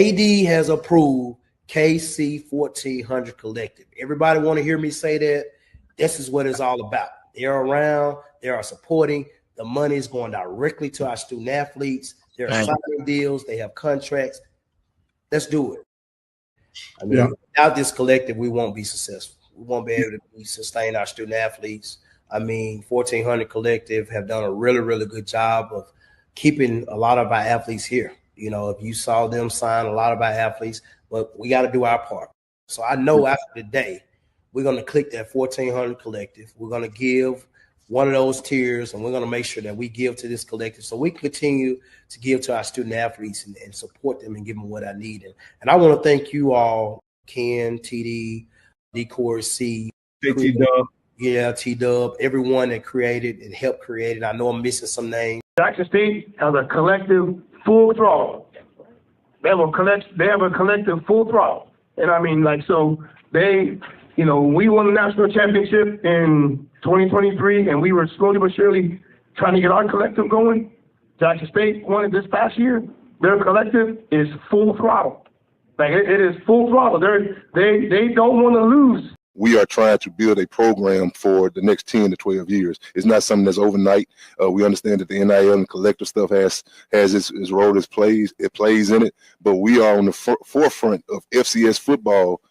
AD has approved KC-1400 Collective. Everybody want to hear me say that? This is what it's all about. They're around. They are supporting. The money is going directly to our student athletes. They're signing deals. They have contracts. Let's do it. I mean, without this collective, we won't be successful. We won't be able to sustain our student athletes. I mean, 1400 Collective have done a really, really good job of keeping a lot of our athletes here. You know, if you saw them sign a lot of our athletes, but we got to do our part. So I know after the day, we're going to click that 1400 Collective. We're going to give one of those tiers, and we're going to make sure that we give to this collective so we can continue to give to our student athletes and support them and give them what I need. And I want to thank you all, Ken, TD, D-Core, C, T-Dub. Yeah, T-Dub, everyone that created and helped create it. I know I'm missing some names. Jackson State has a collective full throttle. They have a collective full throttle. And I mean, like, so they, you know, we won the national championship in 2023, and we were slowly but surely trying to get our collective going. Jackson State won it this past year. Their collective is full throttle. Like, it is full throttle. They don't want to lose. We are trying to build a program for the next 10 to 12 years. It's not something that's overnight. We understand that the NIL and collective stuff has its role, it plays in it, but we are on the forefront of FCS football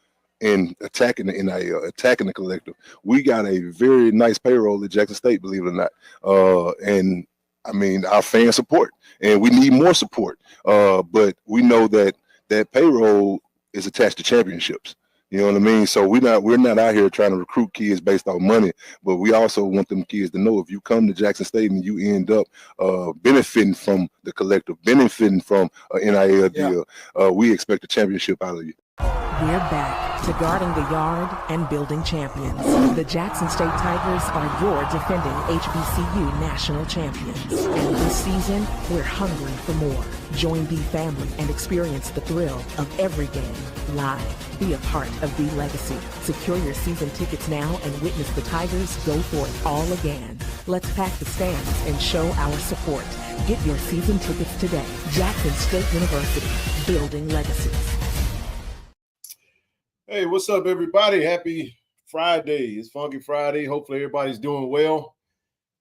and attacking the NIL, attacking the collective. We got a very nice payroll at Jackson State, believe it or not. And I mean, our fan support, and we need more support. But we know that that payroll is attached to championships. You know what I mean? So we're not out here trying to recruit kids based on money, but we also want them kids to know if you come to Jackson State and you end up benefiting from the collective, benefiting from an NIL deal, we expect a championship out of you. We're back to guarding the yard and building champions. The Jackson State Tigers are your defending HBCU national champions. And this season, we're hungry for more. Join the family and experience the thrill of every game live. Be a part of the legacy. Secure your season tickets now and witness the Tigers go for it all again. Let's pack the stands and show our support. Get your season tickets today. Jackson State University, building legacies. Hey, what's up, everybody? Happy Friday. It's Funky Friday. Hopefully everybody's doing well.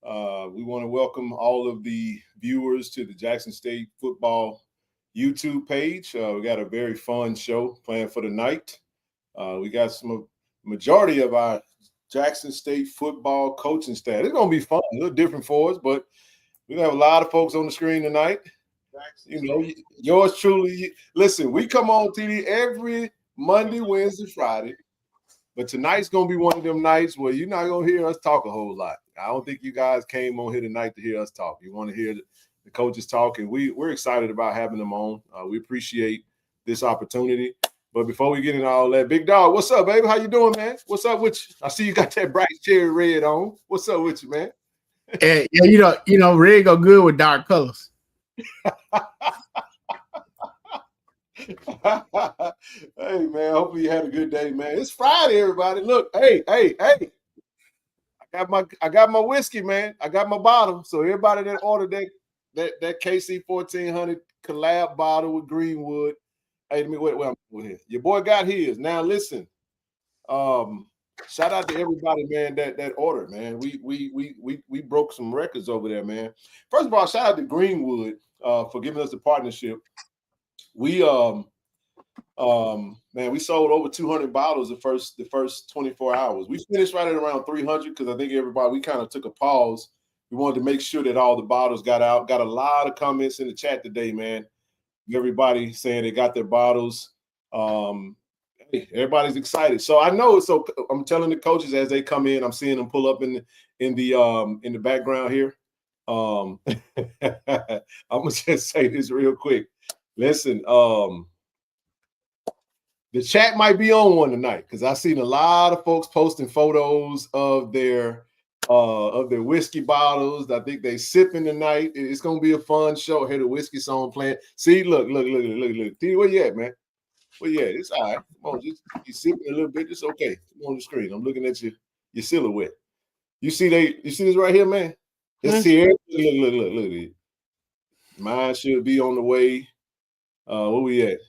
We want to welcome all of the viewers to the Jackson State football YouTube page. We got a very fun show planned for the night. We got some majority of our Jackson State football coaching staff. It's going to be fun, a little different for us, but we're going to have a lot of folks on the screen tonight. You know, yours truly. Listen, we come on TV every Monday, Wednesday, Friday. But tonight's going to be one of them nights where you're not going to hear us talk a whole lot. I don't think you guys came on here tonight to hear us talk. You want to hear the coaches talk, and we're excited about having them on. We appreciate this opportunity. But before we get into all that, Big Dog, what's up, baby? How you doing, man? What's up with you? I see you got that bright cherry red on. What's up with you, man? Yeah, you know, red go good with dark colors. Hey, man, hopefully you had a good day, man. It's Friday, everybody. Look, hey. I got my whiskey, man. I got my bottle. So everybody that ordered that KC-1400 collab bottle with Greenwood, hey, let me wait here. Your boy got his. Now listen, shout out to everybody, man, that ordered, man. We broke some records over there, man. First of all, shout out to Greenwood for giving us the partnership. We man, we sold over 200 bottles the first 24 hours. We finished right at around 300 because I think we kind of took a pause. We wanted to make sure that all the bottles got out. Got a lot of comments in the chat today, man. Everybody saying they got their bottles. Hey, everybody's excited. So I know. So I'm telling the coaches as they come in, I'm seeing them pull up in the background here. I'm gonna just say this real quick. Listen, the chat might be on one tonight because I've seen a lot of folks posting photos of their whiskey bottles. I think they sipping tonight. It's gonna be a fun show. Hear the whiskey song playing. See, look. T, where you at, man? Where you at? It's all right. Come on, just you sipping a little bit. It's okay. Come on the screen. I'm looking at your silhouette. You see this right here, man? It's here. Look. Mine should be on the way. Where we at?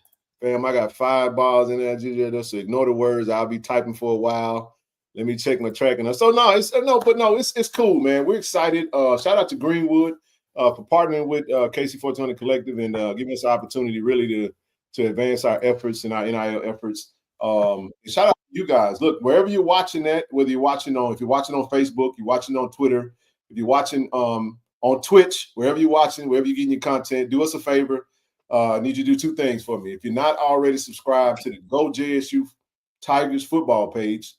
Fam, I got 5 bars in there. Just ignore the words. I'll be typing for a while. Let me check my tracking. So it's cool, man. We're excited. Shout out to Greenwood for partnering with KC-1400 Collective and giving us the opportunity really to advance our efforts and our NIL efforts. Shout out to you guys. Look, wherever you're watching that, whether if you're watching on Facebook, you're watching on Twitter, if you're watching on Twitch, wherever you're watching, wherever you're getting your content, do us a favor. I need you to do 2 things for me. If you're not already subscribed to the Go JSU Tigers football page,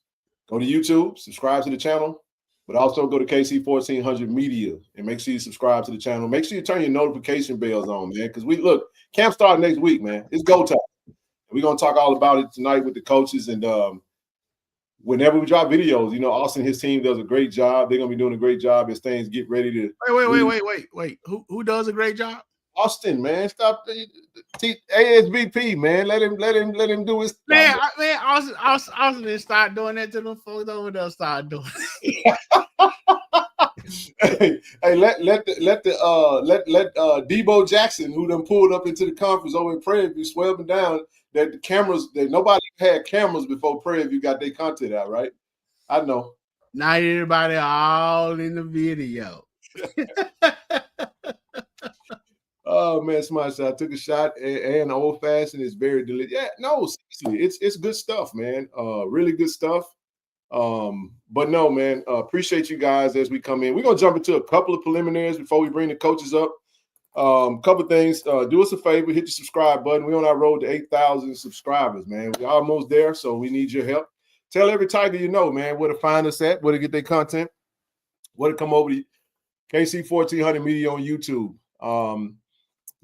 go to YouTube, subscribe to the channel, but also go to KC-1400 Media and make sure you subscribe to the channel. Make sure you turn your notification bells on, man, because camp starting next week, man. It's go time. We're going to talk all about it tonight with the coaches. And whenever we drop videos, Austin and his team does a great job. They're going to be doing a great job as things get ready to. Wait. Who does a great job? Austin, man, stop ASVP, man. Let him do his man. Austin didn't start doing that to them folks over there. Start doing. hey, let Debo Jackson, who done pulled up into the conference over in Prairie View, swear them down that the cameras that nobody had cameras before Prairie View got their content out, right? I know. Not everybody all in the video. Oh man, smart shot. I took a shot and old fashioned is very delicious. Yeah, no, seriously, it's good stuff, man. Really good stuff. But no, man, appreciate you guys as we come in. We're gonna jump into a couple of preliminaries before we bring the coaches up. Couple things. Do us a favor, hit the subscribe button. We're on our road to 8,000 subscribers, man. We're almost there, so we need your help. Tell every Tiger you know, man, where to find us at, where to get their content, where to come over to KC-1400 Media on YouTube.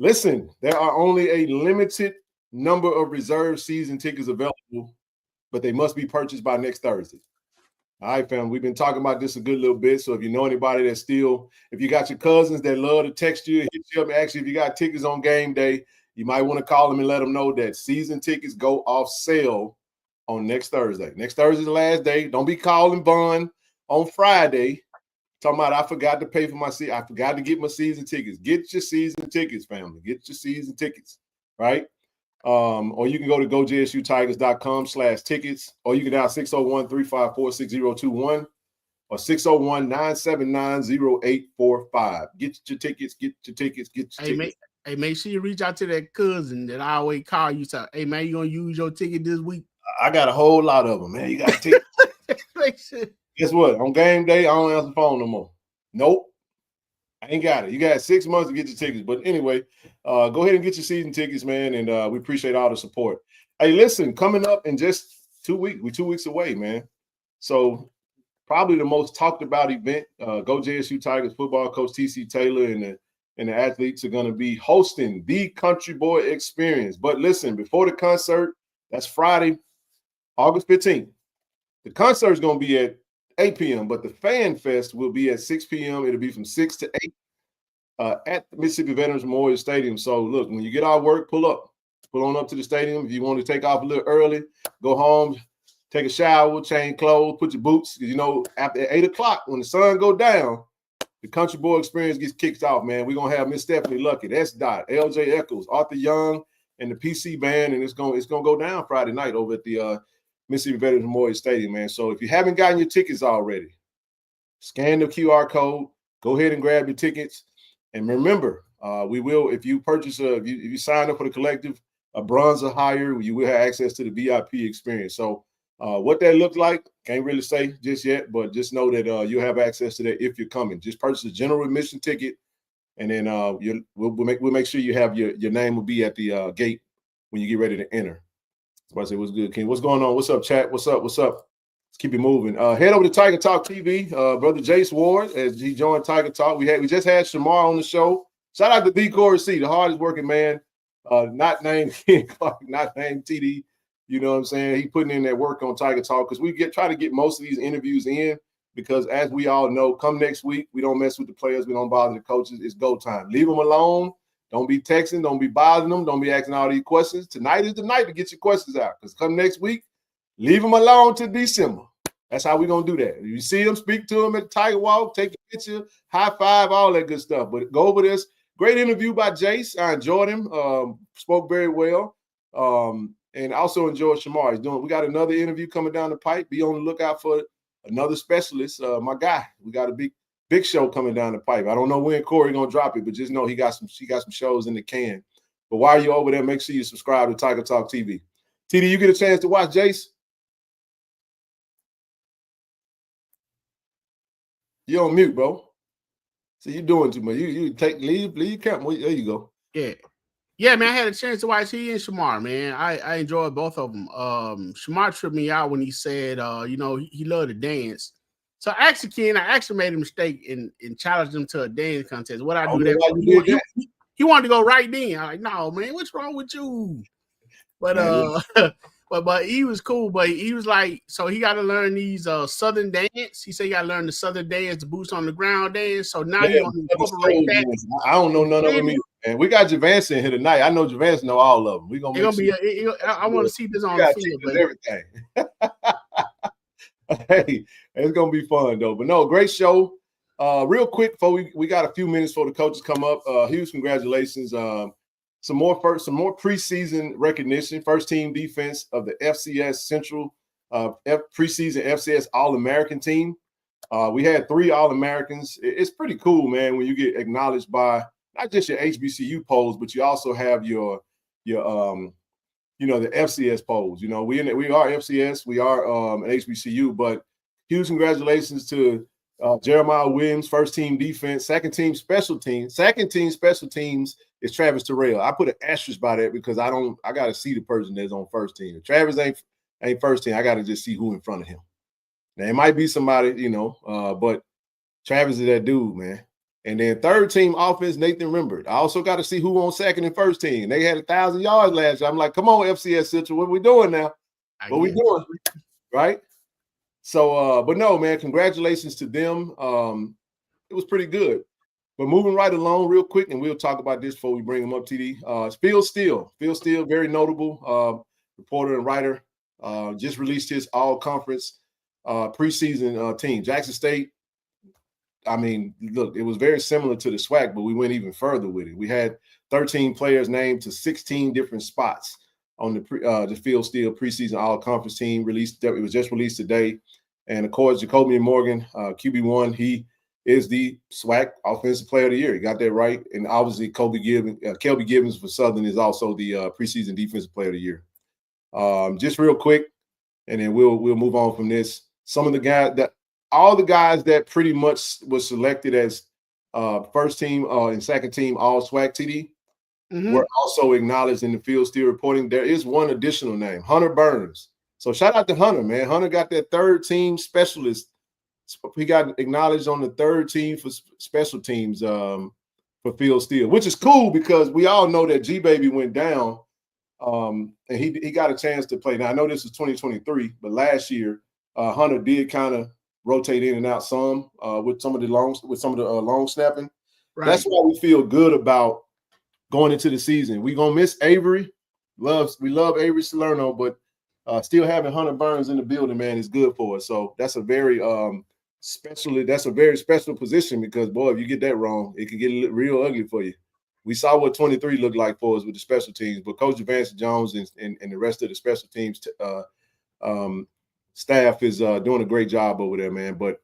Listen, there are only a limited number of reserved season tickets available, but they must be purchased by next Thursday. All right, fam, we've been talking about this a good little bit. So if you know anybody that's still, if you got your cousins that love to text you, hit you up, and actually, if you got tickets on game day, you might want to call them and let them know that season tickets go off sale on next Thursday. Next Thursday is the last day. Don't be calling Bun on Friday talking about I forgot to pay for my seat. I forgot to get my season tickets. Get your season tickets, family. Get your season tickets, right? Or you can go to gojsutigers.com/tickets, or you can dial 601-354-6021 or 601-979-0845. Get your tickets, get your tickets, get your tickets. Make sure you reach out to that cousin that I always call you. Say, hey, man, you going to use your ticket this week? I got a whole lot of them, man. You got tickets. Make sure. Guess what? On game day, I don't answer the phone no more. Nope. I ain't got it. You got 6 months to get your tickets. But anyway, go ahead and get your season tickets, man. And we appreciate all the support. Hey, listen, coming up in just 2 weeks. We're 2 weeks away, man. So probably the most talked about event, Go JSU Tigers football coach TC Taylor and the athletes are going to be hosting the Country Boy Experience. But listen, before the concert, that's Friday, August 15th. The concert is going to be at 8 p.m., but the Fan Fest will be at 6 p.m. It'll be from 6 to 8 at the Mississippi Veterans Memorial Stadium. So, look, when you get out of work, pull on up to the stadium. If you want to take off a little early, go home, take a shower, change clothes, put your boots. Because, after 8 o'clock, when the sun go down, the Country Boy Experience gets kicked off, man. We're going to have Miss Stephanie Luckett, S. Dot, LJ Eccles, Arthur Young, and the PC Band, and it's going to go down Friday night over at the Mississippi Veterans Memorial Stadium, man. So if you haven't gotten your tickets already, scan the QR code, go ahead and grab your tickets. And remember, we will, if you purchase, if you sign up for the collective, a bronze or higher, you will have access to the VIP experience. So what that looks like, can't really say just yet, but just know that you'll have access to that if you're coming. Just purchase a general admission ticket, and then we'll make sure you have your name will be at the gate when you get ready to enter. I say, what's good, King? What's going on? What's up, chat? What's up? Let's keep it moving. Head over to Tiger Talk TV. Brother Jace Ward, as he joined Tiger Talk. We just had Shamar on the show. Shout out to D. Corey C, the hardest working man. Not named King Clark, not named TD. You know what I'm saying? He putting in that work on Tiger Talk because we try to get most of these interviews in because, as we all know, come next week, we don't mess with the players. We don't bother the coaches. It's go time. Leave them alone. Don't be texting. Don't be bothering them. Don't be asking all these questions. Tonight is the night to get your questions out because come next week, leave them alone till December. That's how we're going to do that. If you see them, speak to them at the Tiger Walk, take a picture, high five, all that good stuff. But go over this. Great interview by Jace. I enjoyed him. Spoke very well. And also enjoy Shamar. We got another interview coming down the pipe. Be on the lookout for another specialist. My guy, we got a big show coming down the pipe. I don't know when Corey gonna drop it, but just know he got some shows in the can. But while you're over there, make sure you subscribe to Tiger Talk TV. TD, you get a chance to watch Jace? You're on mute, bro. So you're doing too much. You leave camera. There you go. Yeah, man. I had a chance to watch he and Shamar, man. I enjoyed both of them. Shamar tripped me out when he said, he loved to dance. So actually, Ken, I actually made a mistake and challenged him to a dance contest. What I do that? He wanted to go right then. I'm like, no, man, what's wrong with you? But but he was cool. But he was like, so he got to learn these Southern dance. He said he got to learn the Southern dance, the boots on the ground dance. So now he's gonna incorporate that. I don't know none of them either. And we got Javance in here tonight. I know Javance know all of them. We're gonna be. I want to see this on the field, but everything. Hey, it's gonna be fun though. But no, great show. Real quick, before we got a few minutes before the coaches come up. Huge congratulations. Some more preseason recognition. First team defense of the FCS Central preseason FCS All-American team. We had 3 All-Americans. It's pretty cool, man, when you get acknowledged by not just your HBCU polls, but you also have your the FCS polls. We are FCS, we are an HBCU, but huge congratulations to Jeremiah Williams, first team defense, second team special teams is Travis Terrell. I put an asterisk by that because I got to see the person that's on first team. If Travis ain't first team, I got to just see who in front of him. Now, it might be somebody, but Travis is that dude, man. And then third team offense, Nathan Rimbert. I also got to see who on second and first team. They had 1,000 yards last year. I'm like, come on, FCS Central, what are we doing now? What we doing, right? So, but no, man, congratulations to them. It was pretty good. But moving right along real quick, and we'll talk about this before we bring him up, TD. Phil Steele, very notable reporter and writer, just released his all-conference preseason team. Jackson State, I mean, look, it was very similar to the SWAC, but we went even further with it. We had 13 players named to 16 different spots on the Phil Steele preseason all-conference team. It was just released today. And, of course, Jacoby Morgan, QB1, he is the SWAC Offensive Player of the Year. He got that right. And obviously, Kelby Gibbons for Southern is also the preseason Defensive Player of the Year. Just real quick, and then we'll move on from this. Some of the guys all the guys that pretty much was selected as first team and second team all SWAC TD were also acknowledged in the Field Steele reporting. There is one additional name, Hunter Burns. So shout out to Hunter, man. Hunter got that third team specialist. He got acknowledged on the third team for special teams for Field Steele, which is cool because we all know that G-Baby went down and he got a chance to play. Now, I know this is 2023, but last year, Hunter did kind of rotate in and out some with some of the long snapping. Right. That's why we feel good about going into the season. We're gonna miss Avery. We love Avery Salerno, but still having Hunter Burns in the building, man, is good for us. So that's a very special position because, boy, if you get that wrong, it can get real ugly for you. We saw what 23 looked like for us with the special teams, but Coach Vance Jones and the rest of the special teams staff is doing a great job over there, man. But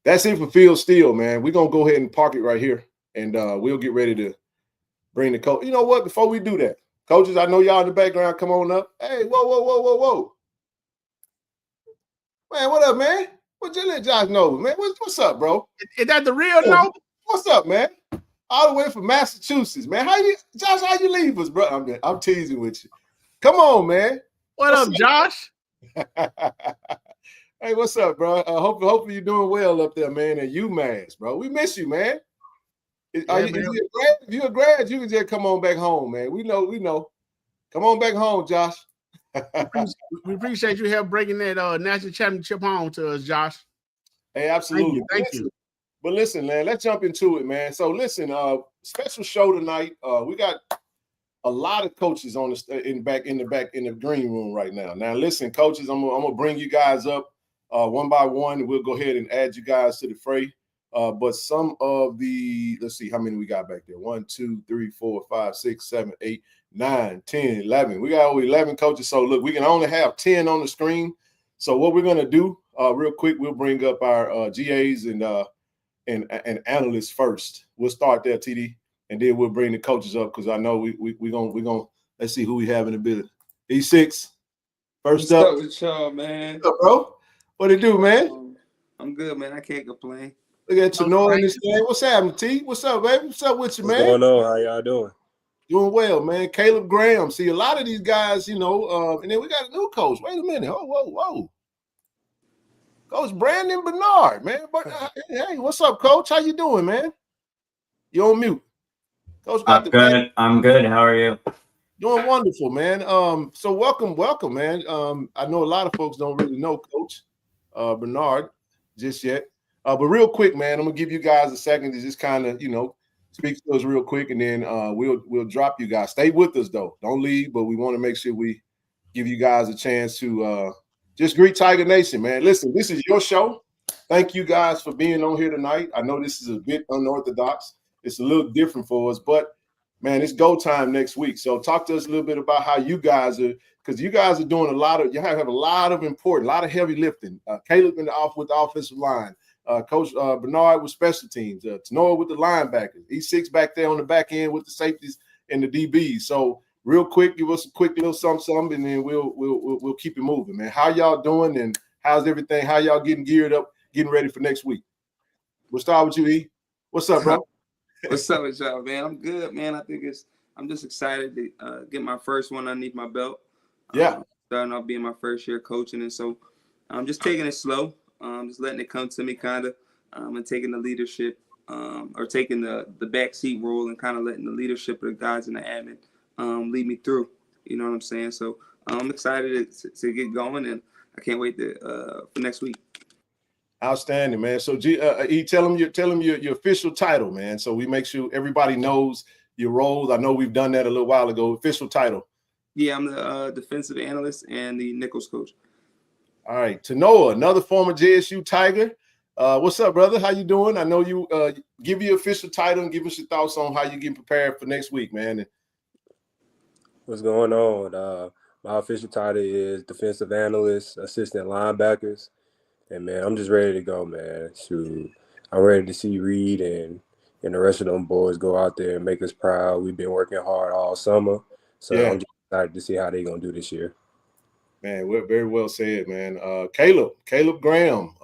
that's it for Field Steele, man. We're going to go ahead and park it right here, and we'll get ready to bring the coach. You know what? Before we do that, coaches, I know y'all in the background. Come on up. Hey, whoa. Man, what up, man? What you let Josh know, man? What's up, bro? Is that the real Nova? What's up, man? All the way from Massachusetts, man. How you leave us, bro? I'm teasing with you. Come on, man. What's up, Josh? Hey, what's up, bro? Hopefully you're doing well up there, man. And UMass, bro. We miss you, man. If you're a grad, you can just come on back home, man. We know. Come on back home, Josh. We appreciate you help breaking that national championship home to us, Josh. Hey, absolutely. Thank you. But listen, man, let's jump into it, man. So listen, special show tonight. We got a lot of coaches on in the green room right now. Now, listen, coaches, I'm gonna bring you guys up one by one, and we'll go ahead and add you guys to the fray. But some of the, let's see how many we got back there. 1, 2, 3, 4, 5, 6, 7, 8, 9, 10, 11. We got over 11 coaches. So look, we can only have 10 on the screen. So what we're going to do real quick, we'll bring up our GAs and analysts first. We'll start there, TD, and then we'll bring the coaches up because I know we're gonna let's see who we have in the building. E6, first up. What's up with y'all, man? What's up, bro? What it do, man? I'm good, man. I can't complain. Look at Tanoa in this thing. What's happening, T? What's up, baby? What's up with you, man? What's going on? How y'all doing? Doing well, man. Caleb Graham. See, a lot of these guys, and then we got a new coach. Wait a minute. Oh, whoa. Coach Brandon Bernard, man. Hey, what's up, Coach? How you doing, man? You on mute. Coach, I'm good. How are you? Doing wonderful, man. So welcome, man. I know a lot of folks don't really know Coach Bernard just yet. But real quick, man, I'm gonna give you guys a second to just kind of, speak to us real quick, and then we'll drop you guys. Stay with us though. Don't leave, but we want to make sure we give you guys a chance to just greet Tiger Nation, man. Listen, this is your show. Thank you guys for being on here tonight. I know this is a bit unorthodox. It's a little different for us, but man, it's go time next week. So talk to us a little bit about how you guys are, because you guys are doing a lot of important, a lot of heavy lifting. Caleb with the offensive line, Coach Bernard with special teams, Tanoa with the linebackers, E6 back there on the back end with the safeties and the DBs. So real quick, give us a quick little something, and then we'll keep it moving, man. How y'all doing, and how's everything? How y'all getting geared up, getting ready for next week? We'll start with you, E. What's up, bro? What's up with y'all, man? I'm good, man. I'm just excited to get my first one underneath my belt. Starting off being my first year coaching, and so I'm just taking it slow. Just letting it come to me, kind of, and taking the leadership, or taking the backseat role, and kind of letting the leadership of the guys in the admin lead me through. You know what I'm saying? So I'm excited to get going, and I can't wait for next week. Outstanding, man. So E, tell them your official title, man. So we make sure everybody knows your roles. I know we've done that a little while ago. Official title. Yeah, I'm the defensive analyst and the nickels coach. All right, Tanoa, another former JSU Tiger. What's up, brother? How you doing? I know you give your official title and give us your thoughts on how you get prepared for next week, man. What's going on? My official title is defensive analyst, assistant linebackers. And, man, I'm just ready to go, man. Shoot, I'm ready to see Reed and the rest of them boys go out there and make us proud. We've been working hard all summer. So I'm just excited to see how they're going to do this year. Man, we're very well said, man. Caleb Graham.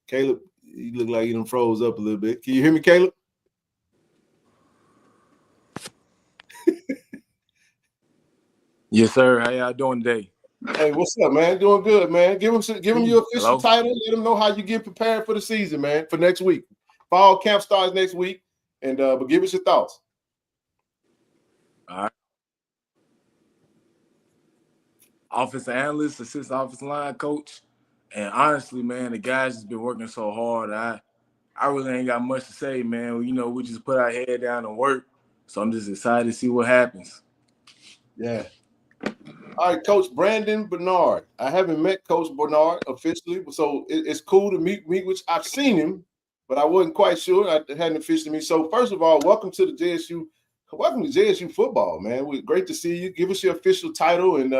Caleb, you look like you done froze up a little bit. Can you hear me, Caleb? Yes, sir. How y'all doing today? Hey, what's up, man? Doing good, man. Give him your official title. Let them know how you get prepared for the season, man, for next week. Fall camp starts next week, and but give us your thoughts. All right. Offensive analyst, assistant offensive line coach. And honestly, man, the guys has been working so hard. I really ain't got much to say, man. We just put our head down and work. So I'm just excited to see what happens. Yeah. All right, Coach Brandon Bernard. I haven't met Coach Bernard officially, so it's cool to meet, which I've seen him, but I wasn't quite sure. I hadn't officially met. So first of all, welcome to JSU football, man. Great to see you. Give us your official title and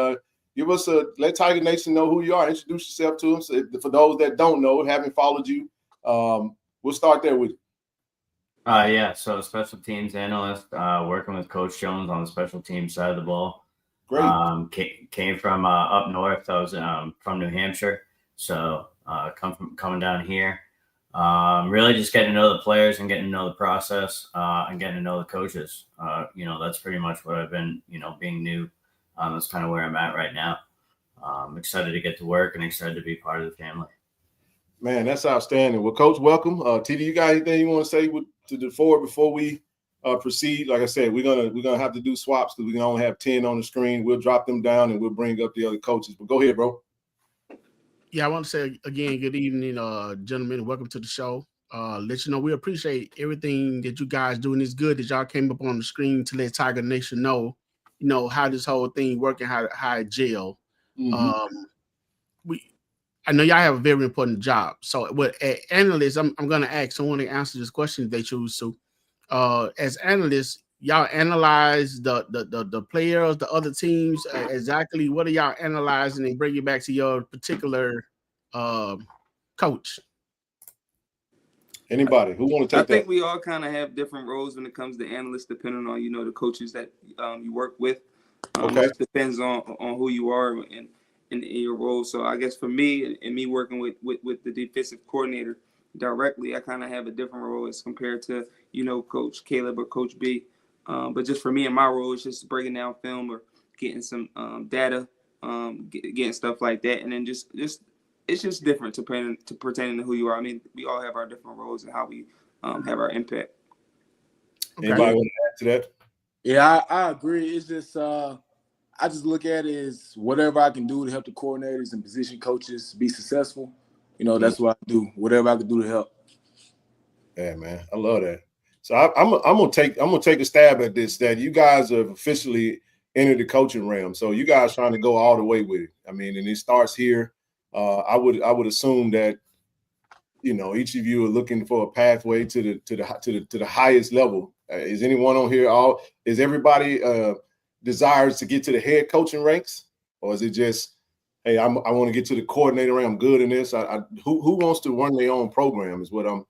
let Tiger Nation know who you are. Introduce yourself to them. So for those that don't know, haven't followed you, we'll start there with you. So special teams analyst, working with Coach Jones on the special teams side of the ball. Great. Came from up north. I was from New Hampshire, so coming down here. Really just getting to know the players and getting to know the process and getting to know the coaches. That's pretty much what I've been. Being new, that's kind of where I'm at right now. I'm excited to get to work and excited to be part of the family. Man, that's outstanding. Well, Coach, welcome. TD, you got anything you want to say to the forward before we proceed? Like I said, we're gonna have to do swaps because we can only have 10 on the screen. We'll drop them down and we'll bring up the other coaches. But go ahead, bro. Yeah, I want to say again, good evening, gentlemen. Welcome to the show. Let you know we appreciate everything that you guys do, and it's good that y'all came up on the screen to let Tiger Nation know, how this whole thing working, how it gel. Mm-hmm. I know y'all have a very important job. So, what analysts, I'm going to ask someone to answer this question if they choose to. As analysts, y'all analyze the players, the other teams. Exactly what are y'all analyzing and bring it back to your particular coach? Anybody who want to take that? I think we all kind of have different roles when it comes to analysts, depending on the coaches that you work with. Okay. It just depends on who you are and in your role. So I guess for me and me working with the defensive coordinator directly, I kind of have a different role as compared to Coach Caleb or Coach B. But just for me and my role, it's just breaking down film or getting some data, getting stuff like that, and then just it's just different pertaining to who you are. I mean, we all have our different roles and how we have our impact. Okay. Anybody want to add to that? Yeah, I agree. It's just I just look at it as whatever I can do to help the coordinators and position coaches be successful. That's what I do. Whatever I can do to help. Yeah, man, I love that. So I'm gonna take a stab at this. That you guys have officially entered the coaching realm. So you guys trying to go all the way with it. I mean, and it starts here. I would assume that each of you are looking for a pathway to the highest level. Is anyone on here? Is everybody desires to get to the head coaching ranks, or is it just, hey, I want to get to the coordinator rank? I'm good in this. Who wants to run their own program is what I'm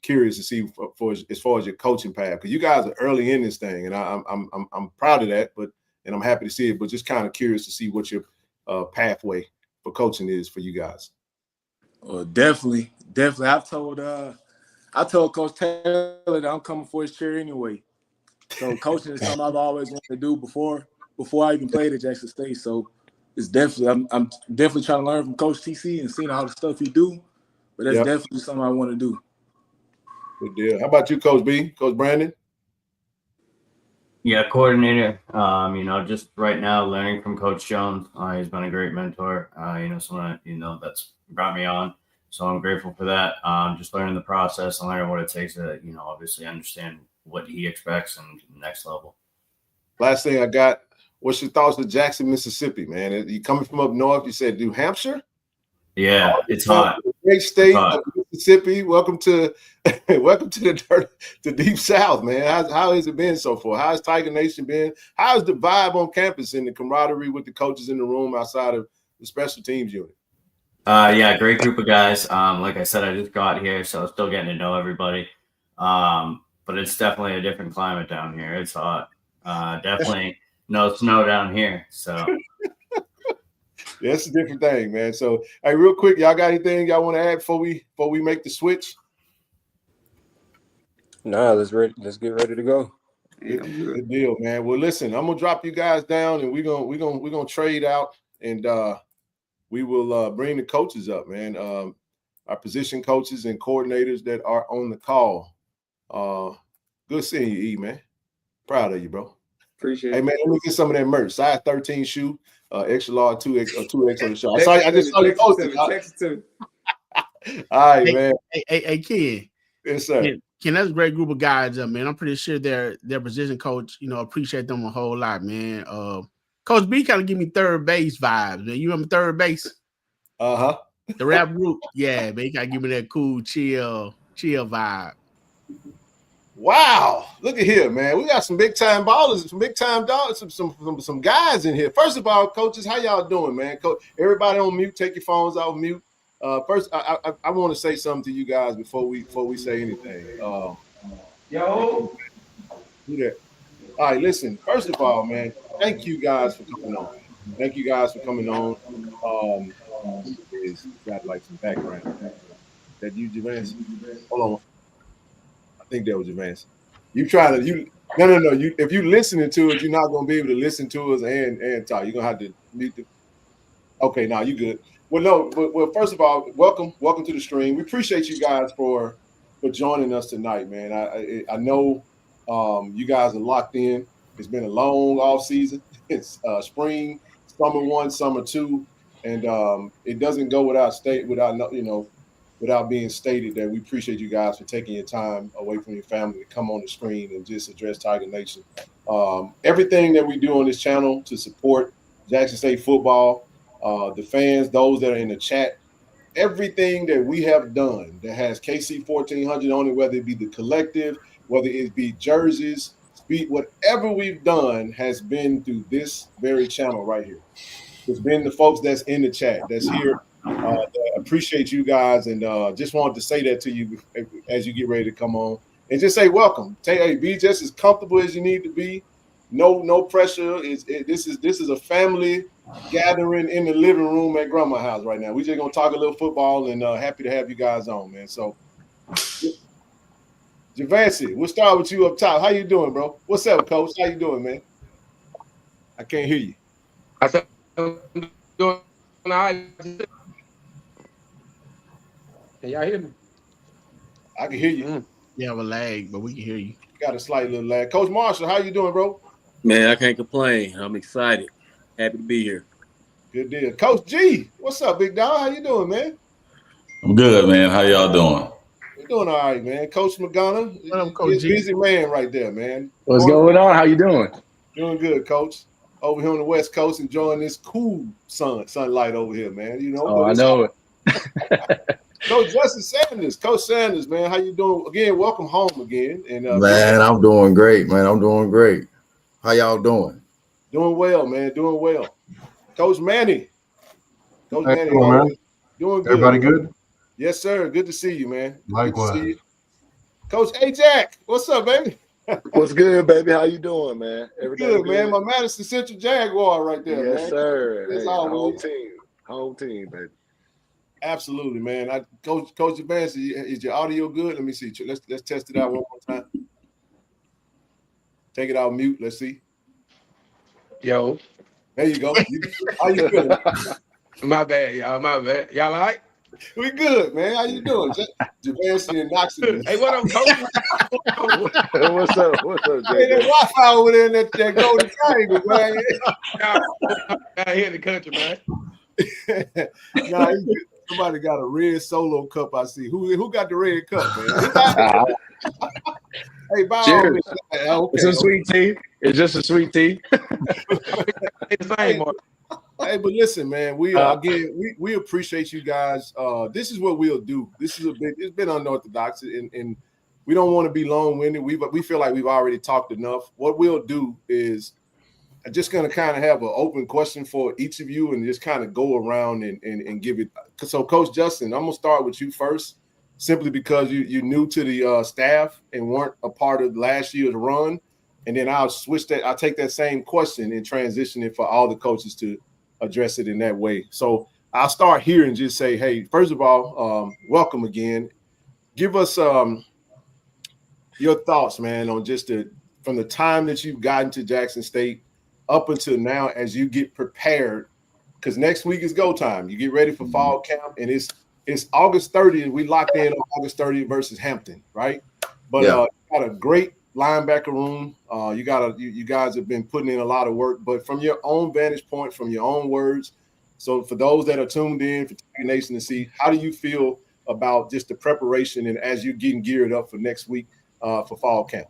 curious to see for as far as your coaching path, because you guys are early in this thing, and I'm proud of that, and I'm happy to see it. But just kind of curious to see what your pathway for coaching is for you guys. Well, definitely. I told Coach Taylor that I'm coming for his chair anyway. So coaching is something I've always wanted to do before I even played at Jackson State. So it's definitely I'm definitely trying to learn from Coach TC and seeing all the stuff he do. But that's definitely something I want to do. Good deal. How about you, Coach B, Coach Brandon? Yeah, coordinator. Just right now learning from Coach Jones. He's been a great mentor. Someone that's brought me on. So I'm grateful for that. Just learning the process and learning what it takes to, obviously understand what he expects and the next level. Last thing I got, what's your thoughts of Jackson, Mississippi, man? You coming from up north, you said New Hampshire? Yeah, it's hot. Great state of Mississippi. Welcome to the deep South, man. How has it been so far? How has Tiger Nation been? How's the vibe on campus and the camaraderie with the coaches in the room outside of the special teams unit? Yeah, great group of guys. Like I said, I just got here, so I'm still getting to know everybody. But it's definitely a different climate down here. It's hot. Definitely no snow down here. So yeah, it's a different thing, man. So, hey, real quick, y'all got anything y'all want to add before we make the switch? Nah, let's get ready to go. Good deal, man. Well, listen, I'm gonna drop you guys down, and we're gonna trade out, and we will bring the coaches up, man. Our position coaches and coordinators that are on the call. Good seeing you, E, man. Proud of you, bro. Appreciate it. Hey, man, let me get some of that merch. Size 13 shoe, extra large, 2X on the show. I just saw you posted. Text it to me. All right, man. Hey, Ken. Yes, sir. Ken, that's a great group of guys, man. I'm pretty sure their position coach, appreciate them a whole lot, man. Coach B kind of give me third base vibes, man. You remember third base? Uh-huh. The rap group? Yeah, man. He kind of give me that cool, chill vibe. Wow. Look at here, man. We got some big-time ballers, some big-time dogs, some guys in here. First of all, coaches, how y'all doing, man? Coach, everybody on mute. Take your phones off mute. First, I want to say something to you guys before we say anything. Yo. Do that. All right, listen. First of all, man, thank you guys for coming on. Thank you guys for coming on. It's got like some background. That you, Javance? Hold on. I think that was Javance. No. If you listening to it, you're not gonna be able to listen to us and talk. You're gonna have to mute the. Okay, now you good. Well, no, but first of all, welcome to the stream. We appreciate you guys for joining us tonight, man. I know you guys are locked in. It's been a long off season. It's spring, summer 1, summer 2, and it doesn't go without being stated that we appreciate you guys for taking your time away from your family to come on the screen and just address Tiger Nation. Everything that we do on this channel to support Jackson State football, the fans, those that are in the chat, everything that we have done that has KC-1400 on it, whether it be the collective, whether it be jerseys, whatever we've done has been through this very channel right here. It's been the folks that's in the chat, that's here. Appreciate you guys, and just wanted to say that to you as you get ready to come on, and just say welcome. Hey, be just as comfortable as you need to be. No pressure. This is a family gathering in the living room at Grandma's house right now. We're just gonna talk a little football, and happy to have you guys on, man. So, Javancy, we'll start with you up top. How you doing, bro? What's up, Coach? How you doing, man? I can't hear you. I said, I'm doing all right. Can y'all hear me? I can hear you. You have a lag, but we can hear you. Got a slight little lag. Coach Marshall, how you doing, bro? Man, I can't complain. I'm excited. Happy to be here. Good deal. Coach G, what's up, big dog? How you doing, man? I'm good, man. How y'all doing? We're doing all right, man. Coach McGonagall, he's a busy man right there, man. What's going on? How you doing? Doing good, Coach. Over here on the West Coast, enjoying this cool sunlight over here, man. You know. Oh, I know it. Coach Coach Sanders, man, how you doing? Again, welcome home again. And man, I'm doing great, man. I'm doing great. How y'all doing? Doing well, man. Doing well. Coach Manny. Coach Manny, man. Doing good. Everybody good? Yes, sir. Good to see you, man. Likewise. Good to see you. Coach A-Jack, what's up, baby? What's good, baby? How you doing, man? Everything good, man. My Madison Central Jaguar right there, man. Yes, sir. It's Hey, home team, baby. Absolutely, man. Coach Advance, is your audio good? Let me see. Let's test it out one more time. Take it out mute. Let's see. Yo. There you go. How you feeling? My bad, y'all. My bad. Y'all all right? We good, man. How you doing? Javance and Knoxville. Hey, what up, Coach? What's up? Hey, that Wi-Fi over there in that golden triangle, man. Out here in the country, man. Nah, somebody got a red Solo cup. I see. Who got the red cup, man? Hey, by all means, okay, it's a sweet tea. It's just a sweet tea. Hey, but listen, man. We appreciate you guys. This is what we'll do. It's been unorthodox, and we don't want to be long-winded. We feel like we've already talked enough. What we'll do is I'm just going to kind of have an open question for each of you and just kind of go around and give it. So, Coach Justin, I'm going to start with you first, simply because you're new to the staff and weren't a part of last year's run. And then I'll take that same question and transition it for all the coaches to address it in that way. So I'll start here and just say, hey, first of all, welcome again. Give us your thoughts, man, on just from the time that you've gotten to Jackson State up until now as you get prepared, because next week is go time. You get ready for fall camp, and it's August 30th. We locked in on August 30th versus Hampton, right? But you got a great linebacker room. You guys have been putting in a lot of work, but from your own vantage point, from your own words. So for those that are tuned in for Tiger Nation to see, how do you feel about just the preparation and as you're getting geared up for next week for fall camp?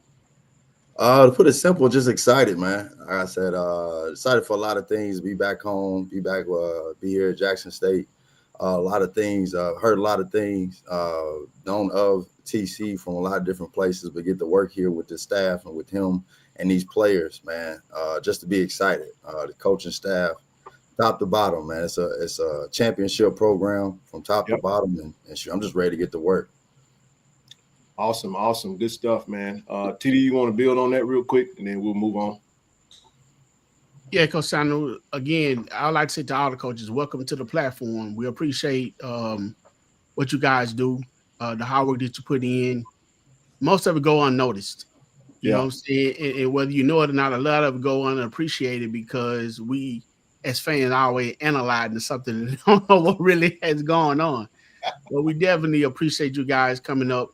To put it simple, just excited, man. Like I said, excited for a lot of things. Be back home, be here at Jackson State. A lot of things, heard a lot of things, known of TC from a lot of different places, but get to work here with the staff and with him and these players, man. Just to be excited. The coaching staff, top to bottom, man. It's a championship program from top to bottom, and I'm just ready to get to work. Awesome. Good stuff, man. TD, you want to build on that real quick, and then we'll move on? Yeah, Coach Sanders, again, I would like to say to all the coaches, welcome to the platform. We appreciate what you guys do, the hard work that you put in. Most of it go unnoticed. You know what I'm saying? And whether you know it or not, a lot of it go unappreciated because we, as fans, always analyzing something and don't know what really has gone on. But we definitely appreciate you guys coming up,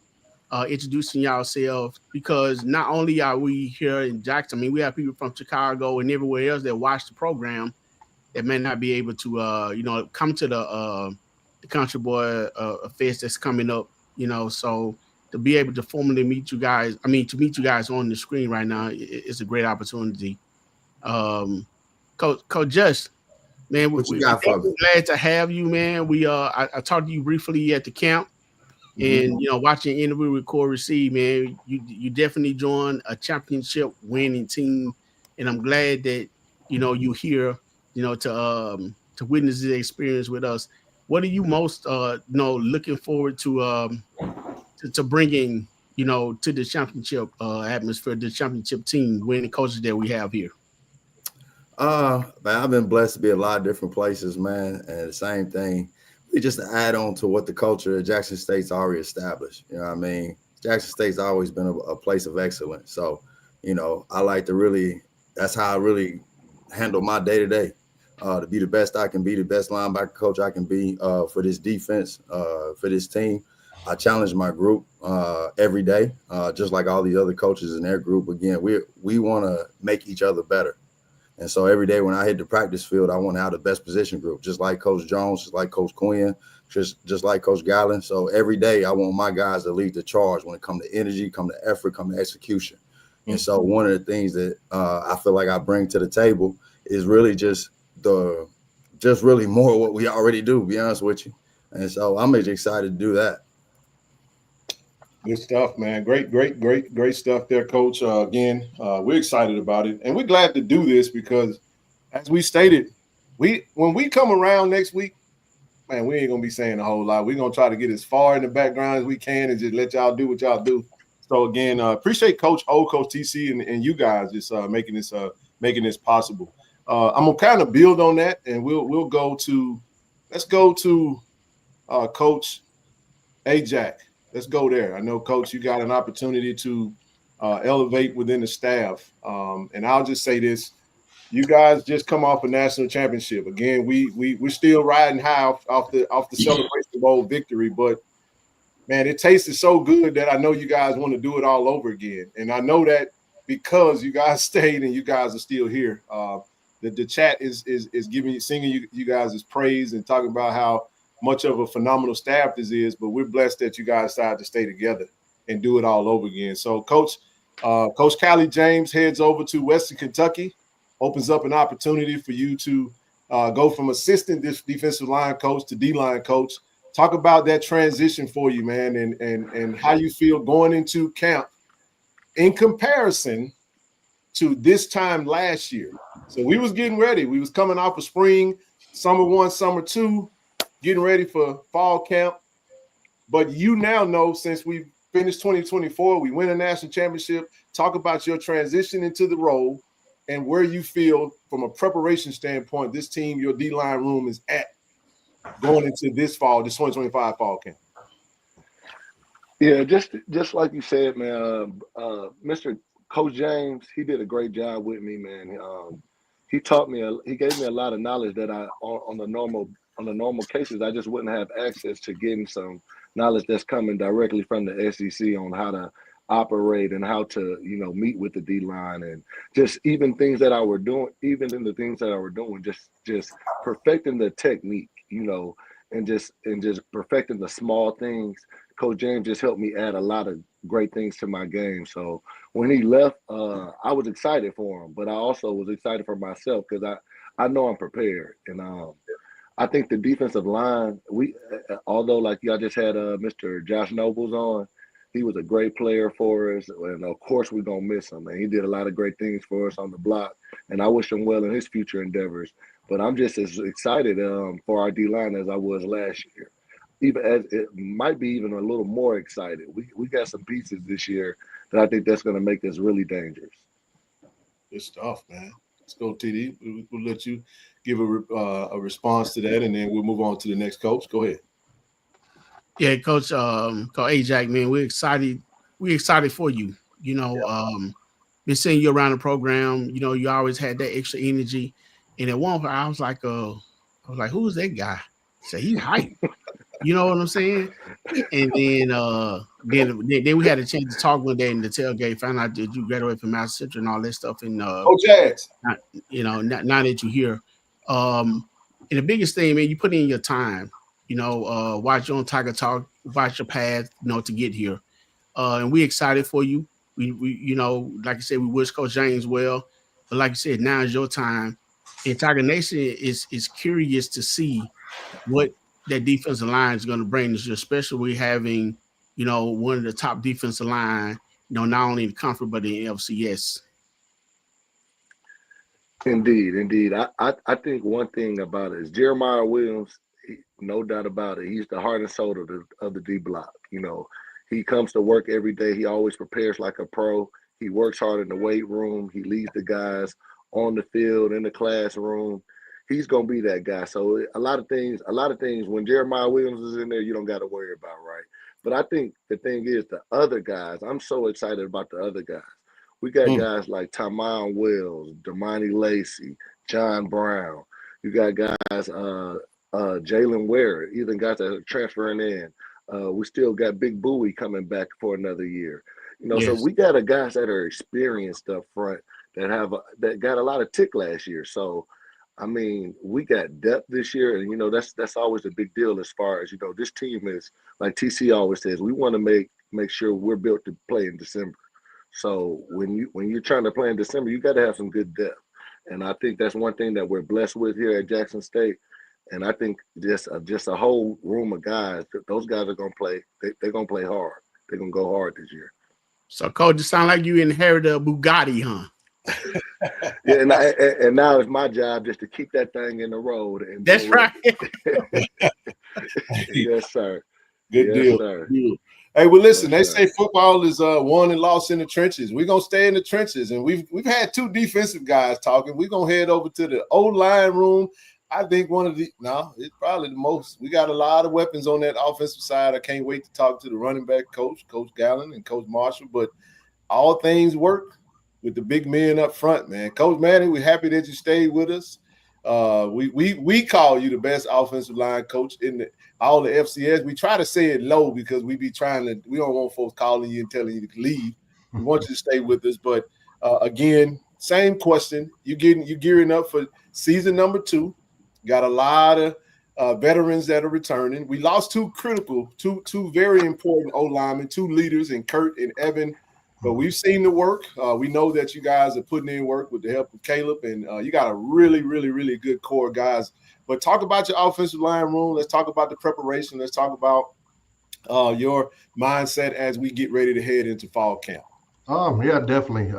introducing yourselves, because not only are we here in Jackson, I mean, we have people from Chicago and everywhere else that watch the program that may not be able to, come to the Country Boy Fest that's coming up, so to be able to formally meet you guys, to meet you guys on the screen right now is a great opportunity. Coach Just, Man, What you we're got for me? glad to have you, man. I talked to you briefly at the camp, and watching interview with Corey C, man, you definitely joined a championship winning team, and I'm glad that you're here, to witness the experience with us. What are you most looking forward to bringing to the championship atmosphere, the championship team, winning coaches that we have here? Man, I've been blessed to be a lot of different places, man. And the same thing, just to add on to what the culture of Jackson State's already established. You know what I mean? Jackson State's always been a place of excellence. So, I like to that's how I really handle my day-to-day, to be the best I can be, the best linebacker coach I can be for this defense, for this team. I challenge my group every day, just like all the other coaches in their group. Again, we want to make each other better. And so every day when I hit the practice field, I want to have the best position group, just like Coach Jones, just like Coach Quinn, just like Coach Gallen. So every day I want my guys to lead the charge when it comes to energy, come to effort, come to execution. And so one of the things that I feel like I bring to the table is really just really more of what we already do, to be honest with you. And so I'm excited to do that. Good stuff, man. Great stuff there, Coach. Again, we're excited about it, and we're glad to do this because, as we stated, when we come around next week, man, we ain't gonna be saying a whole lot. We're gonna try to get as far in the background as we can and just let y'all do what y'all do. So again, appreciate Coach O, Coach TC, and you guys just making this possible. I'm gonna kind of build on that, and let's go to Coach Ajax. Let's go there. I know, Coach, you got an opportunity to elevate within the staff. And I'll just say this. You guys just come off a national championship. Again, we're still riding high off the Celebration Bowl victory. But, man, it tasted so good that I know you guys want to do it all over again. And I know that because you guys stayed and you guys are still here. The chat is singing you guys' praise and talking about how much of a phenomenal staff this is, but we're blessed that you guys decided to stay together and do it all over again. So Coach Callie James heads over to Western Kentucky, opens up an opportunity for you to go from assistant defensive line coach to D-line coach. Talk about that transition for you, man, and how you feel going into camp in comparison to this time last year. So we was getting ready. We was coming off of spring, summer 1, summer 2, getting ready for fall camp. But you now know, since we finished 2024, we win a national championship. Talk about your transition into the role and where you feel from a preparation standpoint this team, your D-line room is at going into this 2025 fall camp. Yeah, just like you said, man, Mr. Coach James, he did a great job with me, man. He taught me, he gave me a lot of knowledge that on the normal cases, I just wouldn't have access to getting some knowledge that's coming directly from the SEC on how to operate and how to, meet with the D-line, and just even things that I were doing, just perfecting the technique, and just perfecting the small things. Coach James just helped me add a lot of great things to my game. So when he left, I was excited for him, but I also was excited for myself because I know I'm prepared. And I think the defensive line, although like y'all just had Mr. Josh Nobles on, he was a great player for us. And of course we're going to miss him. And he did a lot of great things for us on the block. And I wish him well in his future endeavors. But I'm just as excited for our D-line as I was last year. Even as it might be even a little more excited. We got some pieces this year that I think that's going to make us really dangerous. Good stuff, man. Let's go, TD. We'll let you give a response to that, and then we'll move on to the next coach. Go ahead. Yeah, Coach Ajax, man, we're excited. We're excited for you. Been seeing you around the program. You always had that extra energy. And at one point, I was like, who's that guy? So he's hype. You know what I'm saying? And then we had a chance to talk one day in the tailgate, found out that you graduated from Mass Central and all that stuff. And Jags. Now that you're here. And the biggest thing, man, you put in your time, watch your own Tiger Talk, watch your path, to get here. And we're excited for you. We like I said, we wish Coach James well. But like you said, now is your time And Tiger Nation is curious to see what that defensive line is going to bring this year, especially having, one of the top defensive line, not only in the conference but in the FCS. Indeed. I think one thing about it is Jeremiah Williams, no doubt about it. He's the heart and soul of the D block. He comes to work every day. He always prepares like a pro. He works hard in the weight room. He leads the guys on the field, in the classroom. He's gonna be that guy. So a lot of things when Jeremiah Williams is in there, you don't got to worry about, right? But I think the thing is the other guys. I'm so excited about the other guys. We got guys like Tamon Wells, Damani Lacey, John Brown. You got guys, Jalen Ware, even guys that are transferring in. We still got Big Bowie coming back for another year. Yes. So we got guys that are experienced up front that got a lot of tick last year. So, I mean, we got depth this year, and that's always a big deal as far as this team is. Like TC always says, we want to make sure we're built to play in December. So when you're trying to play in December, you got to have some good depth, and I think that's one thing that we're blessed with here at Jackson State. And I think just a whole room of guys. Those guys are gonna play. They're gonna play hard. They're gonna go hard this year. So, Coach, it sounds like you inherited a Bugatti, huh? Yeah, and now it's my job just to keep that thing in the road. And that's right. Yes, sir. Good deal. Sir. Hey, well, listen. They say football is won and lost in the trenches. We're gonna stay in the trenches, and we've had two defensive guys talking. We're gonna head over to the O-line room. I think it's probably the most. We got a lot of weapons on that offensive side. I can't wait to talk to the running back coach, Coach Gallen and Coach Marshall. But all things work with the big men up front, man. Coach Manning, we're happy that you stayed with us. We call you the best offensive line coach in all the FCS. We try to say it low because we don't want folks calling you and telling you to leave. We want you to stay with us. But again, same question. You gearing up for season number 2. Got a lot of veterans that are returning. We lost two very important O-linemen, 2 leaders in Kurt and Evan. But we've seen the work. We know that you guys are putting in work with the help of Caleb, and you got a really, really, really good core of guys. But talk about your offensive line room. Let's talk about the preparation. Let's talk about your mindset as we get ready to head into fall camp. Yeah, definitely.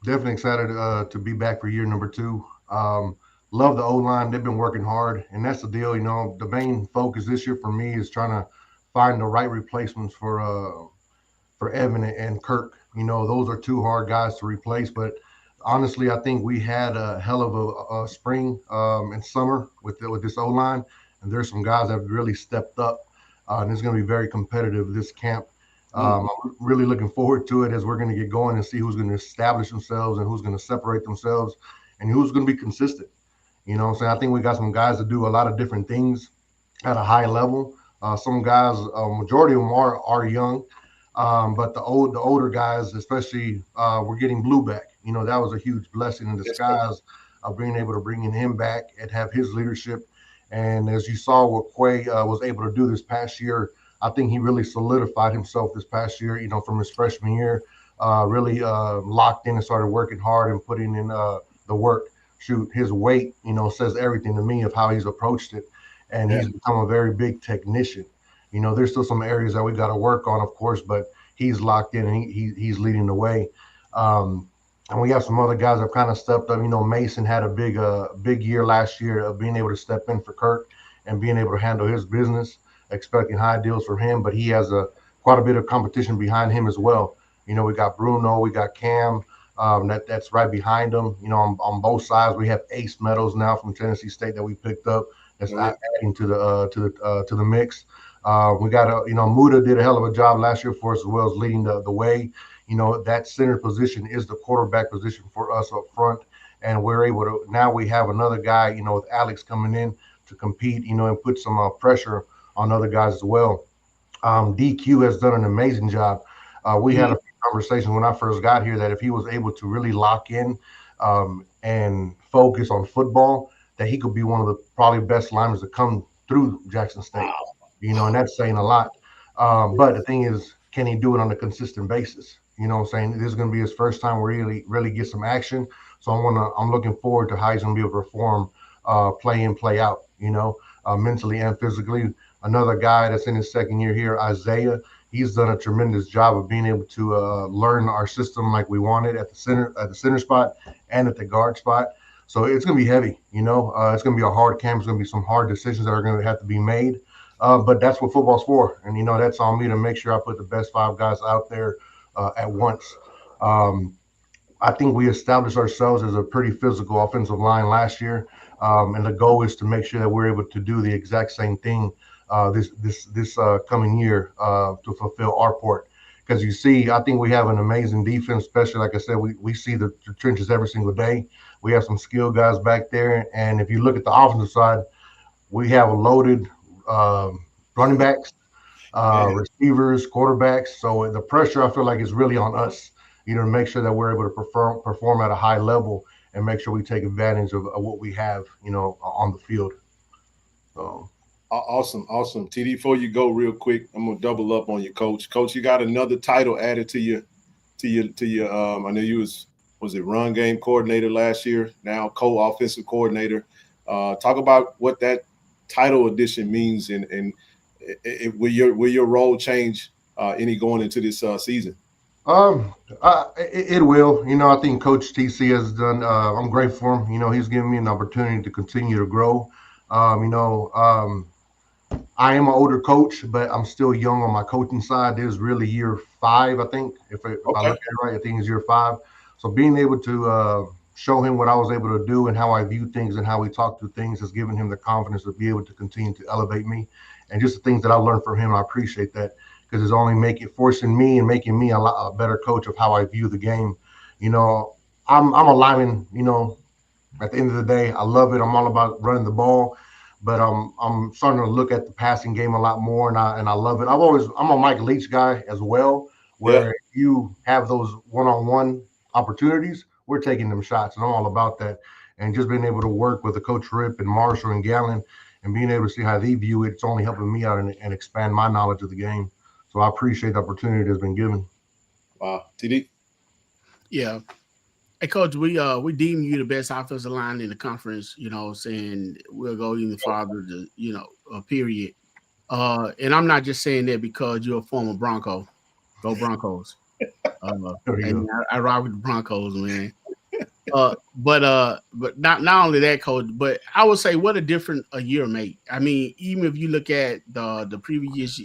Definitely excited to be back for year number 2. Love the O-line. They've been working hard, and that's the deal. The main focus this year for me is trying to find the right replacements for Evan and Kirk. Those are 2 hard guys to replace. But honestly, I think we had a hell of a spring and summer with this O-line, and there's some guys that have really stepped up, and it's going to be very competitive this camp. I'm really looking forward to it as we're going to get going and see who's going to establish themselves and who's going to separate themselves and who's going to be consistent. I think we got some guys that do a lot of different things at a high level. Some guys, majority of them are young, but the older guys, especially, we're getting Blue back. That was a huge blessing in disguise of being able to bring him back and have his leadership. And as you saw what Quay was able to do this past year, I think he really solidified himself this past year, from his freshman year, really locked in and started working hard and putting in the work. Shoot, his weight, says everything to me of how he's approached it. And he's become a very big technician. There's still some areas that we got to work on, of course, but he's locked in and he's leading the way. And we have some other guys that have kind of stepped up. Mason had a big year last year of being able to step in for Kirk and being able to handle his business, expecting high deals from him. But he has quite a bit of competition behind him as well. We got Bruno, we got Cam. That's right behind them. On both sides, we have Ace Meadows now from Tennessee State that we picked up. That's adding to the mix. We got Muda did a hell of a job last year for us as well as leading the way. That center position is the quarterback position for us up front, and we're able to now we have another guy with Alex coming in to compete and put some pressure on other guys as well. DQ has done an amazing job. We had a conversation when I first got here that if he was able to really lock in and focus on football, that he could be one of the probably best linemen to come through Jackson State. And that's saying a lot. But the thing is, can he do it on a consistent basis? This is going to be his first time where he really get some action. So I'm looking forward to how he's going to be able to perform, play in, play out, mentally and physically. Another guy that's in his second year here, Isaiah, he's done a tremendous job of being able to learn our system like we wanted at the center spot and at the guard spot. So it's going to be heavy, it's going to be a hard camp. It's going to be some hard decisions that are going to have to be made. But that's what football's for. And, that's on me to make sure I put the best 5 guys out there at once. I think we established ourselves as a pretty physical offensive line last year. And the goal is to make sure that we're able to do the exact same thing this coming year to fulfill our part. Because you see, I think we have an amazing defense, especially, like I said, we see the trenches every single day. We have some skilled guys back there. And if you look at the offensive side, we have a loaded running backs, receivers, quarterbacks. So the pressure, I feel like, is really on us, to make sure that we're able to perform at a high level and make sure we take advantage of what we have, on the field. So. Awesome. TD, before you go real quick, I'm gonna double up on you, Coach. Coach, you got another title added to your I know you was it run game coordinator last year, now co-offensive coordinator. Talk about what that title addition means and will your role change any going into this season? It will. I think Coach TC has done. I'm grateful for him. He's given me an opportunity to continue to grow. I am an older coach, but I'm still young on my coaching side. This is really year 5, I think. If I look at it right, I think it's year 5. So being able to show him what I was able to do and how I view things and how we talk through things has given him the confidence to be able to continue to elevate me. And just the things that I learned from him, I appreciate that, because it's only forcing me and making me a better coach of how I view the game. I'm a lineman. At the end of the day, I love it. I'm all about running the ball. But I'm starting to look at the passing game a lot more, and I love it. I'm a Mike Leach guy as well, where you have those one-on-one opportunities, we're taking them shots, and I'm all about that. And just being able to work with the Coach Rip and Marshall and Gallen, and being able to see how they view it, it's only helping me out and expand my knowledge of the game. So I appreciate the opportunity that's been given. Wow, TD. Yeah. Hey, Coach, we deem you the best offensive line in the conference, saying we'll go even farther to, period. And I'm not just saying that because you're a former Bronco. Go Broncos. And I rock with the Broncos, man. But not only that, Coach, but I would say what a different a year made. I mean, even if you look at the previous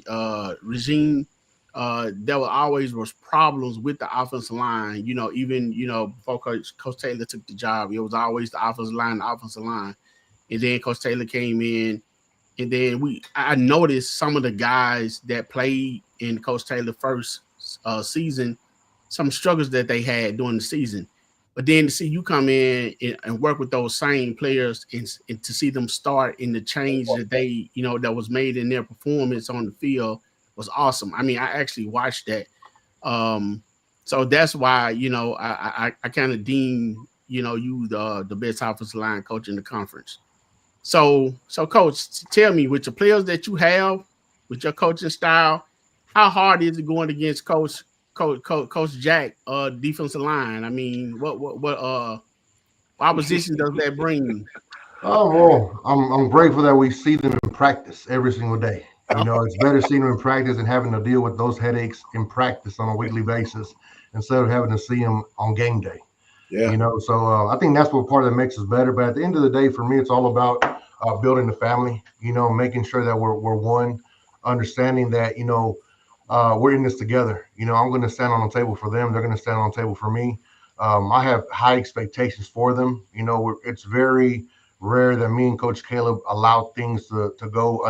regime, there was problems with the offensive line. Even before Coach Taylor took the job, it was always the offensive line, and then Coach Taylor came in, and then I noticed some of the guys that played in Coach Taylor's first season, some struggles that they had during the season. But then to see you come in and work with those same players and to see them start in the change that they, that was made in their performance on the field was awesome. I mean, I actually watched that. So that's why, I kind of deem, you the best offensive line coach in the conference. So Coach, tell me, with the players that you have, with your coaching style, how hard is it going against Coach Jack, defensive line? I mean, what opposition does that bring? Oh, well, I'm grateful that we see them in practice every single day. It's better seeing them in practice and having to deal with those headaches in practice on a weekly basis instead of having to see them on game day. Yeah. So I think that's what part of that makes us better. But at the end of the day, for me, it's all about building the family, making sure that we're one, understanding that, we're in this together. I'm going to stand on the table for them. They're going to stand on the table for me. I have high expectations for them. It's very rare that me and Coach Caleb allow things to go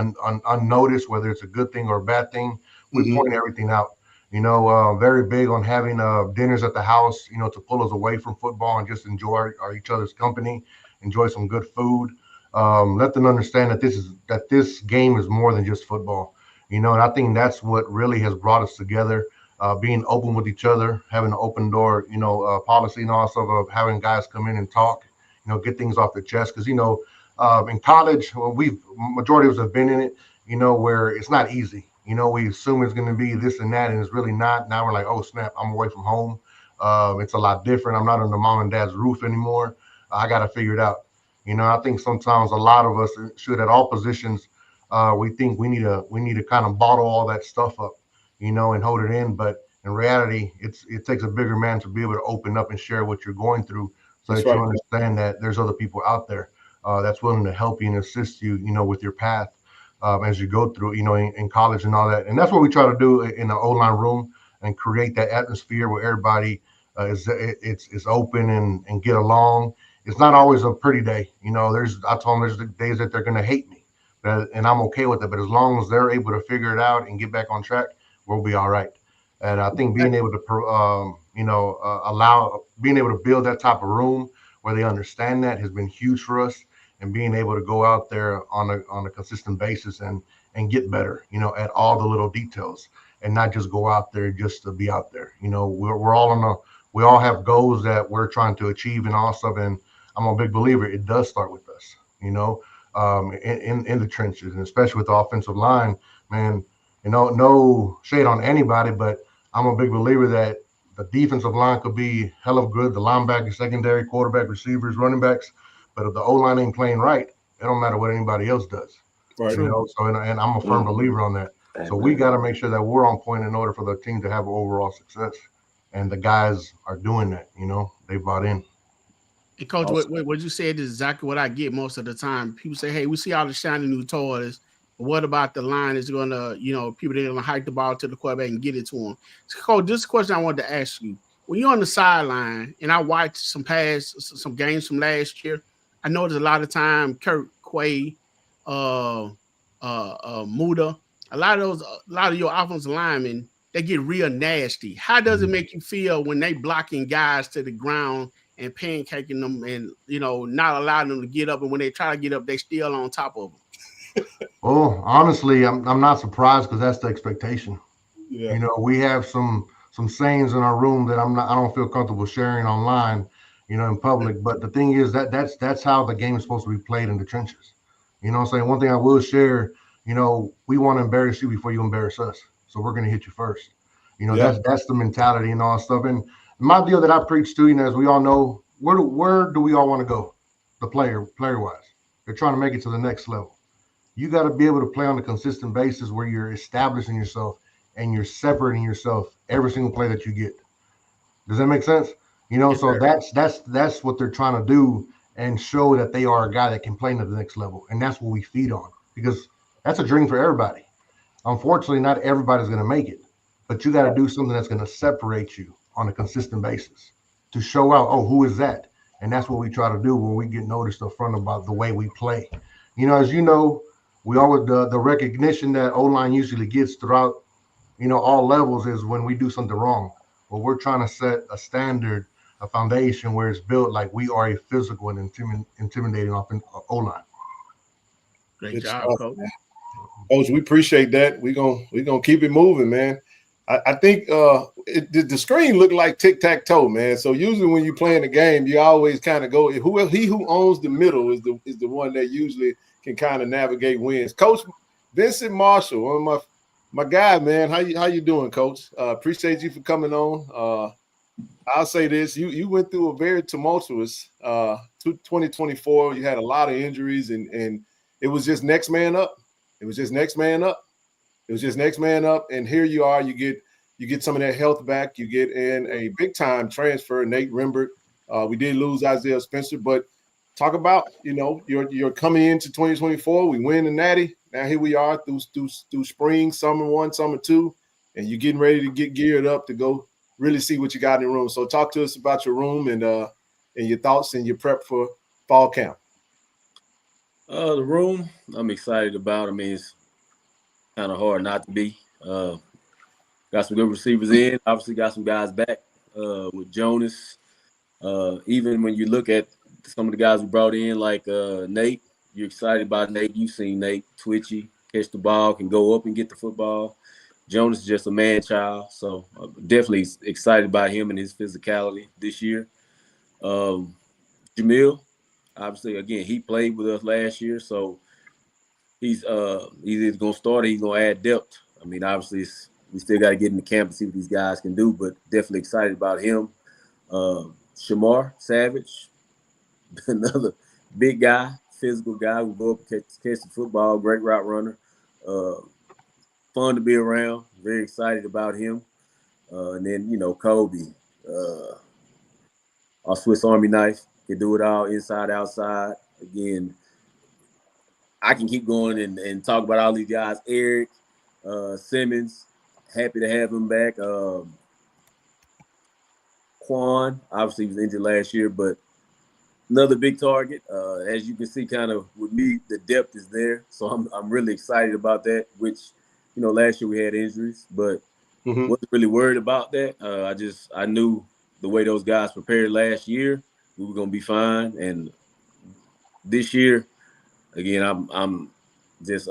unnoticed, whether it's a good thing or a bad thing. We point everything out. Very big on having dinners at the house, to pull us away from football and just enjoy each other's company, enjoy some good food. Let them understand that this game is more than just football. And I think that's what really has brought us together, being open with each other, having an open door, policy, and also of having guys come in and talk, get things off their chest. Because, in college, majority of us have been in it, where it's not easy. We assume it's going to be this and that, and it's really not. Now we're like, oh, snap, I'm away from home. It's a lot different. I'm not under mom and dad's roof anymore. I got to figure it out. I think sometimes a lot of us should, at all positions, we think we need to kind of bottle all that stuff up, and hold it in. But in reality, it takes a bigger man to be able to open up and share what you're going through, so That's that you right. understand that there's other people out there that's willing to help you and assist you, with your path as you go through, in college and all that. And that's what we try to do in the O-line room, and create that atmosphere where everybody is open and get along. It's not always a pretty day. I told them there's the days that they're going to hate me, and I'm okay with it. But as long as they're able to figure it out and get back on track, we'll be all right. And I think being able to, being able to build that type of room where they understand that has been huge for us, and being able to go out there on a consistent basis and get better, at all the little details, and not just go out there just to be out there. We're all we all have goals that we're trying to achieve and all stuff. And I'm a big believer it does start with us, in the trenches, and especially with the offensive line, man. No shade on anybody, but I'm a big believer that the defensive line could be hell of good, the linebacker, secondary, quarterback, receivers, running backs, but if the O-line ain't playing right, it don't matter what anybody else does. Right. So and I'm a firm believer on that. So we got to make sure that we're on point in order for the team to have overall success. And the guys are doing that, they bought in. And Coach, what you said is exactly what I get most of the time. People say, hey, we see all the shiny new toys. But what about the line is going to, people that are going to hike the ball to the quarterback and get it to them? So, Coach, this question I wanted to ask you. When you're on the sideline, and I watched some games from last year, I noticed a lot of time Kurt, Quay, Muda, a lot of your offensive linemen, they get real nasty. How does it make you feel when they blocking guys to the ground and pancaking them, and not allowing them to get up, and when they try to get up, they still on top of them? Well, honestly, I'm not surprised, because that's the expectation. Yeah. We have some sayings in our room that I don't feel comfortable sharing online, in public. But the thing is that's how the game is supposed to be played in the trenches. What I'm saying? One thing I will share, we want to embarrass you before you embarrass us. So we're going to hit you first. That's the mentality and all that stuff. And my deal that I preach to, as we all know, where do we all want to go? The player wise, they're trying to make it to the next level. You got to be able to play on a consistent basis where you're establishing yourself and you're separating yourself every single play that you get. Does that make sense? So that's what they're trying to do, and show that they are a guy that can play to the next level. And that's what we feed on, because that's a dream for everybody. Unfortunately, not everybody's going to make it, but you got to do something that's going to separate you on a consistent basis to show out, oh, who is that? And that's what we try to do when we get noticed up front about the way we play. As we always, the recognition that O-line usually gets throughout, all levels, is when we do something wrong. Well, we're trying to set a standard, a foundation where it's built like we are a physical and intimidating O-line. Great job, Coach. Coach, we appreciate that. We're gonna keep it moving, man. I think the screen looked like tic-tac-toe, man. So usually when you're playing the game, you always kind of go, he who owns the middle is the one that usually can kind of navigate wins. Coach Vincent Marshall, one of my guy, man. How you doing, Coach? Appreciate you for coming on. I'll say this: you went through a very tumultuous 2024. You had a lot of injuries, and it was just next man up. It was just next man up. It was just next man up, and here you are. You get some of that health back. You get in a big time transfer, Nate Rembert. We did lose Isaiah Spencer, but talk about you're coming into 2024. We win the Natty. Now here we are through spring, summer 1, summer 2, and you're getting ready to get geared up to go really see what you got in the room. So talk to us about your room and your thoughts and your prep for fall camp. The room I'm excited about. I mean, it's kind of hard not to be. Got some good receivers in. Obviously got some guys back with Jonas. Even when you look at some of the guys we brought in, like Nate, you're excited about Nate. You've seen Nate, twitchy, catch the ball, can go up and get the football. Jonas is just a man child, so I'm definitely excited about him and his physicality this year. Jamil, obviously, again, he played with us last year, so he's either going to start or he's going to add depth. I mean, obviously, we still got to get in the camp and see what these guys can do, but definitely excited about him. Shamar Savage, another big guy, physical guy who go up catch the football, great route runner. Fun to be around. Very excited about him. And then, Kobe, our Swiss Army knife, can do it all inside, outside. Again, I can keep going and talk about all these guys. Eric, Simmons, happy to have him back. Quan, obviously he was injured last year, but another big target. As you can see, kind of with me, the depth is there. So I'm really excited about that, which, last year we had injuries, but wasn't really worried about that. I knew the way those guys prepared last year, we were going to be fine. And this year, again, I'm just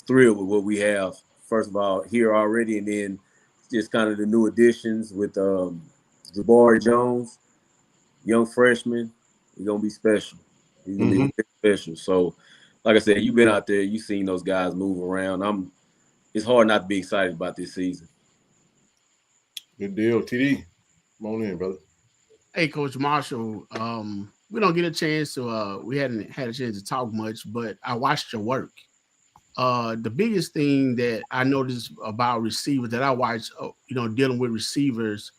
thrilled with what we have. First of all, here already, and then just kind of the new additions with Jabari Jones, young freshman. He's gonna be special. He's gonna be very special. So, like I said, you've been out there, you've seen those guys move around. It's hard not to be excited about this season. Good deal, TD. Come on in, brother. Hey, Coach Marshall. We don't get a chance to. We hadn't had a chance to talk much, but I watched your work. The biggest thing that I noticed about receivers that I watch, dealing with receivers,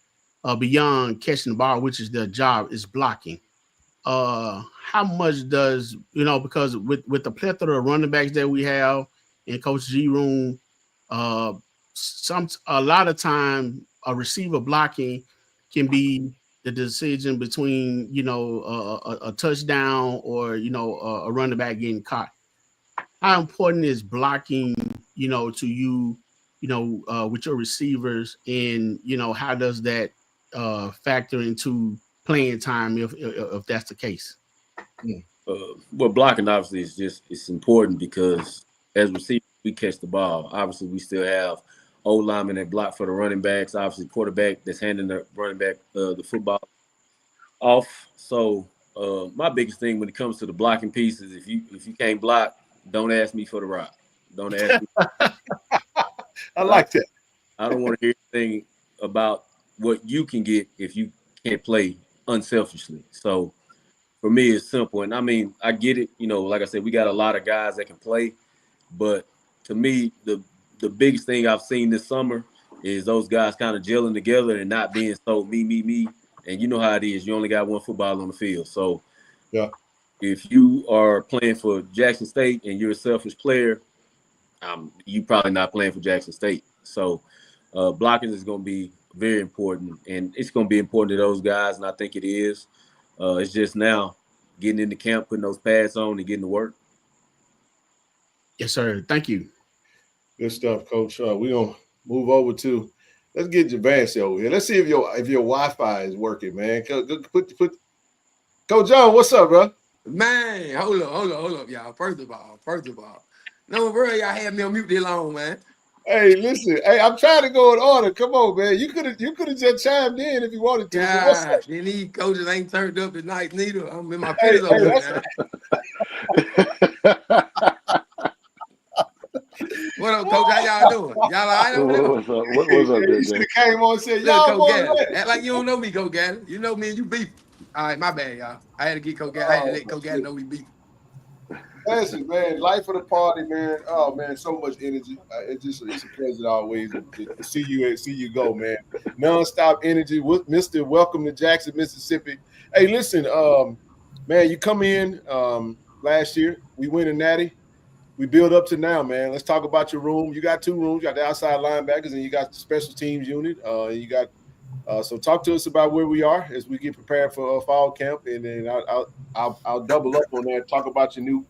beyond catching the ball, which is their job, is blocking. How much does, because with the plethora of running backs that we have in Coach G room, a lot of time a receiver blocking can be the decision between, a touchdown or, a running back getting caught. How important is blocking, to you, with your receivers, and, how does that factor into playing time if that's the case? Well, blocking obviously it's important because as receivers we catch the ball. Obviously, we still have old linemen that block for the running backs. Obviously, quarterback that's handing the running back the football off. So my biggest thing when it comes to the blocking piece is if you can't block, don't ask me for the rock. Don't ask me. I like that. I don't want to hear anything about what you can get if you can't play unselfishly. So for me, it's simple. And I mean, I get it. Like I said, we got a lot of guys that can play. But to me, the biggest thing I've seen this summer is those guys kind of gelling together and not being so me. And you know how it is. You only got one football on the field. So yeah, if you are playing for Jackson State and you're a selfish player, you probably not playing for Jackson State. So blocking is going to be very important, and it's going to be important to those guys, and I think it is. It's just now getting into camp, putting those pads on, and getting to work. Yes, sir. Thank you. Good stuff, Coach. We're going to move over to – let's get Javance over here. Let's see if your Wi-Fi is working, man. Put Coach John, what's up, bro? Man, hold up, y'all. First of all. No, bro, y'all had me on mute this long, man. Hey, listen. Hey, I'm trying to go in order. Come on, man. You could have just chimed in if you wanted to. Yeah, then these coaches ain't turned up tonight neither. I'm in my feelings over here. What up, Coach? How y'all doing? Y'all all right over there? What's up, You should have came on and said, y'all boys. Act like you don't know me, Coach Gallon. You know me and you beef. All right, my bad, y'all. I had to get Coach Gallon. I had to let Coach Gallon know we beef. Listen, man, life of the party, man. Oh man, so much energy. It's a pleasure always to see you go, man. Non-stop energy. Mr. Welcome to Jackson, Mississippi. Hey, listen, man, you come in last year. We win a natty. We build up to now, man. Let's talk about your room. You got two rooms. You got the outside linebackers, and you got the special teams unit. You got so talk to us about where we are as we get prepared for fall camp, and then I'll double up on that. Talk about your new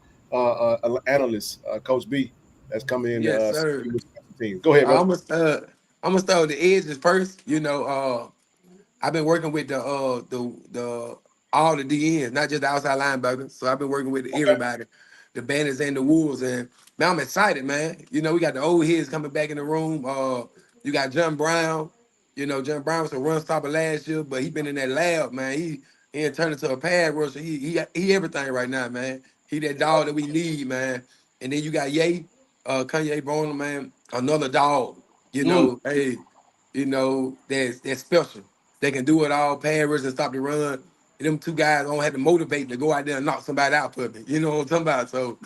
analyst, Coach B, that's coming in. Yes, sir. Go ahead, bro. I'm gonna start with the edges first. I've been working with the all the DNs, not just the outside linebackers. So I've been working with everybody, the Bandits and the Wolves, and man, I'm excited, man. We got the old heads coming back in the room. You got John Brown. John Brown was a run stopper last year, but he been in that lab, man. He ain't turned into a pad rusher. He everything right now, man. He that dog that we need, man. And then you got Kanye Bonham, man, another dog. Hey, that's special. They can do it all, pass rush and stop the run. And them two guys don't have to motivate to go out there and knock somebody out for me. You know what I'm talking about? So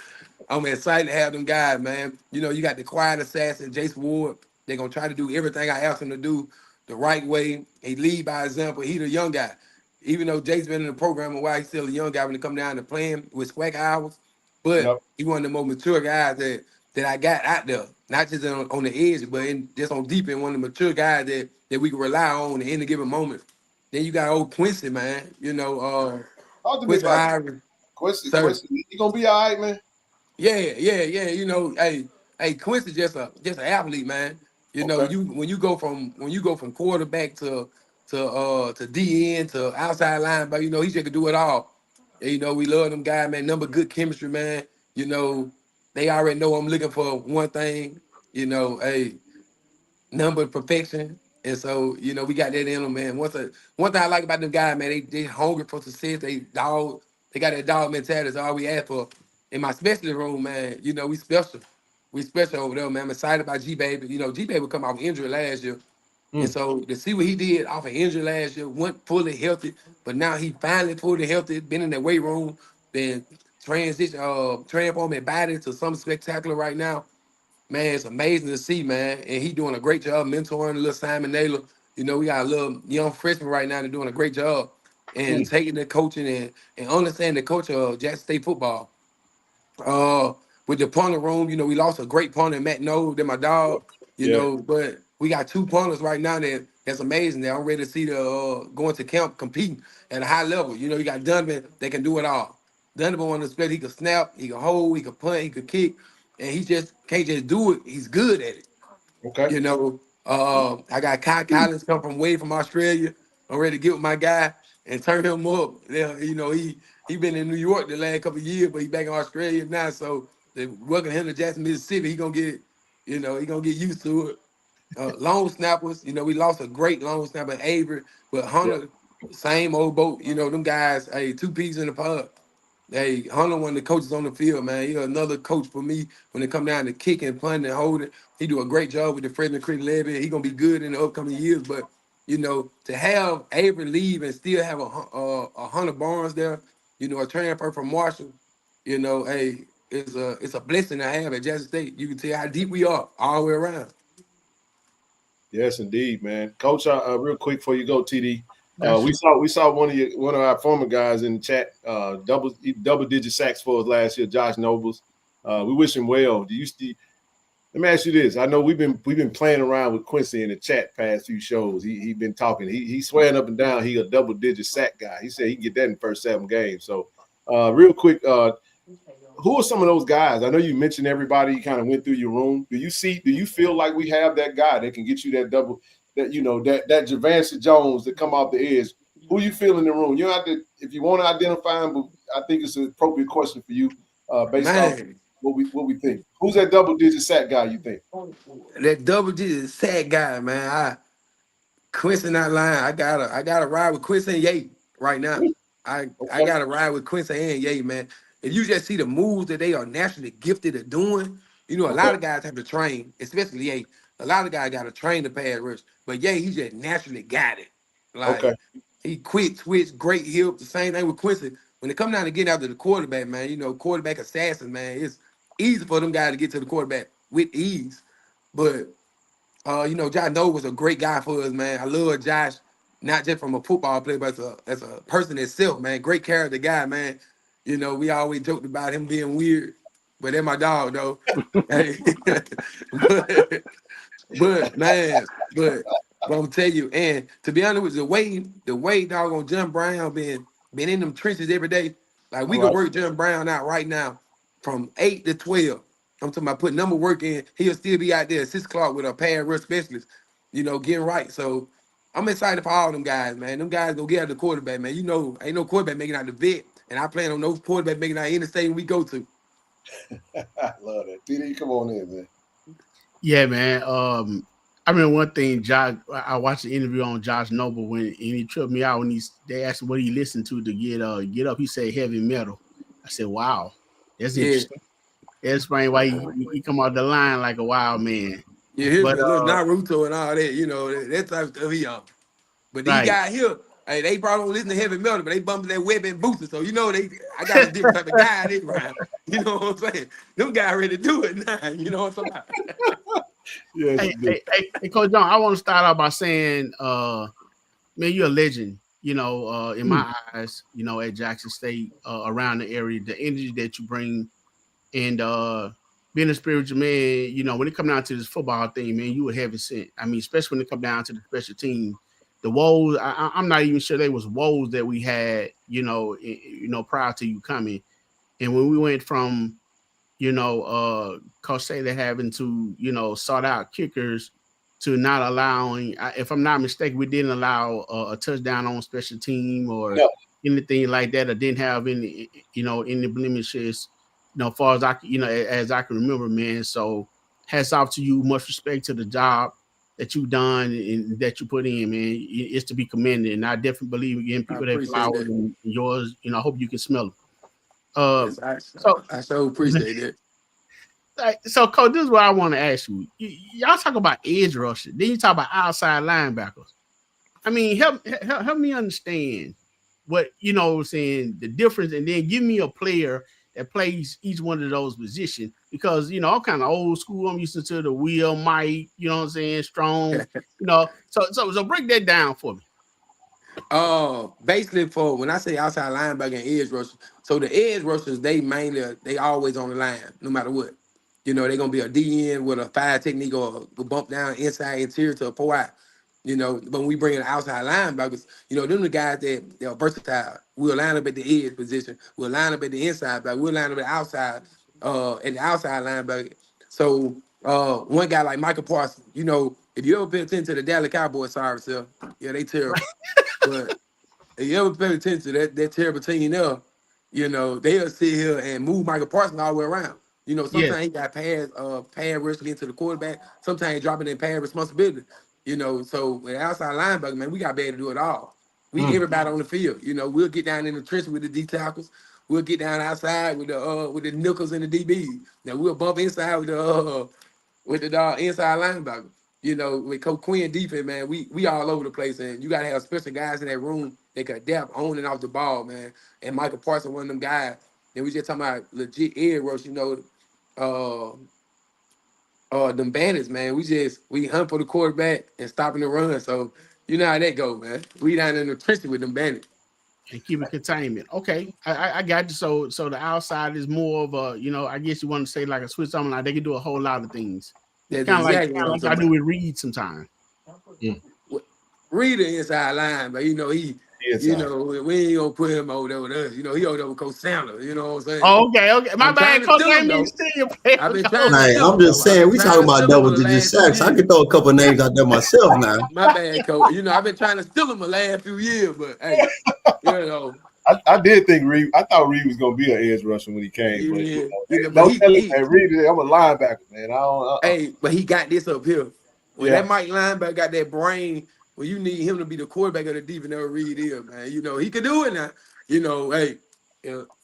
I'm excited to have them guys, man. You know, you got the quiet assassin, Jace Ward. They're going to try to do everything I ask them to do the right way. He lead by example. He the young guy. Even though Jace been in the program a while, he's still a young guy when it come down to playing with swag hours. But he one of the more mature guys that I got out there, not just on the edge, but just on deep end, one of the mature guys that we can rely on in any given moment. Then you got old Quincy, man. You know, Talk to me Quincy about Ivory. Quincy, you gonna be all right, man? Yeah. You know, hey, Quincy just an athlete, man. You know, when you go from quarterback to DN to outside linebacker, you know, he just can do it all. And, you know, we love them guys, man. Number good chemistry, man. You know, they already know I'm looking for one thing. You know, hey, number perfection. And so, you know, we got that in them, man. One thing I like about them guys, man, they hungry for success. They got that dog mentality. That's all we ask for. In my specialty room, man, you know, we special. We special over there, man. I'm excited about G-Baby. You know, G-Baby come off injury last year. And so to see what he did off of injury last year, went fully healthy, but now he finally fully healthy, been in the weight room, been transforming body to something spectacular right now. Man, it's amazing to see, man. And he doing a great job mentoring little Simon Naylor. You know, we got a little young freshman right now that's doing a great job and taking the coaching and understanding the culture of Jackson State football. With the punter room, you know, we lost a great punter, Matt Noel, they're my dog, you know, but we got two punters right now that's amazing. That I'm ready to see the going to camp competing at a high level. You know, you got Donovan, they can do it all. Donovan on the split, he can snap, he can hold, he can punt, he can kick, and he just can't just do it. He's good at it. Okay. You know, I got Kai Collins come from Australia. I'm ready to get with my guy and turn him up. Yeah, you know, he been in New York the last couple of years, but he back in Australia now. So they welcome him to Jackson, Mississippi. He gonna get used to it. Long snappers, you know, we lost a great long snapper, Avery, but Hunter, same old boat. You know, them guys, hey, two peas in the pod. Hey, Hunter, one of the coaches on the field, man. He another coach for me when it come down to kicking, punting, and holding. He do a great job with the freshman Chris Levy. He gonna be good in the upcoming years. But you know, to have Avery leave and still have a Hunter Barnes there, you know, a transfer from Marshall, you know, hey, it's a blessing to have at Jackson State. You can tell how deep we are all the way around. Yes, indeed, man. Coach, real quick before you go, TD. We saw one of our former guys in the chat, double digit sacks for us last year, Josh Nobles. We wish him well. Let me ask you this. I know we've been playing around with Quincy in the chat past few shows. He been talking. He's swearing up and down he a double digit sack guy. He said he can get that in the first 7 games. So real quick, who are some of those guys? I know you mentioned everybody. You kind of went through your room. Do you feel like we have that guy that can get you that double, that Javance Jones that come off the edge? Who you feel in the room? You don't have to, if you want to identify him, but I think it's an appropriate question for you based off what we think. Who's that double digit sack guy you think? That double digit sack guy, man. Quincy not lying. I gotta ride with Quincy and Ye right now. I gotta ride with Quincy and Ye, man. If you just see the moves that they are naturally gifted at doing, you know, a lot of guys have to train, especially Ye. A lot of guys got to train the pass rush, but Ye, he just naturally got it. Like he quick twitch, great hip. The same thing with Quincy. When it come down to getting after the quarterback, man, you know, quarterback assassin, man, it's easy for them guys to get to the quarterback with ease. But you know, Josh Noble was a great guy for us, man. I love Josh, not just from a football player, but as a person itself, man. Great character guy, man. You know, we always joked about him being weird, but they're my dog, though. Hey, but man, but I'm gonna tell you, and to be honest with you, the way dog on John Brown been in them trenches every day. Like we could work John Brown out right now from 8 to 12. I'm talking about putting number work in. He'll still be out there at 6 o'clock with a pass rush specialist, you know, getting right. So I'm excited for all them guys, man. Them guys go get out the quarterback, man. You know, ain't no quarterback making out the vet, and I plan on no quarterback making out any stadium we go to. I love that. TD, come on in, man. Yeah, man. I remember one thing, Josh. I watched the interview on Josh Noble and he tripped me out when they asked him what he listened to get up. He said heavy metal. I said, "Wow, that's interesting." That explains why he come out the line like a wild man. Yeah, here's a little Naruto and all that, you know, that type of stuff he on. But these guys here, hey, they probably don't listen to heavy metal, but they bumping that Web and Booster. So, I got a different type of guy this round. You know what I'm saying? Them guys ready to do it now. You know what I'm talking about? Yes, hey, Coach John, I want to start out by saying, man, you're a legend, in my eyes, at Jackson State, around the area, the energy that you bring, and being a spiritual man, when it come down to this football thing, man, you a heavy sent. I mean, especially when it come down to the special team. The woes, I'm not even sure they was woes that we had, prior to you coming. And when we went from, Coach Taylor having to, sort out kickers to not allowing, if I'm not mistaken, we didn't allow a touchdown on special team or anything like that, or didn't have any, any blemishes, as far as as I can remember, man. So hats off to you. Much respect to the job that you've done and that you put in, man. It's to be commended. And I definitely believe in people that flowers and yours, I hope you can smell them. I so appreciate it. So, Coach, this is what I want to ask you. Y'all talk about edge rusher, then you talk about outside linebackers. I mean, help me understand what saying the difference, and then give me a player that plays each one of those positions, because I'm kind of old school. I'm used to the Will, Mike, Strong, So break that down for me. Basically, for when I say outside linebacker and edge rushers, so the edge rushers, they always on the line, no matter what. They're gonna be a DN with a 5 technique or a bump down inside interior to a 4-out. But when we bring in outside linebackers, them the guys that are versatile. We'll line up at the edge position. We'll line up at the inside back. We'll line up at the outside, at the outside linebacker. So one guy like Michael Parsons, if you ever pay attention to the Dallas Cowboys, sorry, sir, yeah, they terrible. But if you ever pay attention to that terrible team there, they'll sit here and move Michael Parsons all the way around. Sometimes he got pass rushing into the quarterback. Sometimes he dropping in pass responsibility. So with outside linebacker, man, we got to be able to do it all. Everybody on the field. We'll get down in the trench with the D tackles. We'll get down outside with the nickels and the DBs. Now we'll bump inside with the inside linebacker. With Coach Quinn defense, man, we all over the place, and you got to have special guys in that room that can adapt on and off the ball, man. And Michael Parsons, one of them guys. And we just talking about legit edge rush, them bandits, man. We hunt for the quarterback and stopping the run. So you know how that go, man. We down in the trenches with them bandits. And keep it containment. Okay, I got you. So the outside is more of a, I guess you want to say like a Swiss Army knife. They can do a whole lot of things. That's kind of exactly like I do with Reed sometimes. Reed the inside line, but he. We ain't gonna put him over there with us. He over there with Coach Sanders. You know what I'm saying? Oh, okay. My bad, Coach. I've been trying to Hey, I'm just saying, we talking about double-digit sacks. I can throw a couple names out there myself now. My bad, Coach. I've been trying to steal him the last few years, but hey, I did think Reed. I thought Reed was gonna be an edge rusher when he came. But Reed, I'm a linebacker, man. But he got this up here. When that Mike linebacker got that brain. Well, you need him to be the quarterback of the defense. Reed is, man. He can do it now.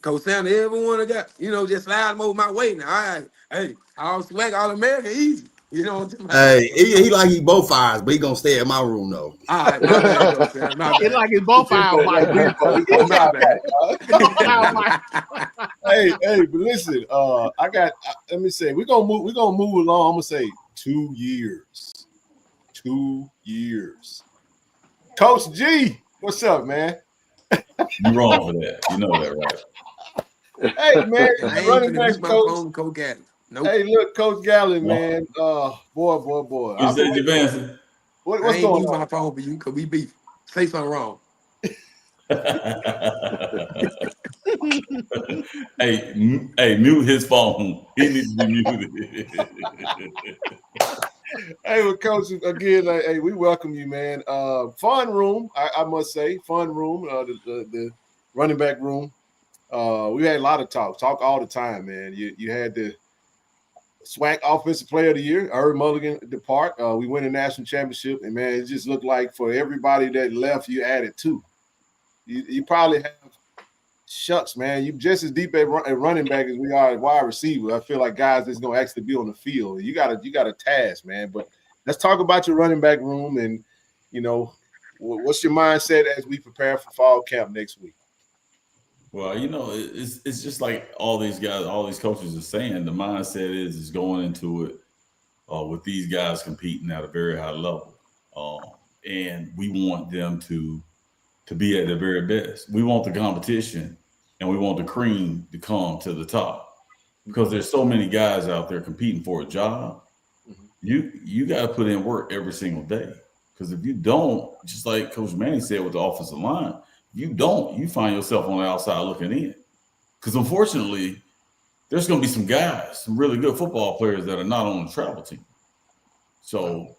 Coach Sanders, everyone got, just slide him over my way now. All right, hey, I'll swag all American easy. You know what I'm saying? Hey, he like he both eyes, but he gonna stay in my room though. All right, my bad, Coach Sanders. My bad. He like his both eyes, Mike. Hey, but listen, let me say, we're gonna move along. I'm gonna say 2 years. 2 years. Coach G, what's up, man? You're wrong for that. You know that, right? Hey, man, running back coach. Nope. Hey, look, Coach Gallen, man. Boy. Is that advancing? What's going on? My phone for you because we beef. Say something wrong. Hey, mute his phone. He needs to be muted. Hey, well, Coach, again, hey, we welcome you, man. Fun room, I must say, fun room. The running back room. We had a lot of talk all the time, man. You had the SWAC Offensive Player of the Year, Irv Mulligan depart. We win a national championship, and man, it just looked like for everybody that left, you added 2. You probably have. Shucks, man, you just as deep at running back as we are at wide receiver. I feel like guys that's gonna actually be on the field. You got a task, man. But let's talk about your running back room and What's your mindset as we prepare for fall camp next week? Well, it's just like all these guys, all these coaches are saying. The mindset is going into it with these guys competing at a very high level, and we want them to be at their very best. We want the competition, and we want the cream to come to the top, because there's so many guys out there competing for a job. You got to put in work every single day, because if you don't, just like Coach Manny said with the offensive line, you find yourself on the outside looking in. Because unfortunately, there's going to be some guys, some really good football players that are not on the travel team. So,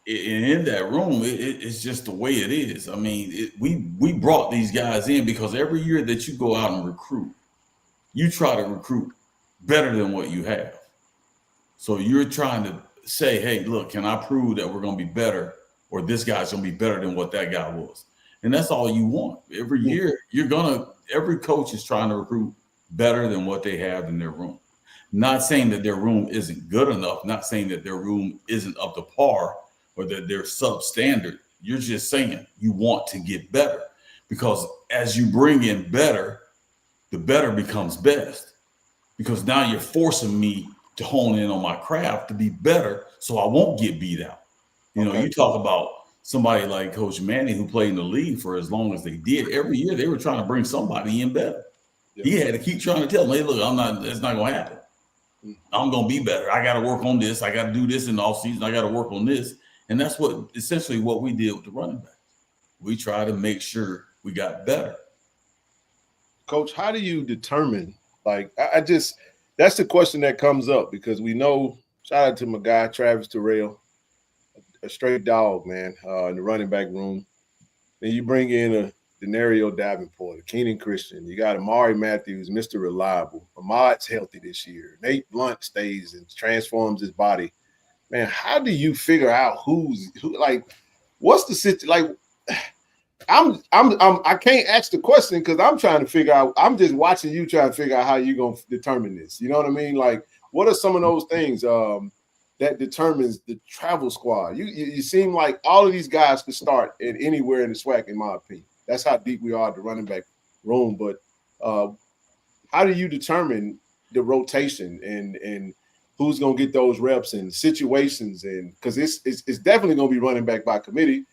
in that room, it's just the way it is. I mean, we brought these guys in because every year that you go out and recruit, you try to recruit better than what you have. So you're trying to say, hey, look, can I prove that we're going to be better, or this guy's going to be better than what that guy was? And that's all you want. Every year, every coach is trying to recruit better than what they have in their room. Not saying that their room isn't good enough, not saying that their room isn't up to par or that they're substandard. You're just saying you want to get better, because as you bring in better, the better becomes best, because now you're forcing me to hone in on my craft to be better so I won't get beat out. You talk about somebody like Coach Manny, who played in the league for as long as they did. Every year they were trying to bring somebody in better. Yeah. He had to keep trying to tell them, hey, look, it's not going to happen. I'm going to be better. I got to work on this. I got to do this in the offseason. I got to work on this. And that's essentially what we did with the running backs. We try to make sure we got better. Coach, how do you determine, that's the question that comes up, because we know, shout out to my guy, Travis Terrell, a straight dog, man, in the running back room. Then you bring in a Denario Davenport, a Keenan Christian. You got Amari Matthews, Mr. Reliable. Ahmad's healthy this year. Nate Blunt stays and transforms his body. Man, how do you figure out what's the situation? I can't ask the question because I'm trying to figure out. I'm just watching you try to figure out how you're going to determine this. You know what I mean? Like, what are some of those things that determines the travel squad? You seem like all of these guys could start at anywhere in the SWAC, in my opinion. That's how deep we are at the running back room. But how do you determine the rotation and who's going to get those reps and situations? And because it's definitely going to be running back by committee.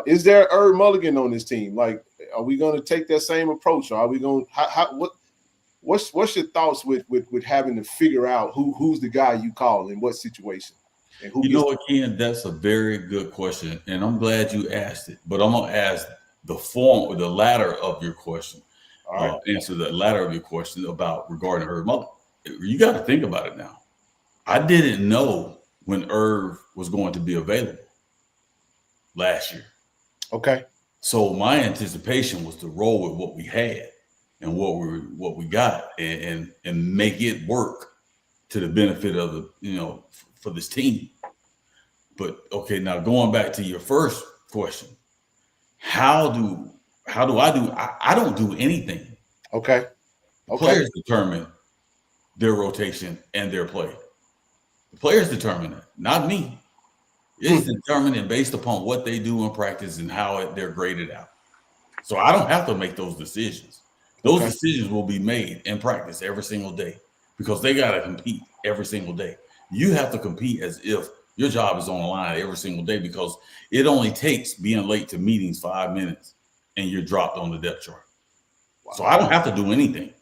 Is there Herb Mulligan on this team? Like, are we going to take that same approach? Or are we going? What's your thoughts with having to figure out who's the guy you call in what situation? And who again, that's a very good question, and I'm glad you asked it. But I'm going to ask the form or the latter of your question. All right. Answer the latter of your question regarding Herb Mulligan. You got to think about it now. I didn't know when Herb was going to be available last year. Okay. So my anticipation was to roll with what we had and what we got and make it work to the benefit of for this team. But okay, now going back to your first question, how do I do? I don't do anything. Okay. Players determine their rotation and their play. The players determine it, not me. It's determined and based upon what they do in practice and how they're graded out. So I don't have to make those decisions. Those decisions will be made in practice every single day, because they got to compete every single day. You have to compete as if your job is on the line every single day, because it only takes being late to meetings 5 minutes and you're dropped on the depth chart. Wow. So I don't have to do anything.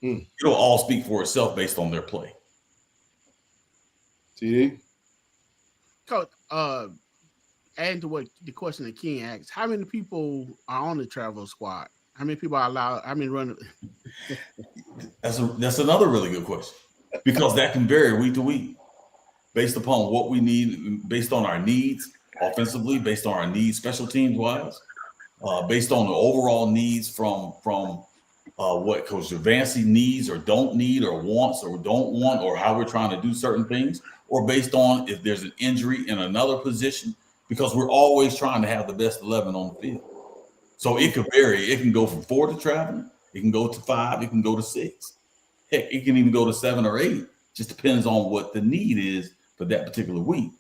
It'll all speak for itself based on their play. TD? Coach, adding to what the question that Ken asked, how many people are on the travel squad? How many people are allowed? I mean, run. That's another really good question, because that can vary week to week based upon what we need, based on our needs offensively, based on our needs special teams wise, based on the overall needs from what Coach Javancy needs or don't need or wants or don't want, or how we're trying to do certain things, or based on if there's an injury in another position, because we're always trying to have the best 11 on the field. So it could vary. It can go from 4 to traveling. It can go to 5. It can go to 6. Heck, it can even go to 7 or 8. Just depends on what the need is for that particular week.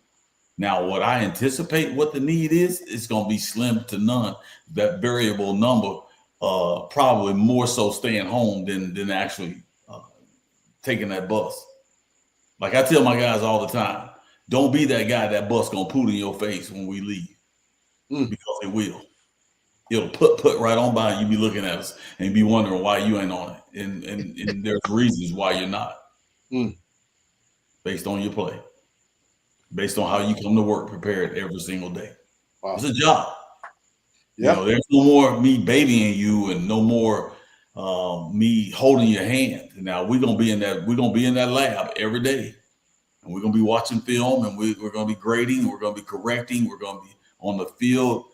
Now, what I anticipate what the need is, it's going to be slim to none. That variable number, probably more so staying home than actually taking that bus. Like I tell my guys all the time, don't be that guy that bus going to poot in your face when we leave, because it will. It'll put right on by, and you be looking at us and be wondering why you ain't on it. And there's reasons why you're not. Based on your play. Based on how you come to work prepared every single day. Wow. It's a job. Yeah. You know, there's no more me babying you and no more me holding your hand. Now we're gonna be in that lab every day. And we're gonna be watching film, and we're gonna be grading, we're gonna be correcting, we're gonna be on the field,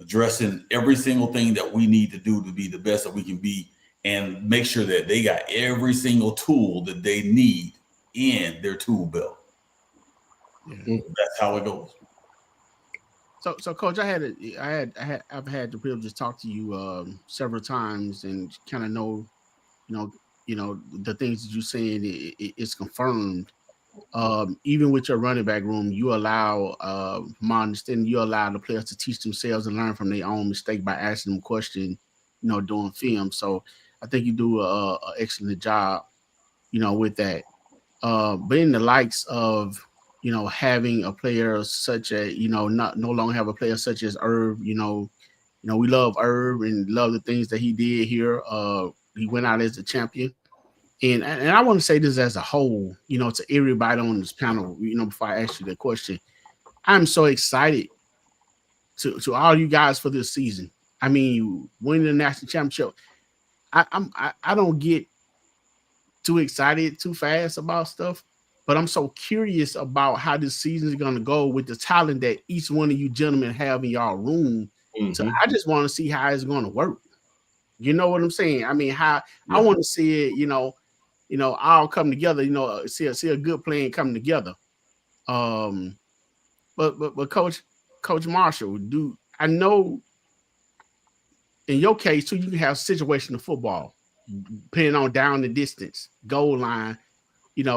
addressing every single thing that we need to do to be the best that we can be, and make sure that they got every single tool that they need in their tool belt. Yeah. That's how it goes. So Coach, I've had the privilege to talk to you several times and kind of know the things that you're saying. It's confirmed. Even with your running back room, you allow, from my understanding, you allow the players to teach themselves and learn from their own mistake by asking them questions, doing film. So I think you do an excellent job, with that. But in the likes of, having a player such as, no longer have a player such as Irv, we love Irv and love the things that he did here. He went out as a champion. And I want to say this as a whole, to everybody on this panel, before I ask you that question. I'm so excited to all you guys for this season. I mean, winning the national championship. I don't get too excited too fast about stuff, but I'm so curious about how this season is going to go with the talent that each one of you gentlemen have in y'all room. So I just want to see how it's going to work. You know what I'm saying? I mean, I want to see it, all come together, see a good plan come together. But Coach Marshall, I know in your case too, you can have situational football, depending on down the distance, goal line,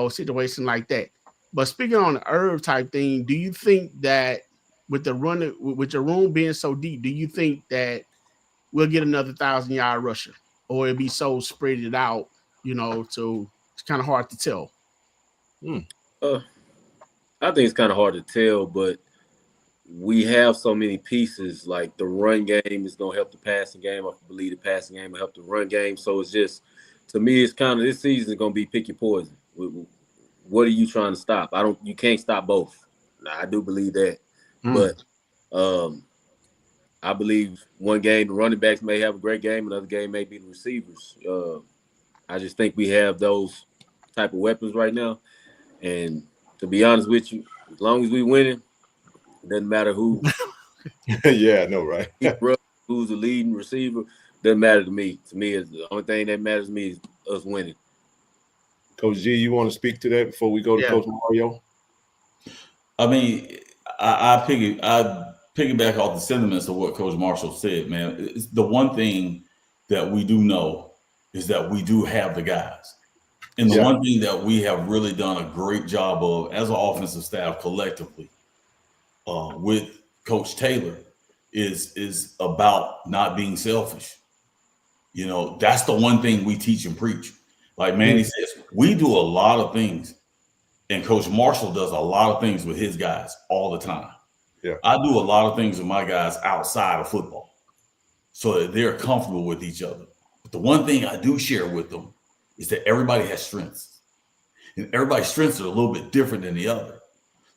situation like that. But speaking on the Irv type thing, do you think that with the run, with your room being so deep, do you think that we'll get another 1,000-yard rusher, or it'll be so spread it out, so it's kind of hard to tell? I think it's kind of hard to tell, but we have so many pieces. Like the run game is going to help the passing game. I believe the passing game will help the run game. So it's just, to me, it's kind of, this season is going to be pick your poison. What are you trying to stop? You can't stop both. I do believe that. But I believe one game the running backs may have a great game, another game may be the receivers. I just think we have those type of weapons right now. And to be honest with you, as long as we winning, it doesn't matter who. Yeah, I know, right? Who's the leading receiver, doesn't matter to me. To me, the only thing that matters to me is us winning. Coach G, you want to speak to that before we go to Coach Mario? I mean, I piggyback off the sentiments of what Coach Marshall said, man. It's the one thing that we do know is that we do have the guys. And the one thing that we have really done a great job of as an offensive staff collectively with Coach Taylor is about not being selfish. That's the one thing we teach and preach. Like Manny says, we do a lot of things, and Coach Marshall does a lot of things with his guys all the time. Yeah, I do a lot of things with my guys outside of football so that they're comfortable with each other. But the one thing I do share with them is that everybody has strengths, and everybody's strengths are a little bit different than the other.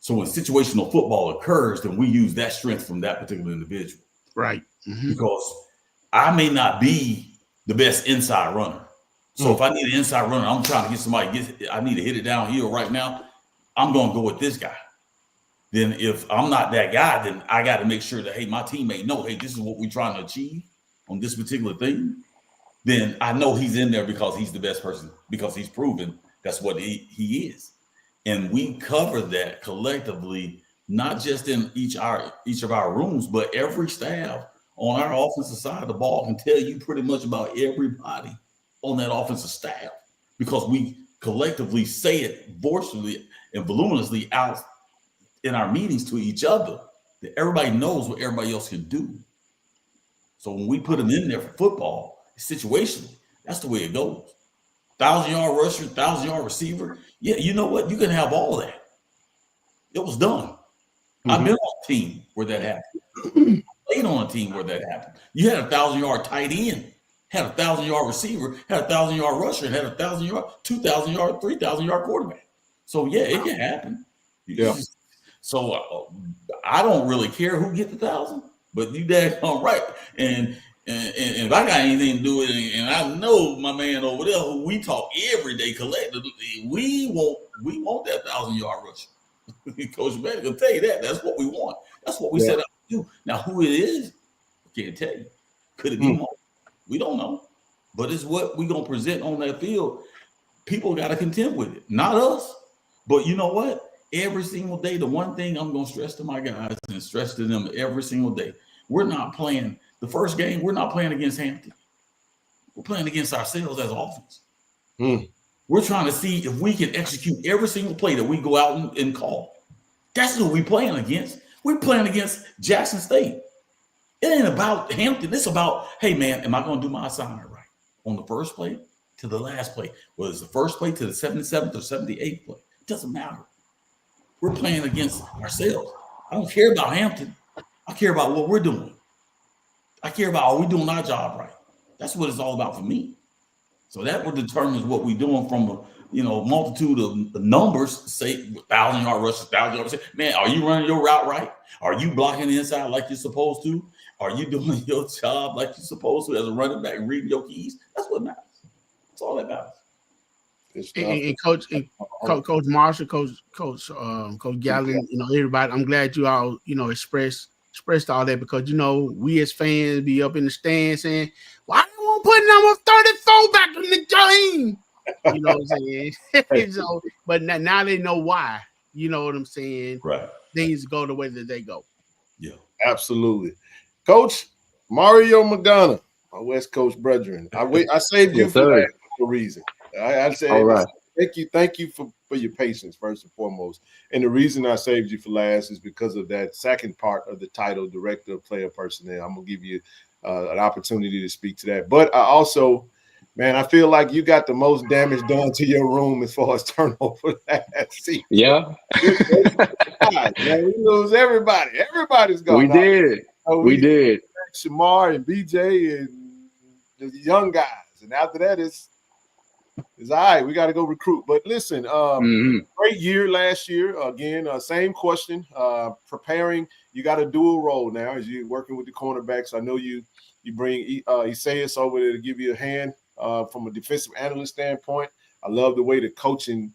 So when situational football occurs, then we use that strength from that particular individual. Right. Because I may not be the best inside runner. So if I need an inside runner, I'm trying to get somebody, I need to hit it downhill right now, I'm going to go with this guy. Then if I'm not that guy, then I got to make sure that, hey, my teammate know, hey, this is what we're trying to achieve on this particular thing. Then I know he's in there because he's the best person, because he's proven that's what he is. And we cover that collectively, not just in each of our rooms, but every staff on our offensive side of the ball can tell you pretty much about everybody on that offensive staff, because we collectively say it forcefully and voluminously out in our meetings to each other that everybody knows what everybody else can do. So when we put them in there for football, situationally, that's the way it goes. 1,000-yard rusher, 1,000-yard receiver. Yeah, you know what? You can have all that. It was done. I've been on a team where that happened. Played on a team where that happened. You had a 1,000-yard tight end, had a 1,000-yard receiver, had a 1,000-yard rusher, and had a 1,000-yard, 2,000-yard, 3,000-yard quarterback. So yeah, it can happen. Yeah. So I don't really care who gets the 1,000, but you daggone right. And if I got anything to do with it, and I know my man over there who we talk every day collectively, we want that 1,000-yard rusher. Coach Manning will tell you that. That's what we want. That's what we set out to do. Now, who it is, I can't tell you. Could it be more? We don't know. But it's what we're going to present on that field. People got to contend with it. Not us. But you know what? Every single day, the one thing I'm going to stress to my guys and stress to them every single day, we're not playing the first game. We're not playing against Hampton. We're playing against ourselves as offense. We're trying to see if we can execute every single play that we go out and call. That's who we're playing against. We're playing against Jackson State. It ain't about Hampton. It's about, hey, man, am I going to do my assignment right? On the first play to the last play. Whether it's the first play to the 77th or 78th play. It doesn't matter. We're playing against ourselves. I don't care about Hampton. I care about what we're doing. I care about, are we doing our job right? That's what it's all about for me. So that what determines what we're doing from a multitude of the numbers. Say 1,000-yard rushes, 1,000-yard rushes. Man, are you running your route right? Are you blocking the inside like you're supposed to? Are you doing your job like you're supposed to as a running back, reading your keys? That's what matters. That's all that matters. And Coach Marshall, Coach Gallen, everybody. I'm glad you all expressed all that, because we as fans be up in the stands saying, "Why you won't put number 34 back in the game?" You know what I'm saying? So, but now they know why. You know what I'm saying? Right. Things go the way that they go. Yeah, absolutely. Coach Mario Magana, my West Coast brethren. I saved you for that for a reason. I said, all right. Thank you for your patience, first and foremost. And the reason I saved you for last is because of that second part of the title, Director of Player Personnel. I'm going to give you an opportunity to speak to that. But I also, man, I feel like you got the most damage done to your room as far as turnover last season. Yeah. Man, we lose everybody. Everybody's gone. We did. Shamar and BJ and the young guys. And after that, it's all right. We got to go recruit. But listen, great year last year. Again, same question. Preparing, you got a dual role now as you're working with the cornerbacks. I know you bring Isaias over there to give you a hand from a defensive analyst standpoint. I love the way the coaching,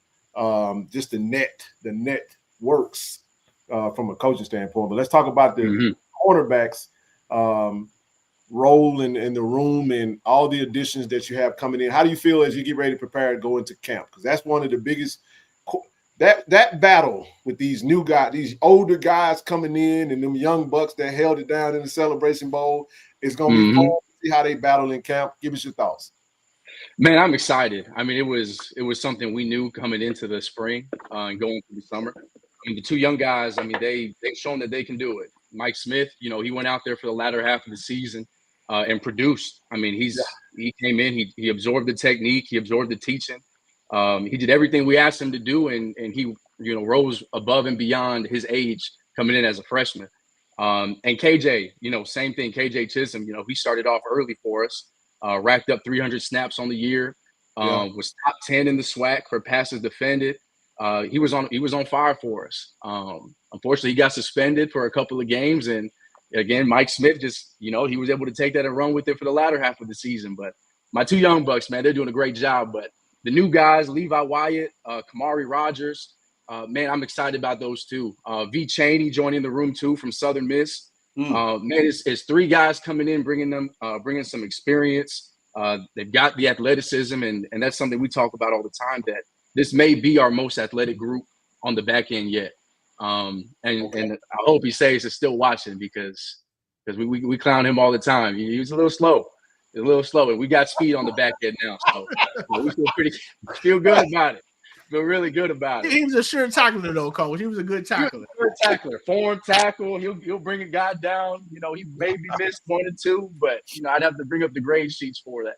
just the net works from a coaching standpoint. But let's talk about the cornerbacks role in the room and all the additions that you have coming in. How do you feel as you get ready to prepare to go into camp? Because that's one of the biggest that battle with these new guys, these older guys coming in, and them young bucks that held it down in the Celebration Bowl is going to be fun to see how they battle in camp. Give us your thoughts. Man, I'm excited. I mean, it was something we knew coming into the spring and going through the summer. I mean, the two young guys, I mean, they've shown that they can do it. Mike Smith, he went out there for the latter half of the season and produced. I mean, he came in, he absorbed the technique, he absorbed the teaching. He did everything we asked him to do, and he rose above and beyond his age coming in as a freshman. And KJ, same thing. KJ Chisholm, he started off early for us, racked up 300 snaps on the year, was top 10 in the SWAC for passes defended. He was on fire for us. Unfortunately, he got suspended for a couple of games, and again, Mike Smith just, he was able to take that and run with it for the latter half of the season. But my two young bucks, man, they're doing a great job. But the new guys, Levi Wyatt, Kamari Rogers, man, I'm excited about those two. V. Chaney joining the room too from Southern Miss. Man, it's three guys coming in, bringing some experience. They've got the athleticism, and that's something we talk about all the time, that this may be our most athletic group on the back end yet. And I hope he says is still watching, because we clown him all the time. He was a little slow, and we got speed on the back end now. So we feel good about it. Feel really good about it. He was a sure tackler, though, Coach. He was a good tackler. Good tackler, form tackle. He'll bring a guy down. You know, he maybe missed 1 or 2, but you know, I'd have to bring up the grade sheets for that.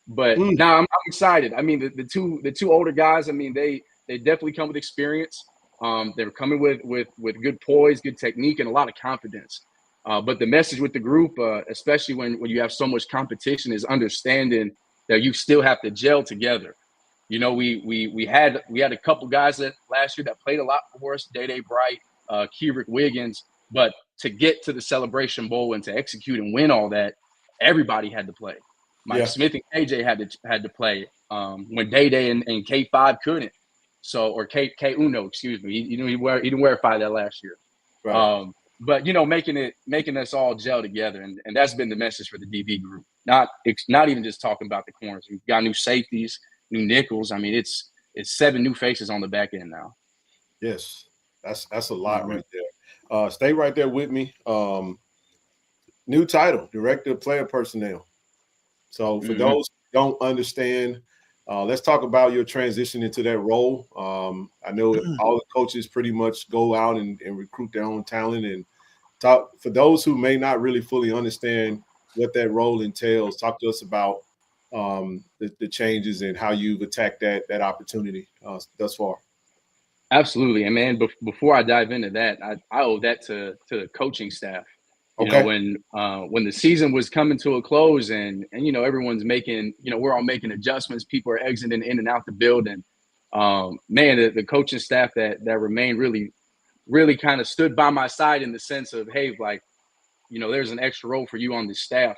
But now I'm excited. I mean, the two older guys. I mean, they definitely come with experience. They're coming with good poise, good technique, and a lot of confidence. But the message with the group, especially when you have so much competition, is understanding that you still have to gel together. You know, we had a couple guys that last year that played a lot for us, Day Bright, Kevrick Wiggins, but to get to the Celebration Bowl and to execute and win all that, everybody had to play. Mike Smith and KJ had to play when Day and K5 couldn't. So, or K Uno, excuse me. He didn't verify that last year. Right. But you know, making us all gel together, and that's been the message for the DB group. Not even just talking about the corners. We've got new safeties, new nickels. I mean, it's 7 new faces on the back end now. Yes, that's a lot right there. Stay right there with me. New title, Director of Player Personnel. So for those who don't understand, let's talk about your transition into that role. I know all the coaches pretty much go out and recruit their own talent. And talk for those who may not really fully understand what that role entails. Talk to us about the changes and how you've attacked that opportunity thus far. Absolutely, and man, before I dive into that, I owe that to the coaching staff. You know, when the season was coming to a close and you know, everyone's making, you know, we're all making adjustments. People are exiting in and out the building. Man, the coaching staff that remained really kind of stood by my side in the sense of, hey, like, you know, there's an extra role for you on this staff,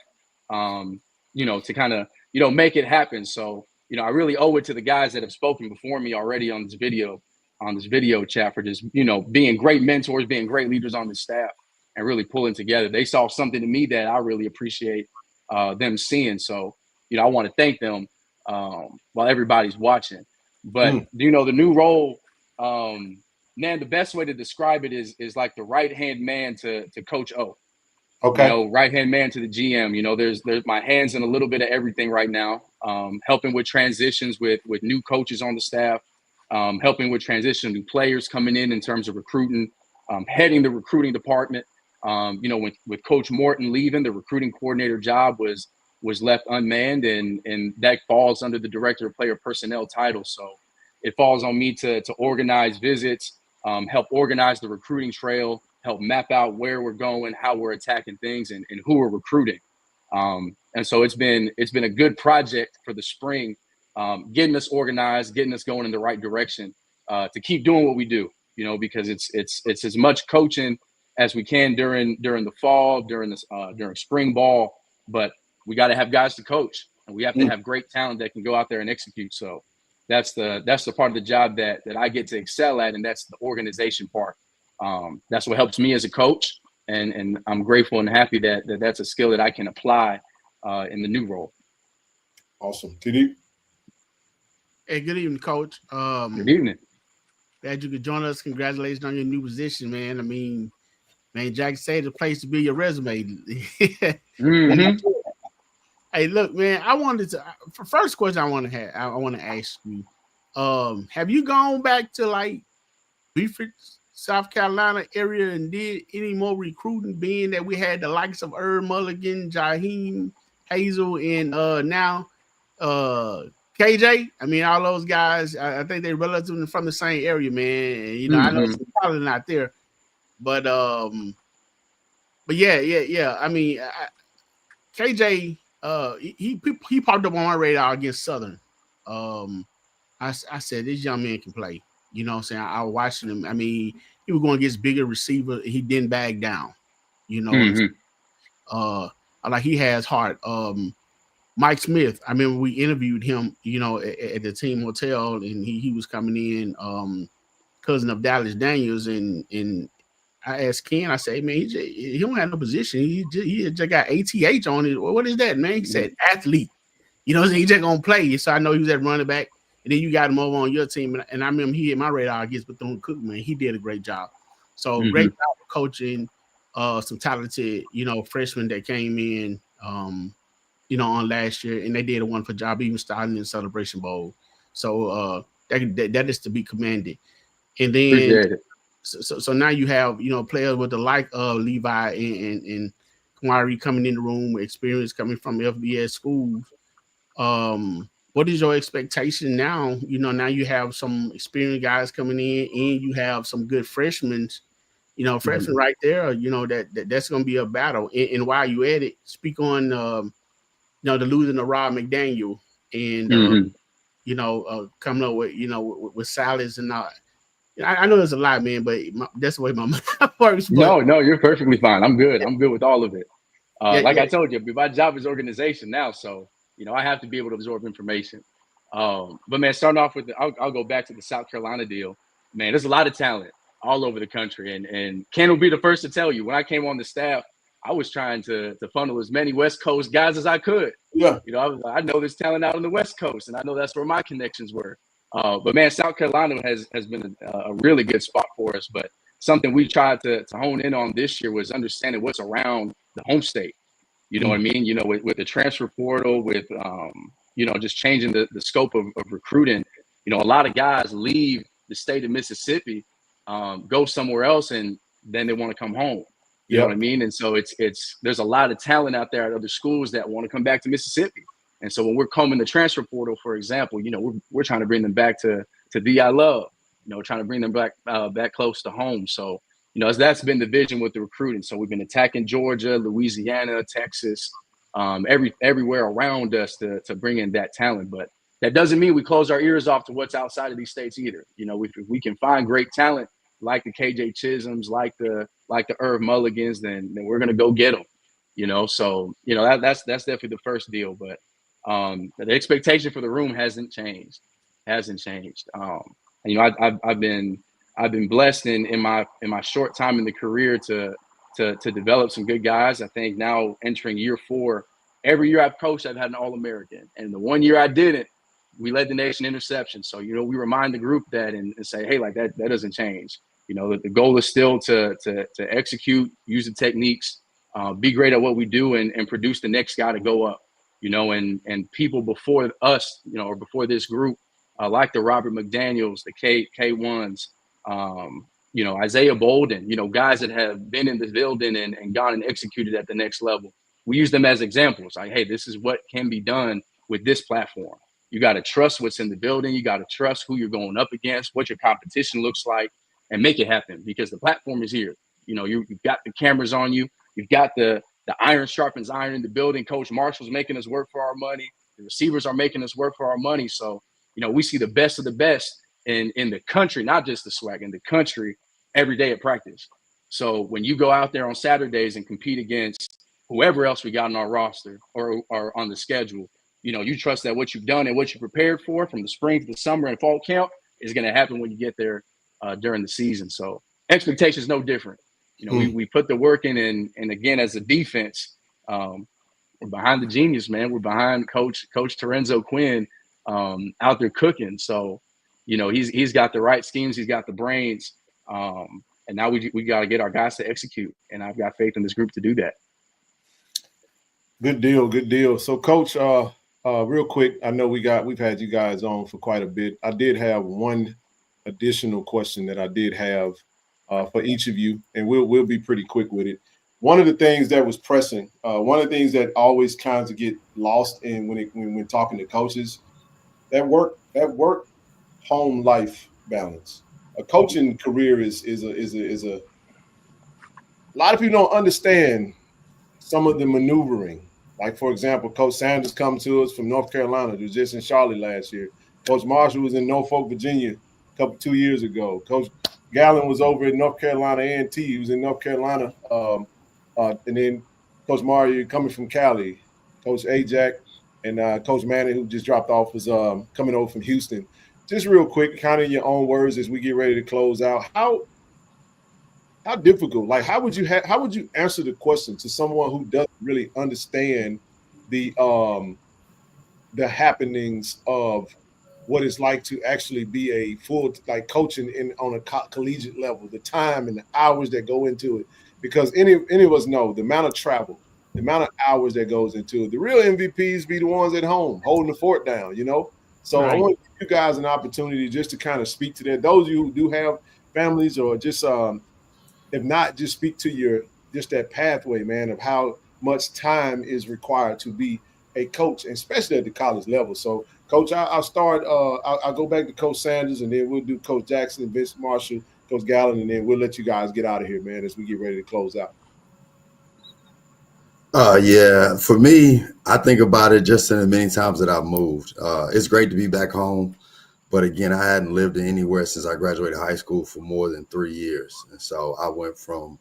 you know, to kind of, you know, make it happen. So, you know, I really owe it to the guys that have spoken before me already on this video chat for just, you know, being great mentors, being great leaders on the staff. And really pulling together. They saw something to me that I really appreciate them seeing. So, you know, I want to thank them while everybody's watching. But, you know, the new role, man, the best way to describe it is like the right-hand man to Coach O. Okay. You know, right-hand man to the GM. You know, there's my hands in a little bit of everything right now, helping with transitions with new coaches on the staff, helping with transition new players coming in terms of recruiting, heading the recruiting department. You know, with Coach Morton leaving, the recruiting coordinator job was left unmanned, and that falls under the Director of Player Personnel title. So it falls on me to organize visits, help organize the recruiting trail, help map out where we're going, how we're attacking things, and who we're recruiting. And so it's been a good project for the spring, getting us organized, getting us going in the right direction to keep doing what we do. You know, because it's as much coaching as we can during the fall, during spring ball, but we got to have guys to coach, and we have to have great talent that can go out there and execute. So that's the part of the job that I get to excel at, and that's the organization part. That's what helps me as a coach, and I'm grateful and happy that that's a skill that I can apply in the new role. Awesome. TD? Hey, good evening, Coach. Good evening. Glad you could join us. Congratulations on your new position, man. I mean, man, Jack said the place to be your resume. Hey, look, man, I wanted to first question I want to ask you. Have you gone back to like Beaufort, South Carolina area and did any more recruiting, being that we had the likes of Herb Mulligan, Jaheim Hazel, and now KJ? I mean, all those guys, I think they're relatively from the same area, man. And, you know, I know it's probably not there. But yeah. I mean, KJ, he popped up on my radar against Southern. I said this young man can play. You know what I'm saying? I was watching him. I mean, he was going against bigger receiver. He didn't back down. You know, like he has heart. Mike Smith, I remember we interviewed him, you know, at the team hotel, and he was coming in, cousin of Dallas Daniels, and I asked Ken, I said, hey, man, he don't have no position. He just got ATH on it. What is that, man? He said, athlete. You know what I'm saying? He just gonna play. So I know he was at running back. And then you got him over on your team. And I remember he hit my radar against Bethune-Cookman, man. He did a great job. So great job of coaching some talented, you know, freshmen that came in, you know, on last year. And they did a wonderful job even starting in Celebration Bowl. So that is to be commended. And then Appreciate it. So now you have players with the like of Levi and Kamari coming in the room with experience coming from FBS schools. What is your expectation now? Now you have some experienced guys coming in, and you have some good freshmen. Freshmen right there. That's going to be a battle. And while you at it, speak on the losing of Rob McDaniel and coming up with with salads and all. I know there's a lot, man, but that's the way my mind works. But No, you're perfectly fine. I'm good. I'm good with all of it. Like yeah. I told you, my job is organization now, so I have to be able to absorb information. But man, starting off with I'll go back to the South Carolina deal. Man, there's a lot of talent all over the country, and Ken will be the first to tell you. When I came on the staff, I was trying to funnel as many West Coast guys as I could. Yeah, I know there's talent out on the West Coast, and I know that's where my connections were. But man, South Carolina has been a really good spot for us. But something we tried to hone in on this year was understanding what's around the home state. You know what I mean? With the transfer portal, with just changing the scope of recruiting. A lot of guys leave the state of Mississippi, go somewhere else, and then they want to come home. You know what I mean? And so there's a lot of talent out there at other schools that want to come back to Mississippi. And so when we're combing the transfer portal, for example, we're trying to bring them back to the I love, trying to bring them back close to home. So, that's been the vision with the recruiting. So we've been attacking Georgia, Louisiana, Texas, everywhere around us to bring in that talent. But that doesn't mean we close our ears off to what's outside of these states either. If we can find great talent like the KJ Chisholms, like the Irv Mulligans, then we're gonna go get them. So that's definitely the first deal. But the expectation for the room hasn't changed. I've been blessed in my short time in the career to develop some good guys. I think now entering year 4, every year I've coached, I've had an All-American, and the one year I didn't, we led the nation in interceptions. So we remind the group that and say, hey, like that doesn't change. The goal is still to execute, use the techniques, be great at what we do, and produce the next guy to go up. And people before us, or before this group, like the Robert McDaniels, the K1s, Isaiah Bolden, guys that have been in the building and gone and executed at the next level. We use them as examples. Like, hey, this is what can be done with this platform. You got to trust what's in the building. You got to trust who you're going up against, what your competition looks like, and make it happen because the platform is here. You've got the cameras on you. You've got the iron sharpens iron in the building. Coach Marshall's making us work for our money. The receivers are making us work for our money. So, we see the best of the best in the country, not just the swag, in the country every day at practice. So when you go out there on Saturdays and compete against whoever else we got on our roster or on the schedule, you trust that what you've done and what you prepared for from the spring to the summer and fall camp is going to happen when you get there during the season. So expectations no different. We put the work in, and again, as a defense, we're behind the genius, man. We're behind Coach Terenzo Quinn out there cooking. So, he's got the right schemes, he's got the brains, and now we got to get our guys to execute. And I've got faith in this group to do that. Good deal. So, Coach, real quick, I know we've had you guys on for quite a bit. I did have one additional question that I did have for each of you, and we'll be pretty quick with it. One of the things that was pressing, one of the things that always kind of get lost in when talking to coaches, that work home life balance. A coaching career is a lot of people don't understand some of the maneuvering. Like, for example, Coach Sanders come to us from North Carolina, who was just in Charlotte last year. Coach Marshall was in Norfolk, Virginia, 2 years ago. Coach Gallen was over at North Carolina A&T. He was in North Carolina. And then Coach Mario coming from Cali. Coach Ajak and Coach Manning, who just dropped off, was coming over from Houston. Just real quick, kind of in your own words as we get ready to close out, how difficult, like how would you answer the question to someone who doesn't really understand the happenings of what it's like to actually be a full, like, coaching on a collegiate level, the time and the hours that go into it? Because any of us know the amount of travel, the amount of hours that goes into it. The real MVPs be the ones at home holding the fort down, So I Right. want to give you guys an opportunity just to kind of speak to that. Those of you who do have families or just if not, just speak to just that pathway, man, of how much time is required to be a coach, especially at the college level. So, Coach, I'll start. I'll go back to Coach Sanders, and then we'll do Coach Jackson, Vince Marshall, Coach Gallen, and then we'll let you guys get out of here, man, as we get ready to close out. Yeah, for me, I think about it just in the many times that I've moved. It's great to be back home, but again, I hadn't lived anywhere since I graduated high school for more than 3 years. And so I went from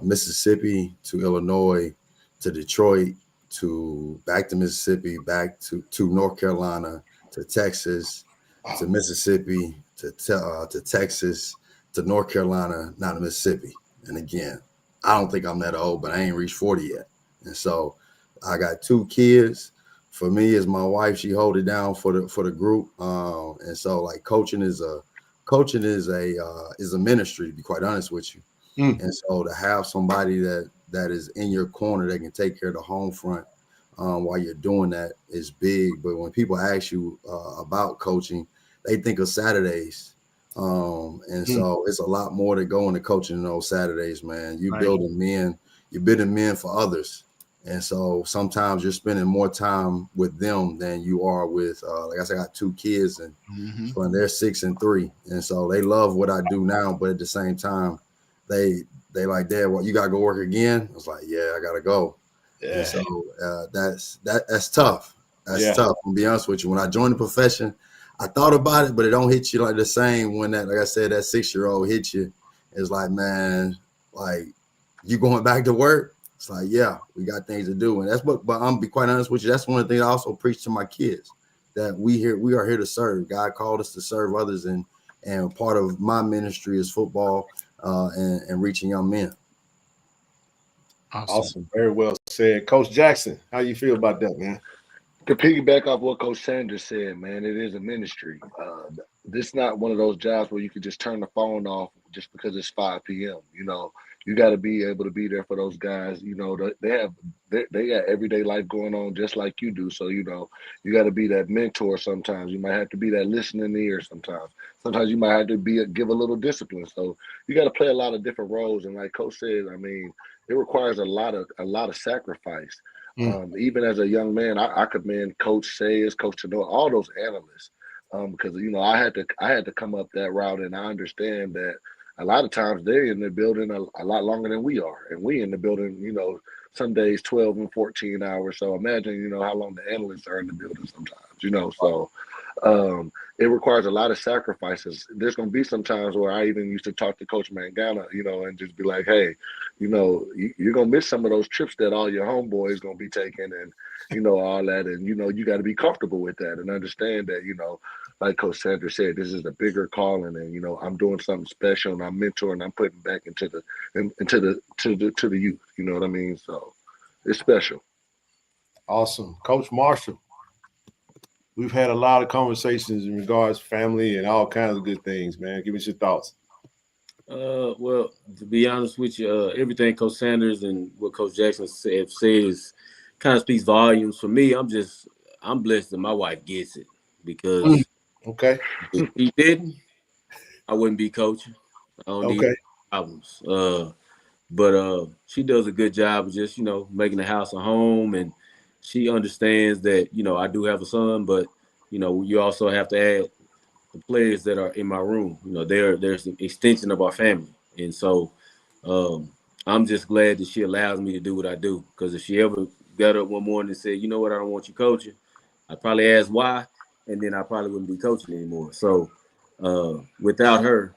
Mississippi to Illinois to Detroit to back to Mississippi, back to North Carolina to Texas to Mississippi to Texas to North Carolina, now to Mississippi. And again, I don't think I'm that old, but I ain't reached 40 yet. And so I got 2 kids. For me, as my wife, she hold it down for the group. And so like coaching is a ministry, to be quite honest with you. And so to have somebody that is in your corner that can take care of the home front while you're doing that is big. But when people ask you about coaching, they think of Saturdays. And so it's a lot more to go into coaching in those Saturdays, man. You're building men for others. And so sometimes you're spending more time with them than you are with, like I said, I got 2 kids and they're 6 and 3. And so they love what I do now, but at the same time, they like, Dad, what, you got to go work again? I was like, yeah, I got to go. Yeah. And so that's tough. That's tough. I'll be honest with you. When I joined the profession, I thought about it, but it don't hit you like the same when that, like I said, that 6-year-old hits you. It's like, man, like, you going back to work? It's like, yeah, we got things to do. And that's what, but I'm be quite honest with you, that's one of the things I also preach to my kids, that we are here to serve. God called us to serve others, and part of my ministry is football and reaching young men. Awesome. Very well said. Coach Jackson, how you feel about that, man? To piggyback off what Coach Sanders said, man, it is a ministry. This is not one of those jobs where you can just turn the phone off just because it's 5 p.m. You know, you got to be able to be there for those guys. You know, they got everyday life going on just like you do. So, you know, you got to be that mentor sometimes. You might have to be that listening ear sometimes. Sometimes you might have to give a little discipline. So you got to play a lot of different roles. And like Coach said, I mean, it requires a lot of sacrifice. Even as a young man, I commend Coach Sayers, Coach Tanoa, all those analysts, because you know I had to come up that route, and I understand that a lot of times they're in the building a lot longer than we are, and we in the building, you know, some days 12 and 14 hours. So imagine, you know, how long the analysts are in the building sometimes, you know. So it requires a lot of sacrifices. There's going to be some times where I even used to talk to Coach Mangana, you know, and just be like, hey, you know, you're going to miss some of those trips that all your homeboys going to be taking, and, you know, all that. And, you know, you got to be comfortable with that and understand that, you know, like Coach Sanders said, this is a bigger calling, and, you know, I'm doing something special, and I'm mentoring, I'm putting back into the youth. You know what I mean? So it's special. Awesome. Coach Marshall, we've had a lot of conversations in regards to family and all kinds of good things, man. Give us your thoughts. Well, to be honest with you, everything Coach Sanders and what Coach Jackson says kind of speaks volumes. For me, I'm blessed that my wife gets it, because if she didn't, I wouldn't be coaching. I don't need problems. But she does a good job of just, you know, making the house a home, and she understands that, you know, I do have a son, but, you know, you also have to add the players that are in my room. You know, there's an extension of our family. And so I'm just glad that she allows me to do what I do, because if she ever got up one morning and said, you know what, I don't want you coaching, I'd probably ask why, and then I probably wouldn't be coaching anymore. So without her,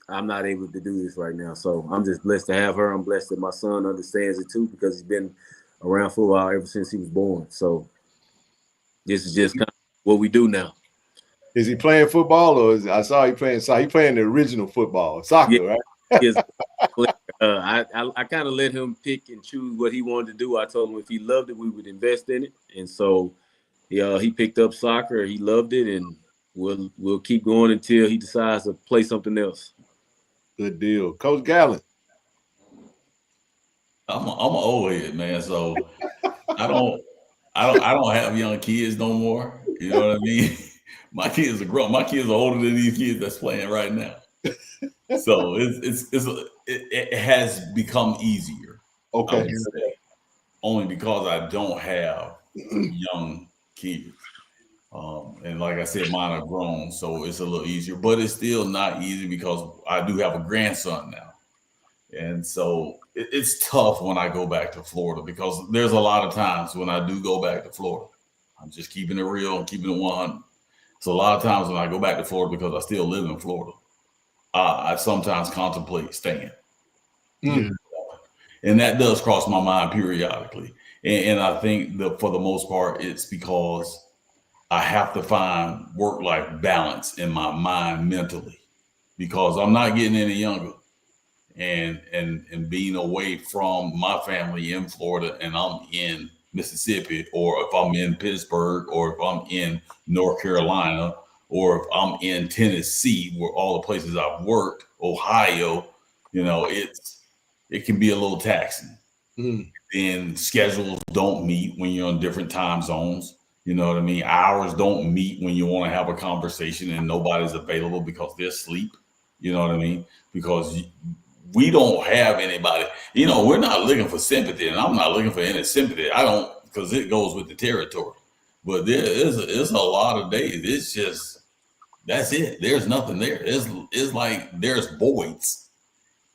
I'm not able to do this right now. So I'm just blessed to have her. I'm blessed that my son understands it too, because he's been around football ever since he was born. So this is just kind of what we do now. Is he playing football, or I saw he playing soccer? He playing the original football, soccer, right? Yes. I kind of let him pick and choose what he wanted to do. I told him if he loved it, we would invest in it. And so he picked up soccer. He loved it, and we'll keep going until he decides to play something else. Good deal. Coach Gallen. I'm an old head, man. So I don't have young kids no more. You know what I mean? My kids are grown. My kids are older than these kids that's playing right now. So it has become easier. Okay. I would say, only because I don't have young kids. And like I said, mine are grown, so it's a little easier. But it's still not easy because I do have a grandson now. And so it's tough when I go back to Florida because there's a lot of times when I do go back to Florida. I'm just keeping it real and keeping it 100. So a lot of times when I go back to Florida because I still live in Florida, I sometimes contemplate staying. Mm. And that does cross my mind periodically. And I think that for the most part, it's because I have to find work-life balance in my mind mentally because I'm not getting any younger. And being away from my family in Florida and I'm in Mississippi, or if I'm in Pittsburgh, or if I'm in North Carolina, or if I'm in Tennessee, where all the places I've worked, Ohio, you know, it can be a little taxing. And schedules don't meet when you're on different time zones. You know what I mean? Hours don't meet when you want to have a conversation and nobody's available because they're asleep. You know what I mean? Because we don't have anybody, you know, we're not looking for sympathy, and I'm not looking for any sympathy. I don't, because it goes with the territory. But it's a lot of days. It's just, that's it. There's nothing there. It's like there's voids.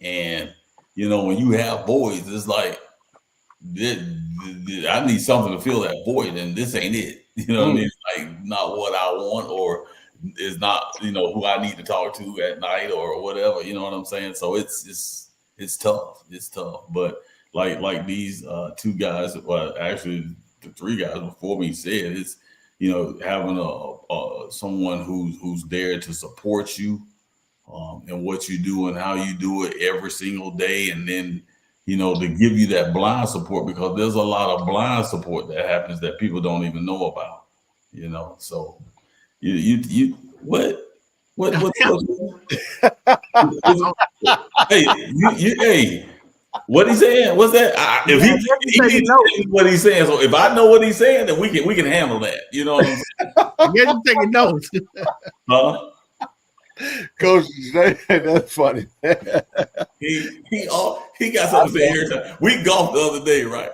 And, you know, when you have voids, it's like, I need something to fill that void, and this ain't it. You know what I mean? It's like not what I want, or is not, you know, who I need to talk to at night or whatever. You know what I'm saying? So it's tough. It's tough. But like these two guys, well, actually the three guys before me said, it's, you know, having someone who's there to support you and what you do and how you do it every single day, and then, you know, to give you that blind support, because there's a lot of blind support that happens that people don't even know about. You know, so. You what hey, what he's saying? What's that? If he knows what he's saying, so if I know what he's saying, then we can handle that. You know what I'm saying? I guess you taking notes. Huh? Coach, that's funny. he got something to say every time. We golfed the other day, right?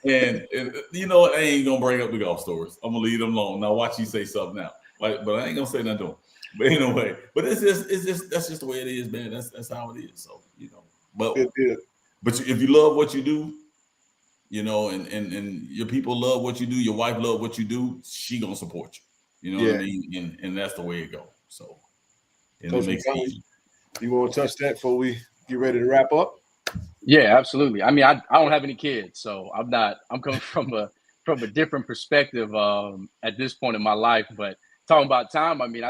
And you know what? I ain't gonna bring up the golf stories. I'm gonna leave them alone. Now watch you say something now. But I ain't gonna say nothing to him. But anyway, but it's just that's just the way it is, man. That's how it is. So, you know, but if you love what you do, you know, and your people love what you do, your wife love what you do, she gonna support you. You know what I mean? And that's the way it goes. So, and Coach, it makes it easy. You want to touch that before we get ready to wrap up? Yeah, absolutely. I mean, I don't have any kids, so I'm coming from a different perspective at this point in my life. But talking about time, I mean,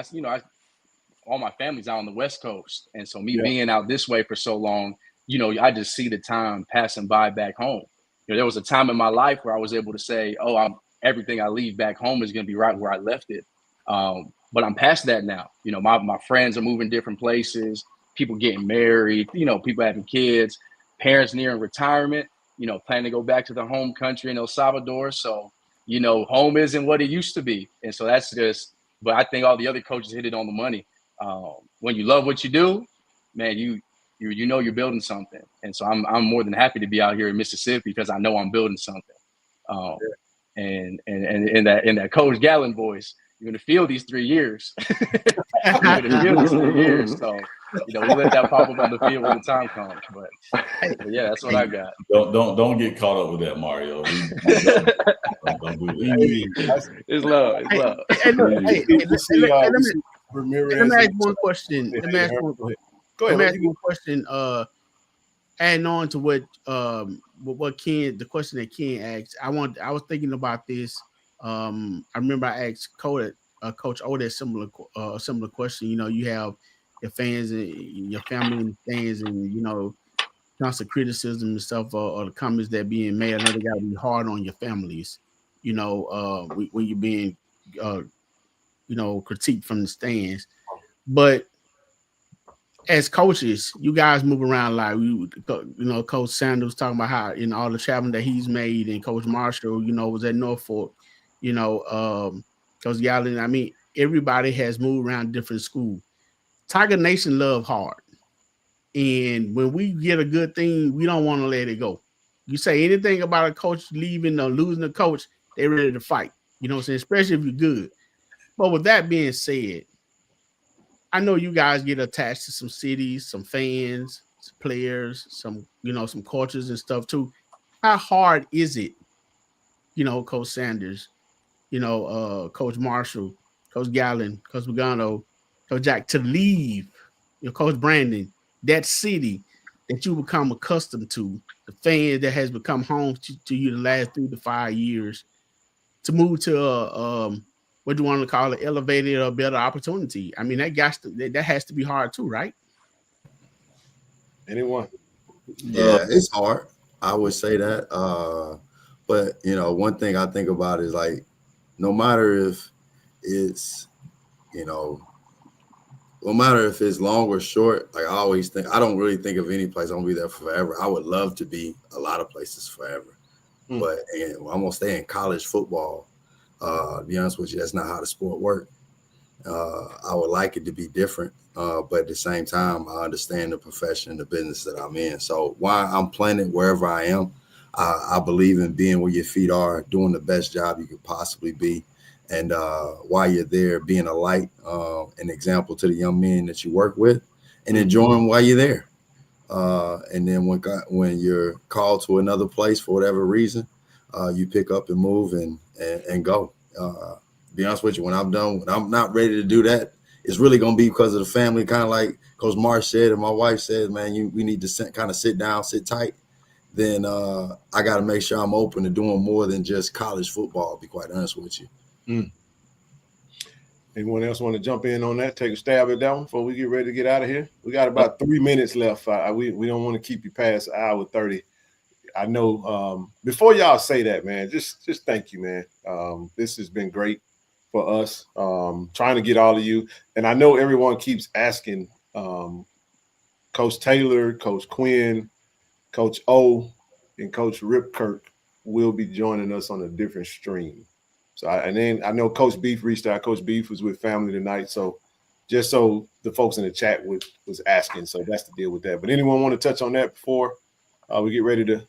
all my family's out on the West Coast, and so me being out this way for so long, you know, I just see the time passing by back home. You know, there was a time in my life where I was able to say, "Oh, everything I leave back home is going to be right where I left it." But I'm past that now. You know, my friends are moving different places, people getting married, you know, people having kids, parents nearing retirement, you know, planning to go back to their home country in El Salvador. So, you know, home isn't what it used to be. And so that's just, but I think all the other coaches hit it on the money. When you love what you do, man, you know you're building something. And so I'm more than happy to be out here in Mississippi because I know I'm building something. And in that Coach Gallen voice, you're gonna feel these 3 years. You're gonna feel these 3 years. So, you know, we let that pop up on the field when the time comes. But yeah, that's what I got. Don't get caught up with that, Mario. Don't do that. It's love. It's love. Let me ask one question. Go ahead. Let me ask one question. Adding on to what Ken, the question that Ken asked, I was thinking about this. I remember I asked Coach Odette similar question. You know, you have your fans and your family and fans, and you know, constant criticism and stuff, or the comments that being made. I know they got to be hard on your families. You know, when you're being, you know, critiqued from the stands, but as coaches, you guys move around a lot. You know, Coach Sanders talking about how, you know, all the traveling that he's made, and Coach Marshall, you know, was at Norfolk. You know, Coach Gallon, I mean, everybody has moved around different schools. Tiger Nation love hard. And when we get a good thing, we don't want to let it go. You say anything about a coach leaving or losing a coach, they're ready to fight. You know what I'm saying? Especially if you're good. But with that being said, I know you guys get attached to some cities, some fans, some players, some, some cultures and stuff too. How hard is it, Coach Sanders, Coach Marshall, Coach Gallon, Coach Pagano, Coach Jack, to leave, Coach Brandon, that city that you become accustomed to, the fans that has become home to you the last 3 to 5 years, to move to what do you want to call it, elevated or better opportunity? I mean, that has to be hard too, right? Anyone? Yeah, it's hard. I would say that. But one thing I think about is like, no matter if it's, no matter if it's long or short, like I always think, I don't really think of any place I'm gonna be there forever. I would love to be a lot of places forever. But I'm gonna stay in college football. To be honest with you, that's not how the sport works. I would like it to be different, but at the same time, I understand the profession and the business that I'm in. So while I'm planning wherever I am, I believe in being where your feet are, doing the best job you could possibly be. And while you're there, being a light, an example to the young men that you work with, and enjoying while you're there. And then when you're called to another place for whatever reason, you pick up and move and go. Be honest with you, when I'm done, when I'm not ready to do that, it's really going to be because of the family, kind of like Coach Marsh said and my wife said, man, we need to sit down, sit tight. Then I got to make sure I'm open to doing more than just college football, to be quite honest with you. Anyone else want to jump in on that? Take a stab at that one before we get ready to get out of here. We got about 3 minutes left. We don't want to keep you past an hour 30. I know before y'all say that, man, just thank you, man. This has been great for us, trying to get all of you. And I know everyone keeps asking Coach Taylor, Coach Quinn, Coach O, and Coach Rip Kirk will be joining us on a different stream. So, and then I know Coach Beef reached out. Coach Beef was with family tonight. So just so the folks in the chat was asking. So that's the deal with that. But anyone want to touch on that before we get ready to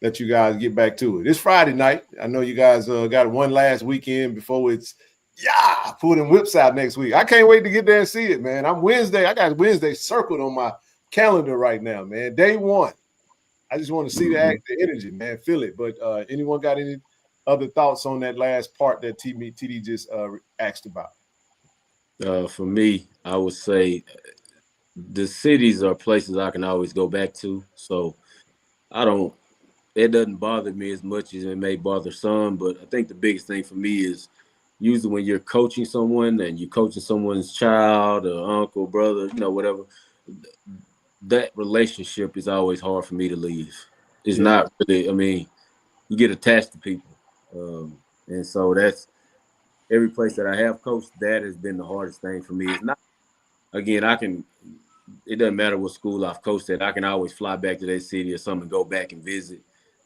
let you guys get back to it? It's Friday night. I know you guys got one last weekend before it's pull them whips out next week. I can't wait to get there and see it, man. I got Wednesday circled on my calendar right now, man. Day one. I just want to see the energy, man. Feel it. But anyone got any other thoughts on that last part that TD just asked about? For me, I would say the cities are places I can always go back to. So it doesn't bother me as much as it may bother some. But I think the biggest thing for me is usually when you're coaching someone and you're coaching someone's child or uncle, brother, whatever, that relationship is always hard for me to leave. It's not really, I mean, you get attached to people. And so that's every place that I have coached, that has been the hardest thing for me. It's not, again, it doesn't matter what school I've coached at. I can always fly back to that city or something and go back and visit.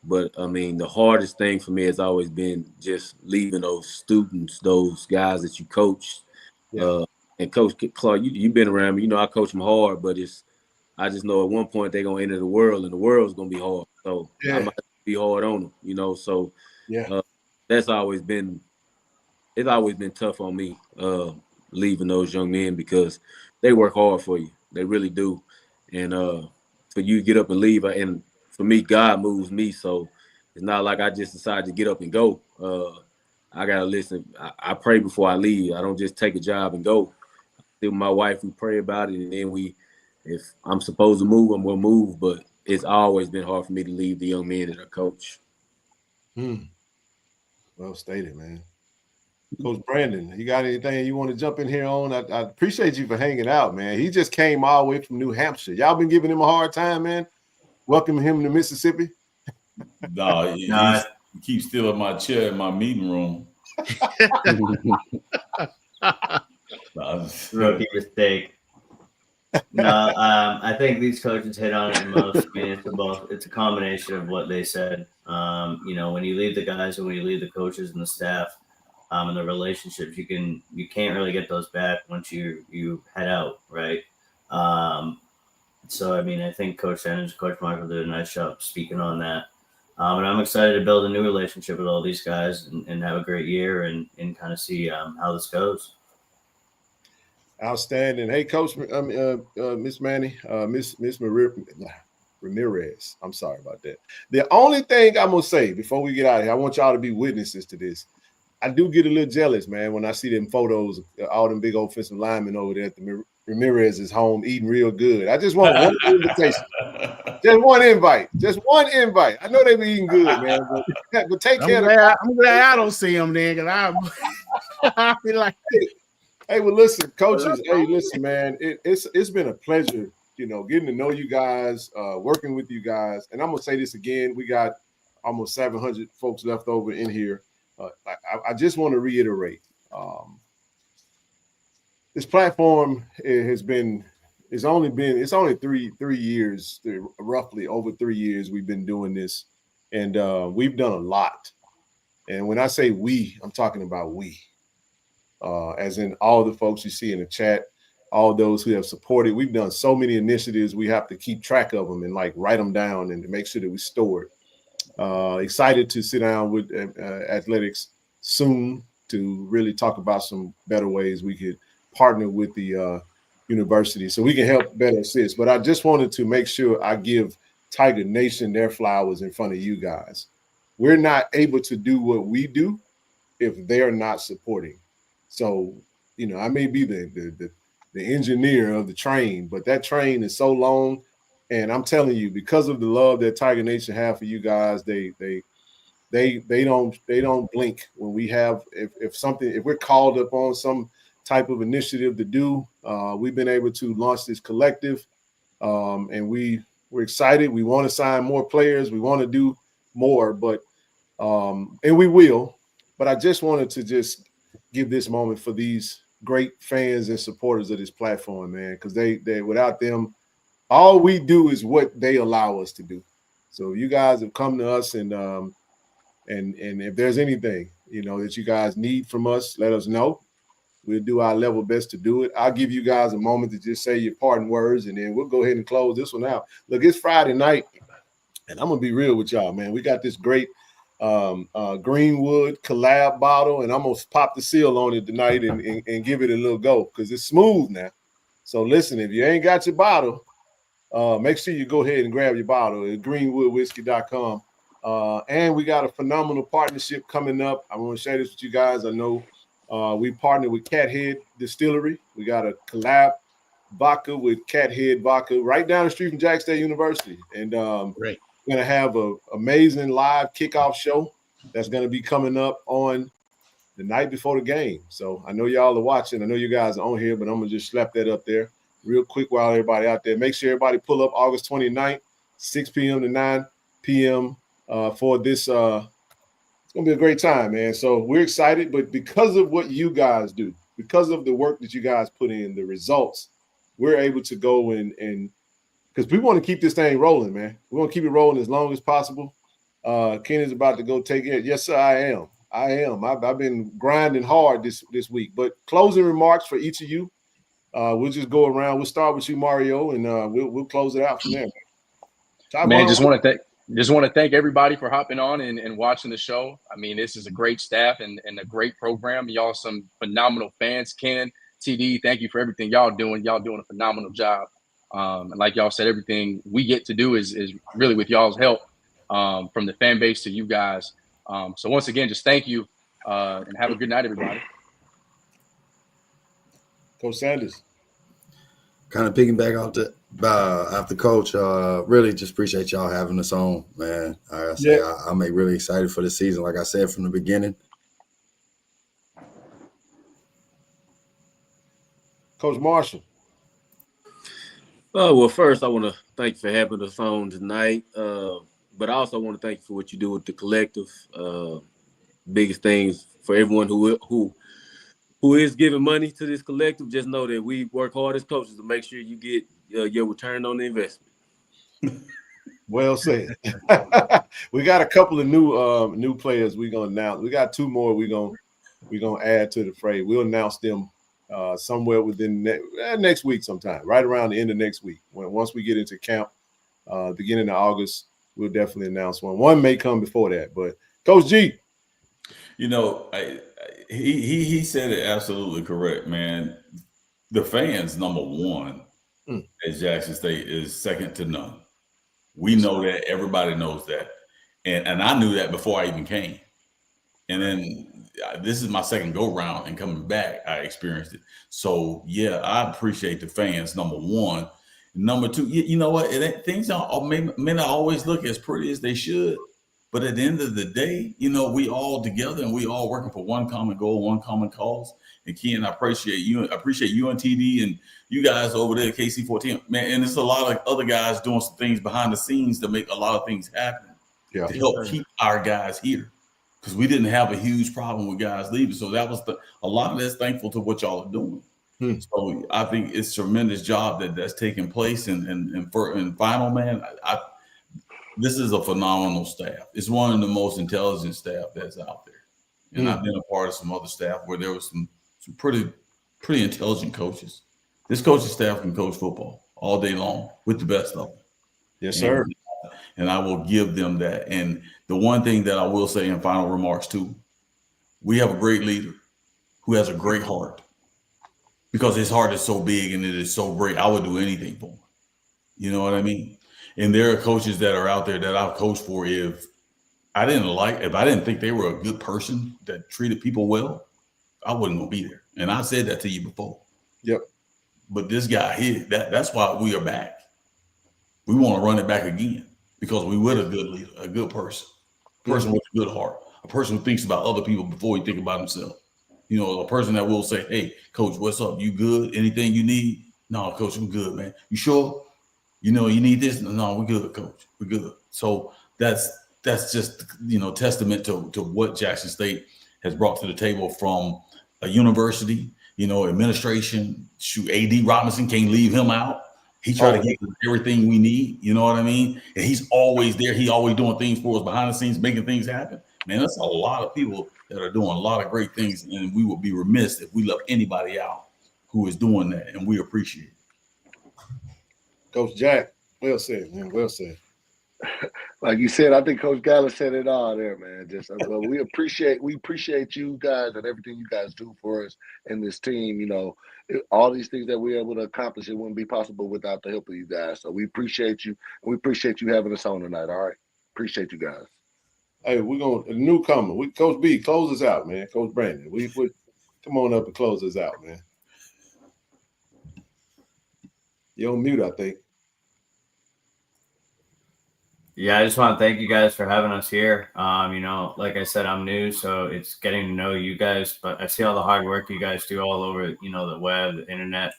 But, I mean, the hardest thing for me has always been just leaving those students, those guys that you coached. And Coach Clark, you've been around me. I coach them hard, but I just know at one point they're going to enter the world, and the world's going to be hard. So I might be hard on them, So it's always been tough on me leaving those young men because they work hard for you. They really do. And for you to get up and leave, and for me, God moves me. So it's not like I just decide to get up and go. I got to listen. I pray before I leave. I don't just take a job and go. With my wife, we pray about it, and then if I'm supposed to move, I'm going to move. But it's always been hard for me to leave the young men that I coach. Well stated, man. Coach Brandon, you got anything you want to jump in here on? I appreciate you for hanging out, man. He just came all the way from New Hampshire. Y'all been giving him a hard time, man. Welcome him to Mississippi. No, he keeps stealing my chair in my meeting room. Rookie mistake. No, I think these coaches hit on it the most. I mean, it's a combination of what they said. When you leave the guys and when you leave the coaches and the staff, and the relationships. You can't really get those back once you head out, right? So I mean, I think Coach Sanders, Coach Michael did a nice job speaking on that. And I'm excited to build a new relationship with all these guys and have a great year and kind of see how this goes. Outstanding. Hey, Coach, Miss Manny, Miss Ramirez. I'm sorry about that. The only thing I'm gonna say before we get out of here, I want y'all to be witnesses to this. I do get a little jealous, man, when I see them photos of all them big offensive linemen over there at the Ramirez's home eating real good. I just want one invitation. Just one invite. Just one invite. I know they be eating good, man, but take care of the I'm glad I don't see them then, because I be like, hey, well, listen, coaches. Hey, listen, man. It's been a pleasure, getting to know you guys, working with you guys. And I'm gonna say this again. We got almost 700 folks left over in here. I just want to reiterate. This platform it's only 3 years, roughly over 3 years we've been doing this, and we've done a lot. And when I say we, I'm talking about we. As in all the folks you see in the chat, all those who have supported. We've done so many initiatives. We have to keep track of them and write them down and to make sure that we store it. Excited to sit down with athletics soon to really talk about some better ways we could partner with the university so we can help better assist. But I just wanted to make sure I give Tiger Nation their flowers in front of you guys. We're not able to do what we do if they're not supporting. So, I may be the engineer of the train, but that train is so long. And I'm telling you, because of the love that Tiger Nation have for you guys, they don't blink when we have if we're called up on some type of initiative to do. We've been able to launch this collective, and we're excited. We want to sign more players. We want to do more, but and we will. But I just wanted to just give this moment for these great fans and supporters of this platform, man, because they without them, all we do is what they allow us to do. So you guys have come to us, and if there's anything that you guys need from us, let us know. We'll do our level best to do it. I'll give you guys a moment to just say your parting words, and then we'll go ahead and close this one out. Look, it's Friday night, and I'm gonna be real with y'all, man. We got this great Greenwood collab bottle, and I'm gonna pop the seal on it tonight and give it a little go because it's smooth now. So listen, if you ain't got your bottle, make sure you go ahead and grab your bottle at greenwoodwhiskey.com. And we got a phenomenal partnership coming up. I want to share this with you guys. I know we partnered with Cathead Distillery. We got a collab vodka with Cathead Vodka right down the street from Jackson State University. And great. We're going to have an amazing live kickoff show that's going to be coming up on the night before the game. So I know y'all are watching. I know you guys are on here, but I'm going to just slap that up there real quick while everybody out there. Make sure everybody pull up August 29th, 6 p.m. to 9 p.m. For this. It's going to be a great time, man. So we're excited, but because of what you guys do, because of the work that you guys put in, the results, we're able to go and because we want to keep this thing rolling, man. We want to keep it rolling as long as possible. Ken is about to go take it. Yes, sir, I am. I've been grinding hard this week. But closing remarks for each of you. We'll just go around. We'll start with you, Mario, and we'll close it out from there. Man, just want to thank everybody for hopping on and watching the show. I mean, this is a great staff and a great program. Y'all some phenomenal fans. Ken, TD, thank you for everything y'all doing. Y'all doing a phenomenal job. And like y'all said, everything we get to do is really with y'all's help, from the fan base to you guys. So once again, just thank you, and have a good night, everybody. Coach Sanders. Kind of piggyback after Coach. Really just appreciate y'all having us on, man. I say I'm really excited for the season. Like I said from the beginning. Coach Marshall. Well, first I want to thank you for having us on tonight. But I also want to thank you for what you do with the collective. Biggest things for everyone who is giving money to this collective. Just know that we work hard as coaches to make sure you get your return on the investment. Well said. We got a couple of new players we're gonna announce. We got two more we're gonna we're gonna add to the fray. We'll announce them somewhere within next week, sometime, right around the end of next week. Once we get into camp, beginning of August, we'll definitely announce one. One may come before that, but Coach G. You know, he said it absolutely correct, man. The fans, number one, at Jackson State is second to none. We know that. Everybody knows that. And I knew that before I even came. And then this is my second go round, and coming back, I experienced it. So yeah, I appreciate the fans. Number one. Number two, you know what? Things may not always look as pretty as they should, but at the end of the day, you know, we all together and we all working for one common goal, one common cause. And Ken, I appreciate you. I appreciate you and TD and you guys over there at KC-1400, man. And there's a lot of other guys doing some things behind the scenes to make a lot of things happen to help keep our guys here. Because we didn't have a huge problem with guys leaving. So that was a lot of that's thankful to what y'all are doing. So I think it's a tremendous job that's taking place. And final, man, this is a phenomenal staff. It's one of the most intelligent staff that's out there. And I've been a part of some other staff where there was some pretty intelligent coaches. This coaching staff can coach football all day long with the best of them. Yes, sir. And I will give them that. And the one thing that I will say in final remarks too, we have a great leader who has a great heart, because his heart is so big and it is so great. I would do anything for him. You know what I mean? And there are coaches that are out there that I've coached for. If I didn't think they were a good person that treated people well, I wouldn't gonna be there. And I said that to you before. Yep. But this guy here, that's why we are back. We want to run it back again because we with a good leader, a good person with a good heart, a person who thinks about other people before he think about himself. You know, a person that will say, "Hey, coach, what's up? You good? Anything you need?" "No, coach, I'm good, man." "You sure? You know, you need this?" "No, we're good, coach. We're good." So that's just, you know, testament to what Jackson State has brought to the table from a university, you know, administration. Shoot, AD Robinson, can't leave him out. He tried to get everything we need. You know what I mean? And he's always there. He always doing things for us behind the scenes, making things happen. Man, that's a lot of people that are doing a lot of great things, and we would be remiss if we left anybody out who is doing that, and we appreciate it. Coach Jack, well said, man. Well said. Like you said, I think Coach Gallo said it all there, man. Well, we appreciate you guys and everything you guys do for us and this team. You know, all these things that we're able to accomplish, it wouldn't be possible without the help of you guys. So we appreciate you. We appreciate you having us on tonight. All right, appreciate you guys. Hey, we're going a newcomer. Coach B, close us out, man. Coach Brandon, come on up and close us out, man. You're on mute, I think. Yeah, I just want to thank you guys for having us here. You know, like I said, I'm new, so it's getting to know you guys, but I see all the hard work you guys do all over, you know, the web, the internet.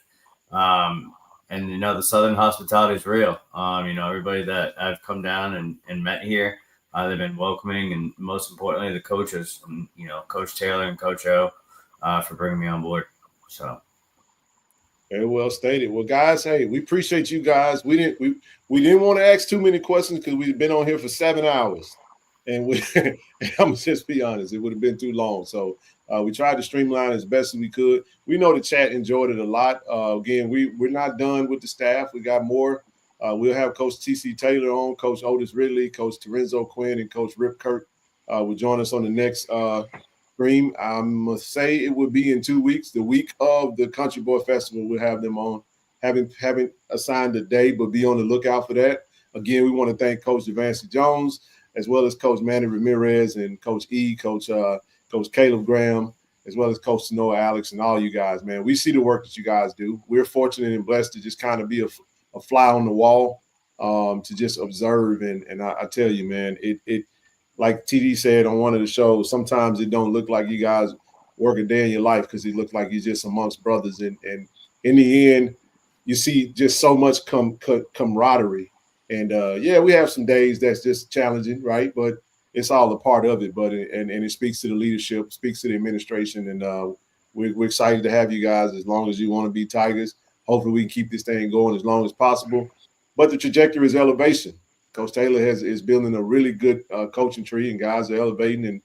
And, you know, the Southern hospitality is real. You know, everybody that I've come down and met here, they've been welcoming, and most importantly, the coaches, you know, Coach Taylor and Coach O, for bringing me on board. So. Very well stated. Well, guys, hey, we appreciate you guys. We didn't want to ask too many questions because we've been on here for 7 hours, and I'm gonna just be honest, it would have been too long. So we tried to streamline as best as we could. We know the chat enjoyed it a lot. Again, we're not done with the staff. We got more. We'll have Coach T.C. Taylor on, Coach Otis Ridley, Coach Terenzo Quinn, and Coach Rip Kirk will join us on the next stream. I must say it would be in 2 weeks. The week of the Country Boy Festival, we'll have them on. Haven't assigned a day, but be on the lookout for that. Again, we want to thank Coach Devancy Jones, as well as Coach Manny Ramirez and Coach E, Coach Caleb Graham, as well as Coach Noah Alex, and all you guys, man. We see the work that you guys do. We're fortunate and blessed to just kind of be a fly on the wall, to just observe. And I tell you, man, it like TD said on one of the shows, sometimes it don't look like you guys work a day in your life because it looks like you're just amongst brothers. And in the end, you see just so much camaraderie. And, yeah, we have some days that's just challenging, right? But it's all a part of it. But and it speaks to the leadership, speaks to the administration. And we're excited to have you guys as long as you want to be Tigers. Hopefully we can keep this thing going as long as possible. But the trajectory is elevation. Coach Taylor is building a really good coaching tree, and guys are elevating.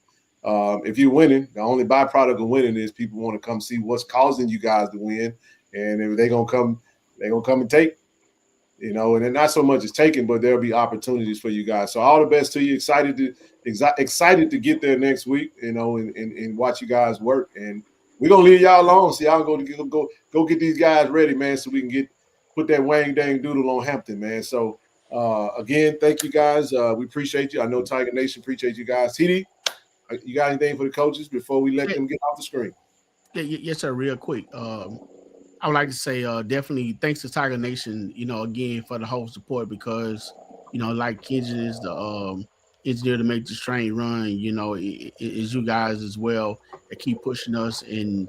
if you're winning, the only byproduct of winning is people want to come see what's causing you guys to win, and if they're gonna come and take. You know, and then not so much as taking, but there'll be opportunities for you guys. So all the best to you. Excited to get there next week, you know, and watch you guys work. And we're gonna leave y'all alone. So y'all go get these guys ready, man, so we can put that wang dang doodle on Hampton, man. So again, thank you guys. We appreciate you. I know Tiger Nation appreciate you guys. TD, you got anything for the coaches before we let them get off the screen? Yeah, yes, sir. Real quick. I would like to say definitely thanks to Tiger Nation, you know, again for the whole support because, you know, like Kenji is the engineer to make this train run, you know, it's you guys as well that keep pushing us and,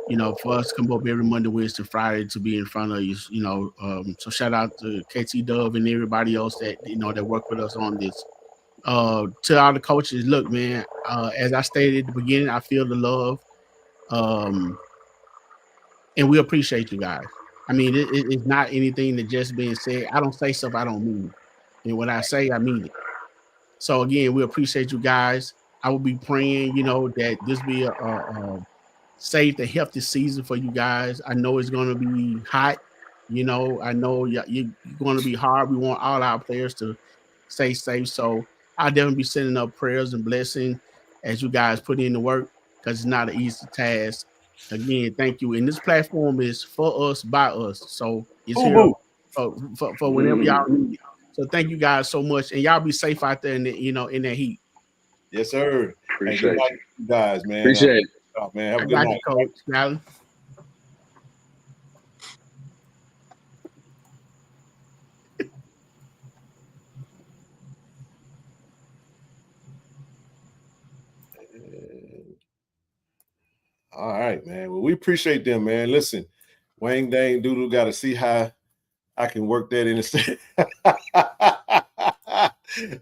you know, for us to come up every Monday, Wednesday, Friday to be in front of you, you know. So shout out to KT Dove and everybody else that, you know, that work with us on this. To all the coaches, look, man, as I stated at the beginning, I feel the love. And we appreciate you guys. I mean, it's not anything that just being said. I don't say stuff I don't mean. And what I say, I mean it. So again, we appreciate you guys. I will be praying, you know, that this be a safe and healthy season for you guys. I know it's going to be hot. You know, I know you're going to be hard. We want all our players to stay safe. So I'll definitely be sending up prayers and blessing as you guys put in the work because it's not an easy task. Again, thank you. And this platform is for us, by us. So it's here for whenever y'all need it. So thank you guys so much. And y'all be safe out there in the, you know, in that heat. Yes, sir. Appreciate you guys, man. Appreciate it. Man, have a good night. Coach Allen. All right, man. Well, we appreciate them, man. Listen, Wang Dang Doodle got to see how I can work that in the state.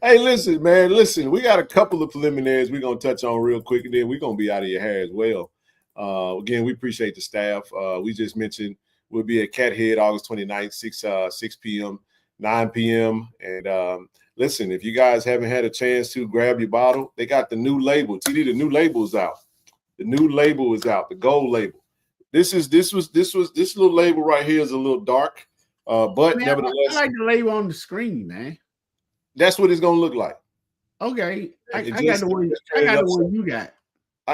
Hey, listen, man. Listen, we got a couple of preliminaries we're going to touch on real quick, and then we're going to be out of your hair as well. Again, we appreciate the staff. We just mentioned we'll be at Cat Head August 29th, 6 p.m., 9 p.m. And listen, if you guys haven't had a chance to grab your bottle, they got the new label. TD, the new label is out. The new label is out, the gold label. This little label right here is a little dark, but man, nevertheless, I like the label on the screen, man. That's what it's gonna look like. Okay, I got the one you got.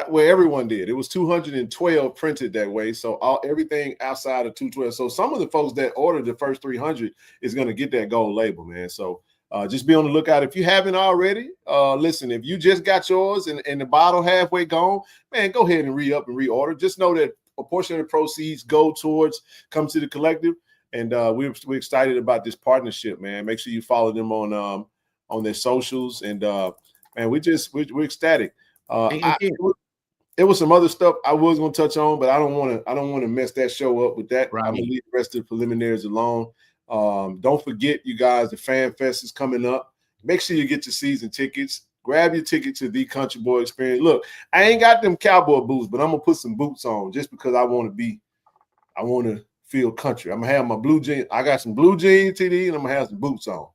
Well, everyone did. It was 212 printed that way, so everything outside of 212. So some of the folks that ordered the first 300 is gonna get that gold label, man. So just be on the lookout. If you haven't already, listen, if you just got yours and the bottle halfway gone, man, go ahead and re-up and reorder. Just know that a portion of the proceeds come to the collective. And we're excited about this partnership, man. Make sure you follow them on their socials. And man, we're ecstatic. It was some other stuff I was gonna touch on, but I don't want to mess that show up with that. Right. I'm gonna leave the rest of the preliminaries alone. Don't forget, you guys, the Fan Fest is coming up. Make sure you get your season tickets. Grab your ticket to the Country Boy Experience. Look, I ain't got them cowboy boots, but I'm gonna put some boots on just because I want to feel country. I'm gonna have my blue jeans. I got some blue jeans, TD, and I'm gonna have some boots on.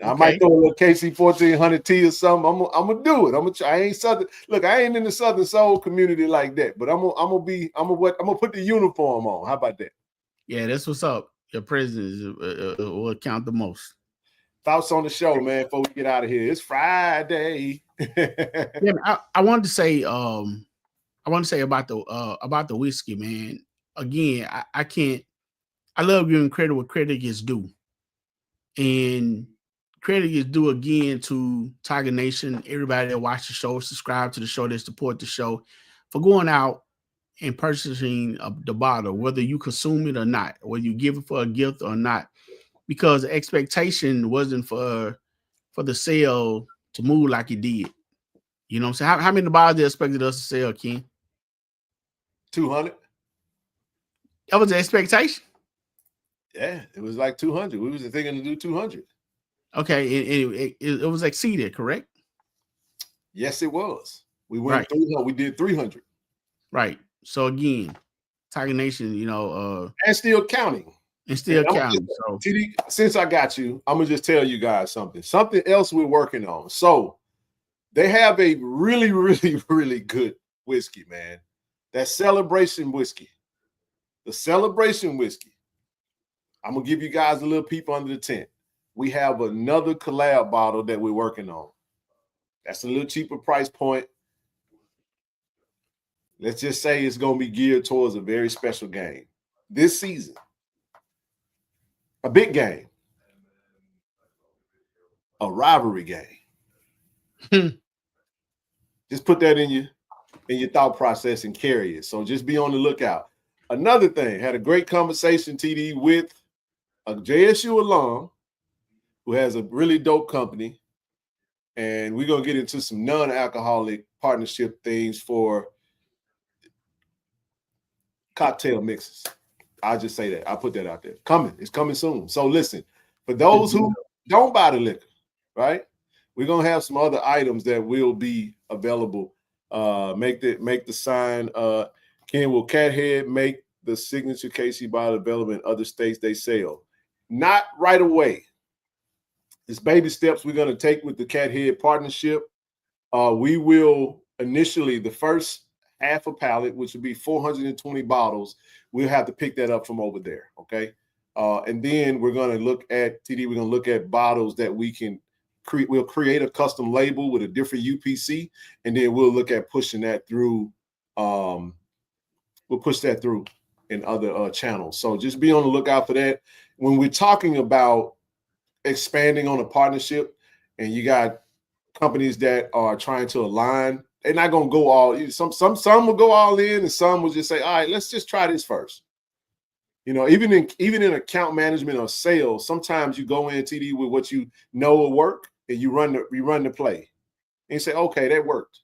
I might throw a little KC-1400 tee or something. I'm gonna do it. I'm gonna try. I ain't Southern. Look, I ain't in the Southern Soul community like that, but I'm gonna put the uniform on. How about that? Yeah, that's what's up. Your presence will count the most. Thoughts on the show, man, before we get out of here. It's Friday. Yeah, I wanted to say about the whiskey, man. Again, I love giving credit where credit is due. And credit is due again to Tiger Nation, everybody that watch the show, subscribe to the show, that support the show, for going out and purchasing the bottle, whether you consume it or not, whether you give it for a gift or not, because the expectation wasn't for the sale to move like it did. You know what I'm saying? How many bottles they expected us to sell, Ken? 200. That was the expectation? Yeah, it was like 200. We was thinking to do 200. Okay, it was exceeded, correct? Yes, it was. We went 300. We did 300. Right. So again, Tiger Nation, you know, and still counting. And still counting. So TD, since I got you, I'm gonna just tell you guys something else we're working on. So They have a really, really, really good whiskey, man. That Celebration whiskey. The Celebration whiskey. I'm going to give you guys a little peep under the tent. We have another collab bottle that we're working on. That's a little cheaper price point. Let's just say it's going to be geared towards a very special game this season. A big game. A rivalry game. Just put that in your thought process and carry it. So just be on the lookout. Another thing, had a great conversation, TD, with a JSU alum who has a really dope company. And we're going to get into some non-alcoholic partnership things for cocktail mixes. I'll just say that. I'll put that out there. It's coming soon. So listen, for those who don't buy the liquor, right? We're gonna have some other items that will be available. Make the sign. Ken, will Cathead make the signature KC bottle available in other states they sell? Not right away. It's baby steps we're gonna take with the Cathead partnership. We will initially, the first half a pallet, which would be 420 bottles, we'll have to pick that up from over there, okay? And then we're going to look at, TD, we're going to look at bottles that we can create. We'll create a custom label with a different UPC, and then we'll look at pushing that through. We'll push that through in other channels. So just be on the lookout for that. When we're talking about expanding on a partnership and you got companies that are trying to align, they're not going to go all in. Some will go all in, and some will just say, all right, let's just try this first. You know, even in account management or sales, sometimes you go in, TD, with what you know will work, and you run the play. And you say, okay, that worked.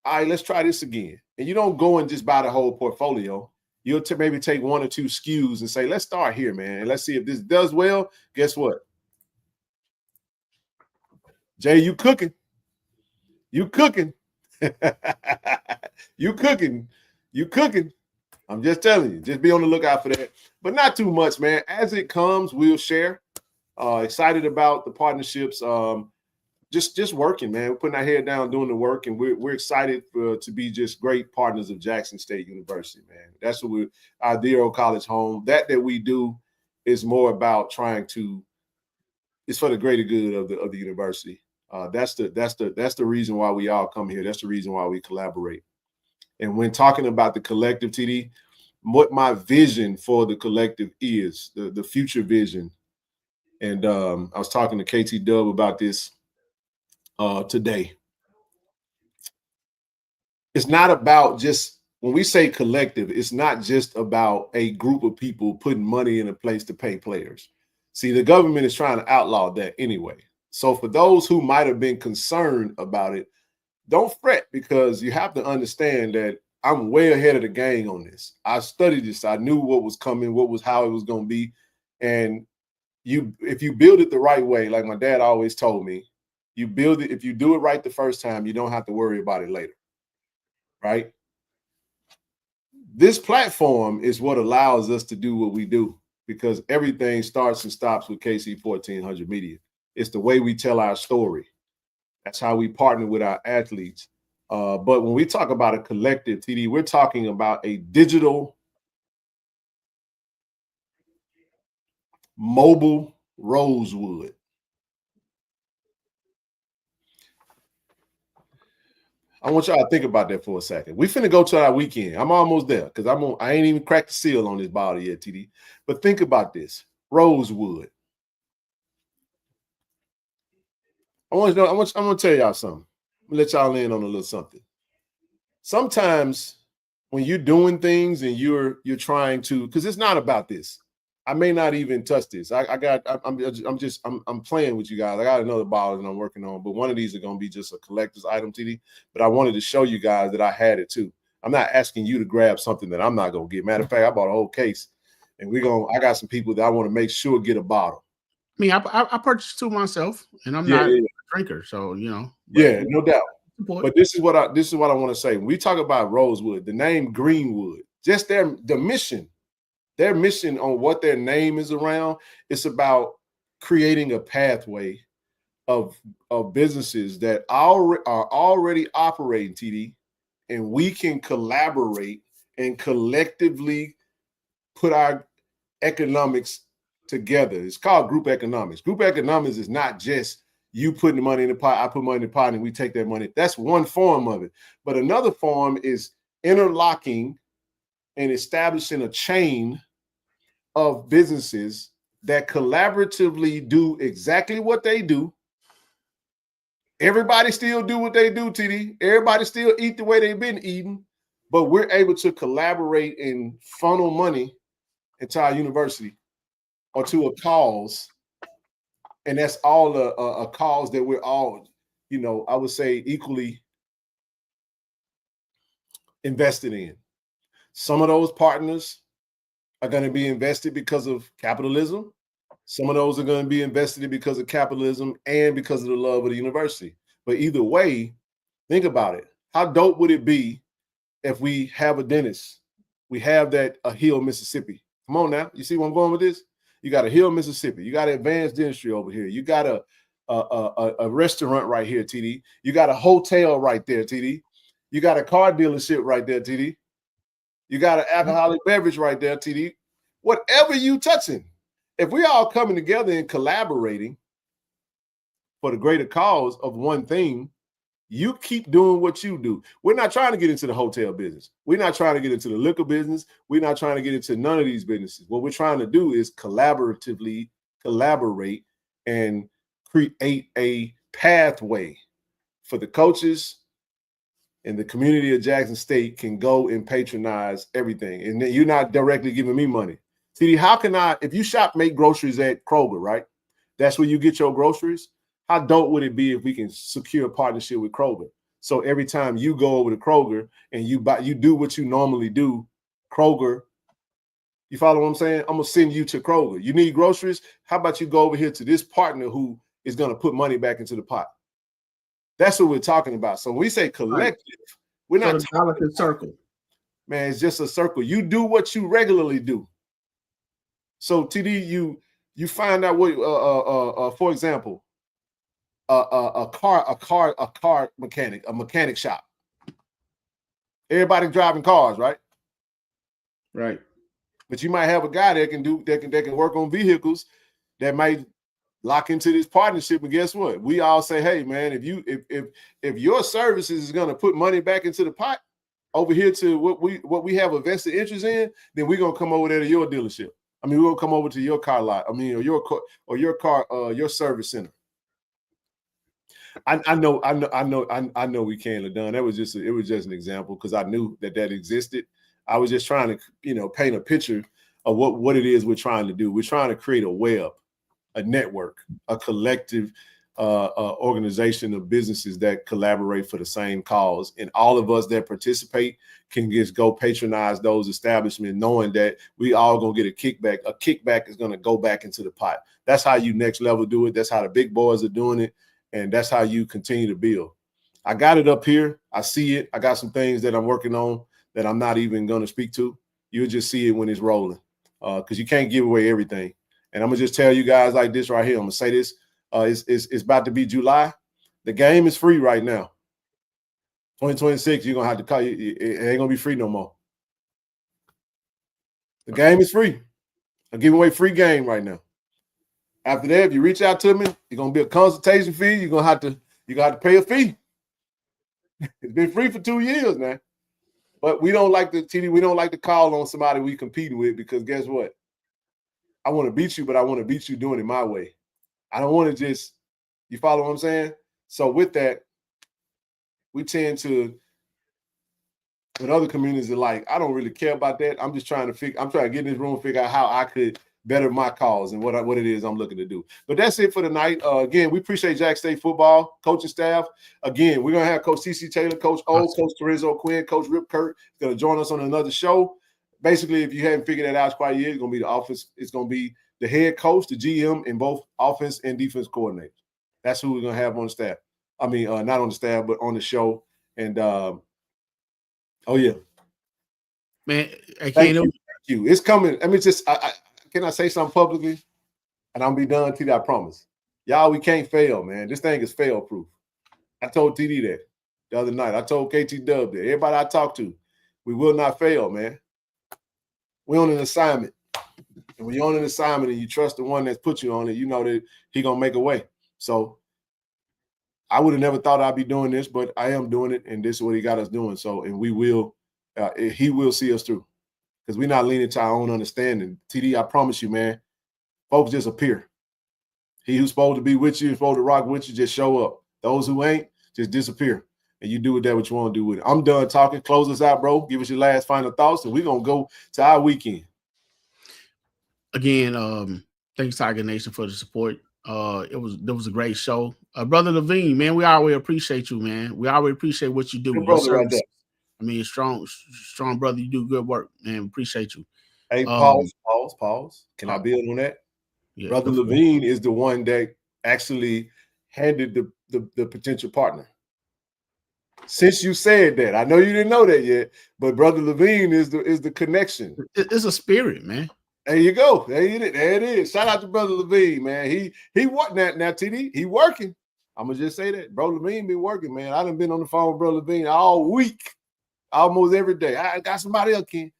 All right, let's try this again. And you don't go and just buy the whole portfolio. You'll maybe take one or two SKUs and say, let's start here, man. And let's see if this does well. Guess what? Jay, you cooking. You cooking. You cooking. You cooking. I'm just telling you, just be on the lookout for that. But not too much, man. As it comes, we'll share. Excited about the partnerships. Just working, man. We're putting our head down, doing the work, and we're excited to be just great partners of Jackson State University, man. That's what our dear old college home. That we do is more about trying to. It's for the greater good of the university. That's the reason why we all come here. That's the reason why we collaborate. And when talking about the collective, TD, what my vision for the collective is, the future vision. And I was talking to KT Dub about this today. It's not about just, when we say collective, it's not just about a group of people putting money in a place to pay players. See, the government is trying to outlaw that anyway. So for those who might have been concerned about it, don't fret, because you have to understand that I'm way ahead of the game on this. I studied this. I knew what was coming, how it was going to be. And if you build it the right way, like my dad always told me, you build it, if you do it right the first time, you don't have to worry about it later, right? This platform is what allows us to do what we do, because everything starts and stops with KC-1400 Media. It's the way we tell our story. That's how we partner with our athletes. But when we talk about a collective, TD, we're talking about a digital mobile Rosewood. I want y'all to think about that for a second. We finna go to our weekend. I'm almost there, because I ain't even cracked the seal on this bottle yet, TD. But think about this. Rosewood. I'm gonna tell y'all something. I'm gonna let y'all in on a little something. Sometimes when you're doing things and you're trying to, because it's not about this. I may not even touch this. I'm playing with you guys. I got another bottle that I'm working on, but one of these are gonna be just a collector's item, TD. But I wanted to show you guys that I had it too. I'm not asking you to grab something that I'm not gonna get. Matter of fact, I bought a whole case, and I got some people that I want to make sure get a bottle. I mean, I purchased two myself, and I'm not a drinker, so you know. Yeah, no doubt. But this is what I want to say. When we talk about Rosewood, the name Greenwood, just their mission on what their name is around, it's about creating a pathway of businesses that are already operating, TD, and we can collaborate and collectively put our economics together. It's called group economics. Group economics is not just you putting the money in the pot, I put money in the pot, and we take that money. That's one form of it. But another form is interlocking and establishing a chain of businesses that collaboratively do exactly what they do. Everybody still do what they do, TD. Everybody still eat the way they've been eating, but we're able to collaborate and funnel money into our university or to a cause. And that's all a cause that we're all, I would say equally invested in. Some of those partners are going to be invested because of capitalism. Some of those are going to be invested because of capitalism and because of the love of the university. But either way, think about it. How dope would it be if we have a dentist? We have that Hill, Mississippi. Come on now. You see where I'm going with this? You got a Hill, Mississippi. You got advanced dentistry over here. You got a restaurant right here, TD. You got a hotel right there, TD. You got a car dealership right there, TD. You got an alcoholic beverage right there, TD. Whatever you touching, if we all coming together and collaborating for the greater cause of one thing, you keep doing what you do. We're not trying to get into the hotel business. We're not trying to get into the liquor business. We're not trying to get into none of these businesses. What we're trying to do is collaboratively collaborate and create a pathway for the coaches and the community of Jackson State can go and patronize everything. And then you're not directly giving me money. See, how can if you make groceries at Kroger, right? That's where you get your groceries. How dope would it be if we can secure a partnership with Kroger? So every time you go over to Kroger and you do what you normally do, Kroger, you follow what I'm saying? I'm going to send you to Kroger. You need groceries? How about you go over here to this partner who is going to put money back into the pot? That's what we're talking about. So when we say collective, we're not talking about circle. Man, it's just a circle. You do what you regularly do. So TD, you find out what, for example, a car mechanic, a mechanic shop. Everybody driving cars, right? Right. But you might have a guy that can work on vehicles that might lock into this partnership. And guess what? We all say, hey man, if your services is going to put money back into the pot over here to what we have a vested interest in, then we're going to come over there to your dealership. I mean, we're going to come over to your car lot. I mean, or your service center. I know we can't have done. It was just an example because I knew that existed. I was just trying to, paint a picture of what it is we're trying to do. We're trying to create a web, a network, a collective organization of businesses that collaborate for the same cause. And all of us that participate can just go patronize those establishments, knowing that we all going to get a kickback. A kickback is going to go back into the pot. That's how you next level do it. That's how the big boys are doing it. And that's how you continue to build. I got it up here. I see it. I got some things that I'm working on that I'm not even going to speak to. You'll just see it when it's rolling because you can't give away everything. And I'm going to just tell you guys like this right here. I'm going to say this. It's about to be July. The game is free right now. 2026, you're going to have to call it. It ain't going to be free no more. The game is free. I'm giving away free game right now. After that, if you reach out to me, it's going to be a consultation fee. You're going to have to pay a fee. It's been free for 2 years now. But we don't like to call on somebody we competing with because guess what? I want to beat you, but I want to beat you doing it my way. I don't want to just, you follow what I'm saying? So with that, we tend to, when other communities are like, I don't really care about that. I'm trying to get in this room and figure out how I could better my cause and what it is I'm looking to do. But that's it for the night. Again, we appreciate Jack State football, coaching staff. Again, we're going to have Coach C.C. Taylor, Coach O, Coach Teresa Quinn, Coach Rip Kurt going to join us on another show. Basically, if you haven't figured that out quite yet, it's going to be the office. It's going to be the head coach, the GM, and both offense and defense coordinators. That's who we're going to have on the staff. I mean, not on the staff, but on the show. And, oh, yeah. Man, Thank you. It's coming. Let me just can I say something publicly? And I'll be done, T. I promise. Y'all, we can't fail, man. This thing is fail-proof. I told TD that the other night. I told KT Dub that. Everybody I talk to, we will not fail, man. We're on an assignment. And when you're on an assignment and you trust the one that's put you on it, you know that he going to make a way. So I would have never thought I'd be doing this, but I am doing it, and this is what he got us doing. So, and we will, he will see us through because we're not leaning to our own understanding. TD, I promise you, man, folks just appear. He who's supposed to be with you, supposed to rock with you, just show up. Those who ain't, just disappear. And you do with that what you want to do with it. I'm done talking. Close us out, bro. Give us your last final thoughts, and we're going to go to our weekend. Again, thanks, Tiger Nation, for the support. There was a great show. Brother Levine, man, we always appreciate you, man. We always appreciate what you do. Good brother right there. I mean, strong brother. You do good work, man. Appreciate you. Hey, pause. Can I build on that? Yeah, Brother Levine is the one that actually handed the potential partner. Since you said that, I know you didn't know that yet, but Brother Levine is the connection. It's a spirit, man. There you go. There it is. Shout out to Brother Levine, man. He what now, TD? He working. I'm gonna just say that. Bro Levine been working, man. I done been on the phone with Bro Levine all week, almost every day. I got somebody else, Ken.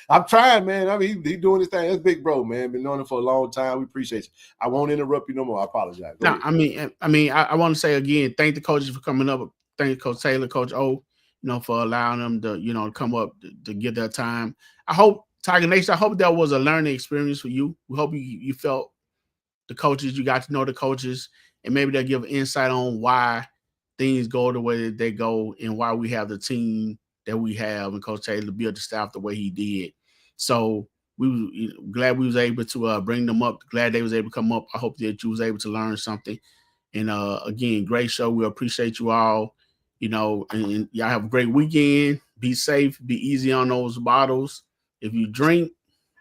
I'm trying, man. I mean, he doing his thing. That's big bro, man. Been knowing him for a long time. We appreciate you. I won't interrupt you no more. I apologize. No, I mean, I want to say again, thank the coaches for coming up. Thank Coach Taylor, Coach O, for allowing them to, come up to give their time. I hope, Tiger Nation, I hope that was a learning experience for you. We hope you felt the coaches, you got to know the coaches, and maybe they'll give insight on why things go the way that they go and why we have the team that we have, and Coach Taylor built the staff the way he did. So we were glad we was able to bring them up. Glad they was able to come up. I hope that you was able to learn something. And again, great show. We appreciate you all. And y'all have a great weekend. Be safe. Be easy on those bottles. If you drink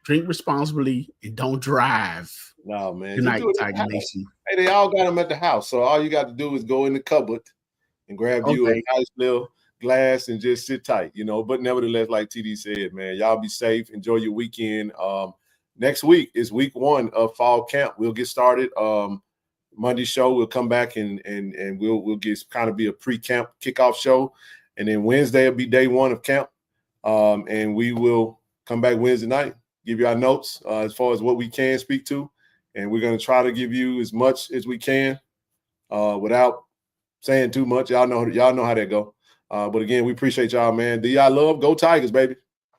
responsibly and don't drive. No, man. Good night, Tiger Nation. Hey, they all got them at the house. So all you got to do is go in the cupboard and grab you a nice little glass and just sit tight, But nevertheless, like TD said, man, y'all be safe. Enjoy your weekend. Next week is week 1 of fall camp. We'll get started. Monday show, we'll come back and we'll get kind of be a pre-camp kickoff show. And then Wednesday will be day 1 of camp. And we will come back Wednesday night, give you our notes as far as what we can speak to. And we're going to try to give you as much as we can without saying too much. Y'all know how that go. But again, we appreciate y'all, man. Do y'all love? Go Tigers, baby.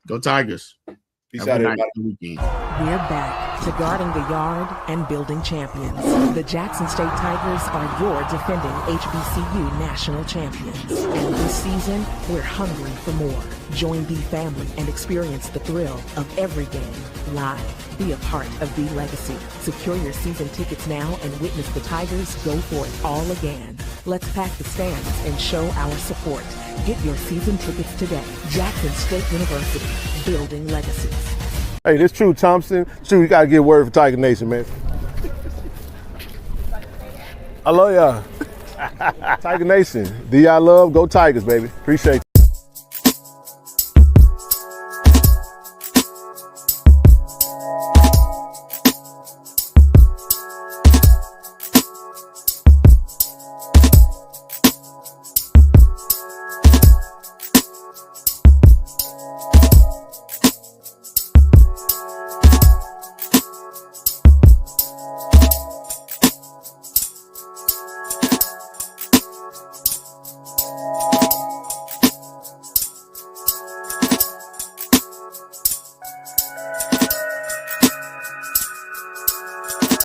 Go Tigers. Peace out, everybody. We're back to guarding the yard and building champions. The Jackson State Tigers are your defending HBCU national champions. And this season, we're hungry for more. Join the family and experience the thrill of every game live. Be a part of the legacy. Secure your season tickets now and witness the Tigers go for it all again. Let's pack the stands and show our support. Get your season tickets today. Jackson State University, building legacies. Hey, this True Thompson. True, you got to get word for Tiger Nation, man. I love y'all. Tiger Nation. Do y'all love? Go Tigers, baby. Appreciate you.